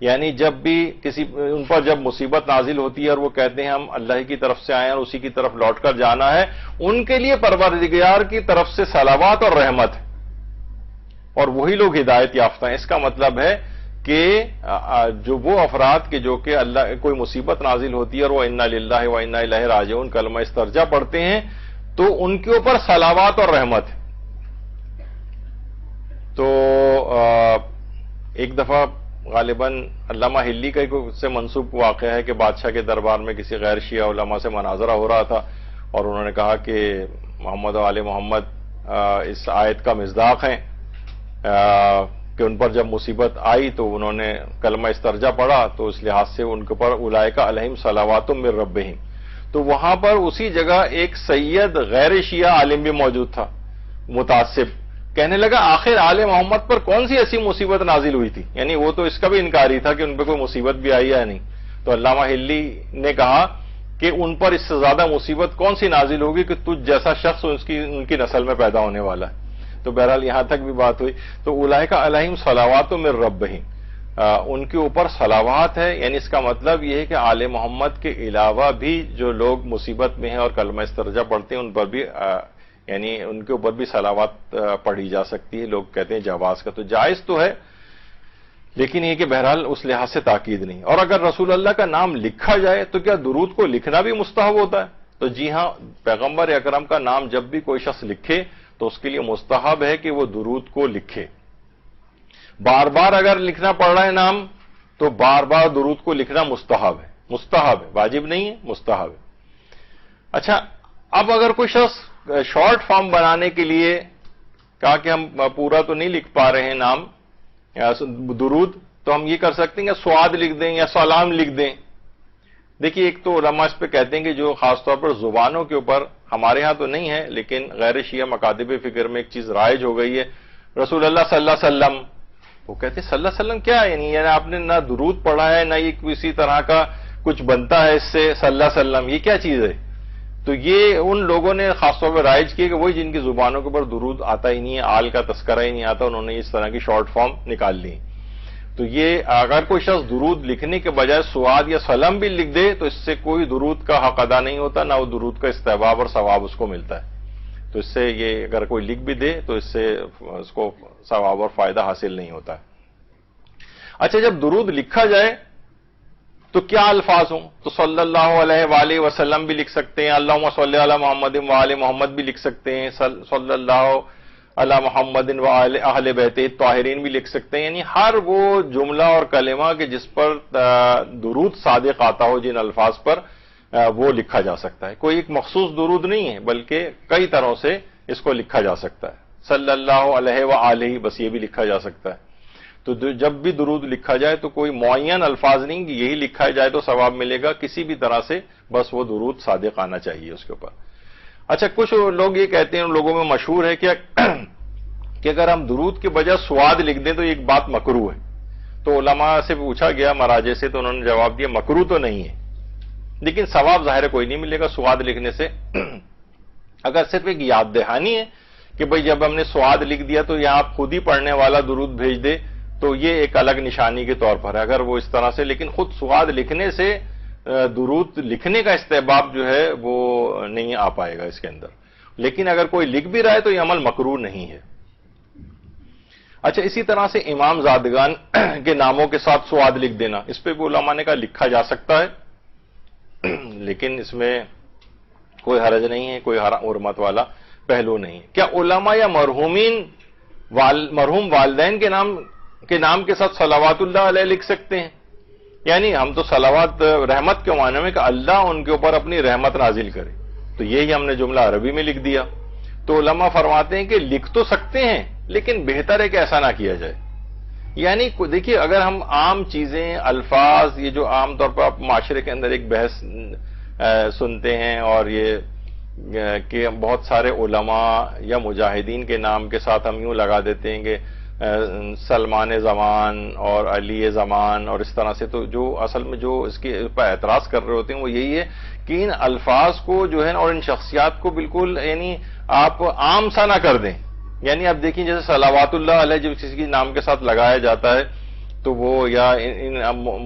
یعنی جب بھی ان پر جب مصیبت نازل ہوتی ہے اور وہ کہتے ہیں ہم اللہ کی طرف سے آئے ہیں اور اسی کی طرف لوٹ کر جانا ہے، ان کے لیے پروردگار کی طرف سے صلوات اور رحمت ہے اور وہی لوگ ہدایت یافتہ ہیں۔ اس کا مطلب ہے کہ جو وہ افراد کے جو کہ اللہ کوئی مصیبت نازل ہوتی ہے اور وہ انا للہ و انا الیہ راجعون کلمہ استرجاع پڑھتے ہیں تو ان کے اوپر صلوات اور رحمت ہے۔ تو ایک دفعہ غالباً علامہ ہلی کا سے منسوب واقعہ ہے کہ بادشاہ کے دربار میں کسی غیر شیعہ علماء سے مناظرہ ہو رہا تھا اور انہوں نے کہا کہ محمد و آل محمد اس آیت کا مصداق ہیں کہ ان پر جب مصیبت آئی تو انہوں نے کلمہ استرجاع پڑھا، تو اس لحاظ سے ان کے پر اولئک علیہم صلوات من ربہم، تو وہاں پر اسی جگہ ایک سید غیر شیعہ عالم بھی موجود تھا متعصب کہنے لگا آخر آل محمد پر کون سی ایسی مصیبت نازل ہوئی تھی؟ یعنی وہ تو اس کا بھی انکاری تھا کہ ان پہ کوئی مصیبت بھی آئی یا نہیں. تو علامہ ہلی نے کہا کہ ان پر اس سے زیادہ مصیبت کون سی نازل ہوگی کہ تجھ جیسا شخص ان کی نسل میں پیدا ہونے والا ہے. تو بہرحال یہاں تک بھی بات ہوئی. تو اولئک علیہم صلوات من ربہم، ان کے اوپر صلوات ہے. یعنی اس کا مطلب یہ ہے کہ آل محمد کے علاوہ بھی جو لوگ مصیبت میں ہیں اور کلمہ استرجاع پڑھتے ہیں ان پر بھی یعنی ان کے اوپر بھی صلوات پڑھی جا سکتی ہے. لوگ کہتے ہیں جواز کا، تو جائز تو ہے، لیکن یہ کہ بہرحال اس لحاظ سے تاکید نہیں. اور اگر رسول اللہ کا نام لکھا جائے تو کیا درود کو لکھنا بھی مستحب ہوتا ہے؟ تو جی ہاں، پیغمبر اکرم کا نام جب بھی کوئی شخص لکھے تو اس کے لیے مستحب ہے کہ وہ درود کو لکھے. بار بار اگر لکھنا پڑ رہا ہے نام تو بار بار درود کو لکھنا مستحب ہے، واجب نہیں ہے، مستحب ہے. اچھا، اب اگر کوئی شخص شارٹ فارم بنانے کے لیے کہا کہ ہم پورا تو نہیں لکھ پا رہے ہیں نام درود، تو ہم یہ کر سکتے ہیں کہ سواد لکھ دیں یا سلام لکھ دیں. دیکھیے، ایک تو علماء اس پہ کہتے ہیں کہ جو خاص طور پر زبانوں کے اوپر، ہمارے ہاں تو نہیں ہے لیکن غیر شیعہ مکاتب فکر میں ایک چیز رائج ہو گئی ہے، رسول اللہ صلی اللہ علیہ وسلم. وہ کہتے ہیں صلی اللہ علیہ وسلم کیا ہے؟ یعنی آپ نے نہ درود پڑھا ہے، نہ یہ کسی طرح کا کچھ بنتا ہے اس سے، صلی اللہ علیہ وسلم یہ کیا چیز ہے؟ تو یہ ان لوگوں نے خاص طور پر رائج کیا کہ وہی جن کی زبانوں کے اوپر درود آتا ہی نہیں ہے، آل کا تذکرہ ہی نہیں آتا، انہوں نے اس طرح کی شارٹ فارم نکال لی. تو یہ اگر کوئی شخص درود لکھنے کے بجائے سواد یا سلام بھی لکھ دے تو اس سے کوئی درود کا حق ادا نہیں ہوتا، نہ وہ درود کا استحباب اور ثواب اس کو ملتا ہے. تو اس سے یہ اگر کوئی لکھ بھی دے تو اس سے اس کو ثواب اور فائدہ حاصل نہیں ہوتا ہے. اچھا، جب درود لکھا جائے تو کیا الفاظ ہوں؟ تو صلی اللہ علیہ وآلہ وسلم بھی لکھ سکتے ہیں، اللہم صلی علی محمد وآل محمد بھی لکھ سکتے ہیں، صلی اللہ علی محمد وآل اہل بیتہ الطاہرین بھی لکھ سکتے ہیں. یعنی ہر وہ جملہ اور کلمہ کہ جس پر درود صادق آتا ہو، جن الفاظ پر، وہ لکھا جا سکتا ہے. کوئی ایک مخصوص درود نہیں ہے بلکہ کئی طرح سے اس کو لکھا جا سکتا ہے. صلی اللہ علیہ وآلہ بس یہ بھی لکھا جا سکتا ہے. تو جب بھی درود لکھا جائے تو کوئی معین الفاظ نہیں کہ یہی لکھا جائے تو ثواب ملے گا، کسی بھی طرح سے بس وہ درود صادق آنا چاہیے اس کے اوپر. اچھا، کچھ لوگ یہ کہتے ہیں، ان لوگوں میں مشہور ہے کہ اگر ہم درود کے بجائے سواد لکھ دیں تو یہ ایک بات مکروہ ہے. تو علماء سے پوچھا گیا مراجع سے تو انہوں نے جواب دیا مکروہ تو نہیں ہے، لیکن ثواب ظاہر کوئی نہیں ملے گا سواد لکھنے سے. اگر صرف ایک یاد دہانی ہے کہ بھئی جب ہم نے سواد لکھ دیا تو یہاں آپ خود ہی پڑھنے والا درود بھیج دے تو یہ ایک الگ نشانی کے طور پر ہے اگر وہ اس طرح سے. لیکن خود سواد لکھنے سے درود لکھنے کا استحباب جو ہے وہ نہیں آ پائے گا اس کے اندر. لیکن اگر کوئی لکھ بھی رہا ہے تو یہ عمل مکروہ نہیں ہے. اچھا، اسی طرح سے امام زادگان کے ناموں کے ساتھ سواد لکھ دینا، اس پہ بھی علماء نے کہا لکھا جا سکتا ہے، لیکن اس میں کوئی حرج نہیں ہے، کوئی حرمت والا پہلو نہیں ہے. کیا علماء یا مرحوم والدین کے نام کے ساتھ صلوات اللہ علیہ لکھ سکتے ہیں؟ یعنی ہم تو صلوات رحمت کے معنی میں کہ اللہ ان کے اوپر اپنی رحمت نازل کرے، تو یہی ہم نے جملہ عربی میں لکھ دیا. تو علماء فرماتے ہیں کہ لکھ تو سکتے ہیں لیکن بہتر ہے کہ ایسا نہ کیا جائے. یعنی دیکھیے، اگر ہم عام چیزیں، الفاظ، یہ جو عام طور پر آپ معاشرے کے اندر ایک بحث سنتے ہیں اور یہ کہ بہت سارے علماء یا مجاہدین کے نام کے ساتھ ہم یوں لگا دیتے ہیں کہ سلمان زمان اور علی زمان اور اس طرح سے، تو جو اصل میں جو اس کے پر اعتراض کر رہے ہوتے ہیں وہ یہی ہے کہ ان الفاظ کو جو ہے اور ان شخصیات کو بالکل یعنی آپ عام سا نہ کر دیں. یعنی آپ دیکھیں جیسے صلوات اللہ علیہ جب کسی کے نام کے ساتھ لگایا جاتا ہے تو وہ یا ان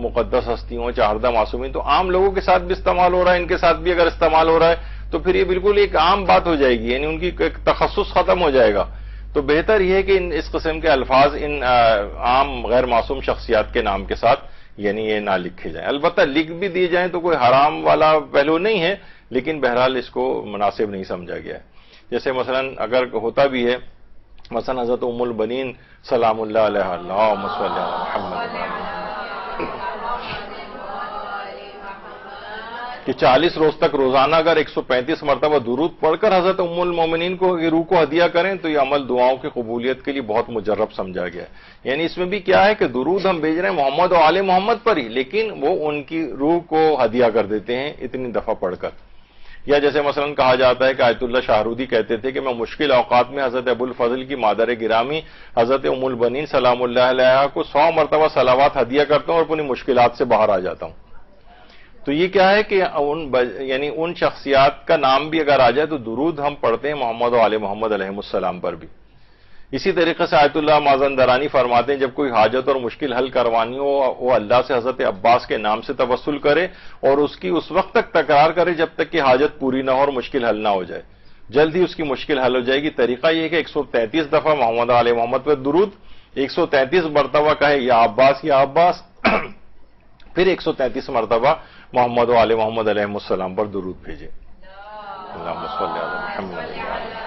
مقدس ہستیوں، چہاردہ معصومین، تو عام لوگوں کے ساتھ بھی استعمال ہو رہا ہے، ان کے ساتھ بھی اگر استعمال ہو رہا ہے تو پھر یہ بالکل ایک عام بات ہو جائے گی، یعنی ان کی ایک تخصص ختم ہو جائے گا. تو بہتر یہ ہے کہ اس قسم کے الفاظ ان عام غیر معصوم شخصیات کے نام کے ساتھ یعنی یہ نہ لکھے جائیں. البتہ لکھ بھی دی جائیں تو کوئی حرام والا پہلو نہیں ہے، لیکن بہرحال اس کو مناسب نہیں سمجھا گیا ہے. جیسے مثلا اگر ہوتا بھی ہے، مثلا حضرت ام البنین سلام اللہ علیہ، اللہم صلی علی محمد، کہ 40 روز تک روزانہ اگر 135 مرتبہ درود پڑھ کر حضرت ام المومنین کو روح کو ہدیہ کریں تو یہ عمل دعاؤں کی قبولیت کے لیے بہت مجرب سمجھا گیا ہے. یعنی اس میں بھی کیا ہے کہ درود ہم بھیج رہے ہیں محمد و آل محمد پر ہی، لیکن وہ ان کی روح کو ہدیہ کر دیتے ہیں اتنی دفعہ پڑھ کر. یا جیسے مثلا کہا جاتا ہے کہ آیت اللہ شاہرودی کہتے تھے کہ میں مشکل اوقات میں حضرت ابو الفضل کی مادر گرامی حضرت ام البنین سلام اللہ علیہ کو 100 مرتبہ صلوات ہدیہ کرتا ہوں اور اپنی مشکلات سے باہر آ جاتا ہوں. تو یہ کیا ہے کہ یعنی ان شخصیات کا نام بھی اگر آ جائے تو درود ہم پڑھتے ہیں محمد و آل محمد علیہ السلام پر بھی. اسی طریقے سے آیت اللہ مازندرانی فرماتے ہیں جب کوئی حاجت اور مشکل حل کروانی ہو وہ اللہ سے حضرت عباس کے نام سے توسل کرے اور اس کی اس وقت تک تکرار کرے جب تک کہ حاجت پوری نہ ہو اور مشکل حل نہ ہو جائے. جلد ہی اس کی مشکل حل ہو جائے گی. طریقہ یہ ہے کہ 133 دفعہ محمد علیہ محمد پر درود 133 مرتبہ کہے یا عباس پھر 133 مرتبہ محمد و آل محمد علیہ السلام پر درود بھیجے. اللہم صلی علی محمد.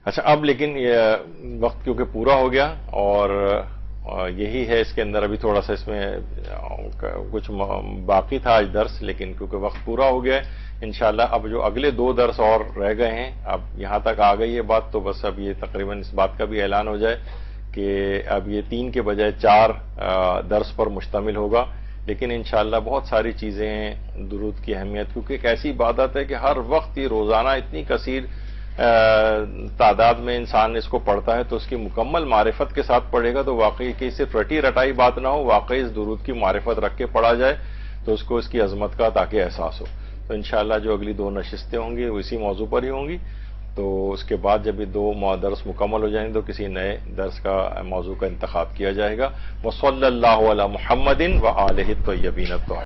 اچھا اب لیکن یہ وقت کیونکہ پورا ہو گیا اور یہی ہے اس کے اندر ابھی تھوڑا سا اس میں کچھ باقی تھا آج درس لیکن کیونکہ وقت پورا ہو گیا ہے انشاءاللہ اب جو اگلے 2 درس اور رہ گئے ہیں اب یہاں تک آ گئی یہ بات تو بس اب یہ تقریباً اس بات کا بھی اعلان ہو جائے کہ اب یہ 3 کے بجائے 4 درس پر مشتمل ہوگا. لیکن انشاءاللہ بہت ساری چیزیں ہیں درود کی اہمیت کیونکہ ایک ایسی عبادت ہے کہ ہر وقت یہ روزانہ اتنی کثیر تعداد میں انسان اس کو پڑھتا ہے تو اس کی مکمل معرفت کے ساتھ پڑھے گا تو واقعی کہ صرف رٹی رٹائی بات نہ ہو واقعی اس درود کی معرفت رکھ کے پڑھا جائے تو اس کو اس کی عظمت کا تاکہ احساس ہو. تو انشاءاللہ جو اگلی 2 نشستیں ہوں گی وہ اسی موضوع پر ہی ہوں گی. تو اس کے بعد جب یہ 2 درس مکمل ہو جائیں گے تو کسی نئے درس کا موضوع کا انتخاب کیا جائے گا. وصلی اللہ علی محمد و آلہ الطیبین الطاہرین.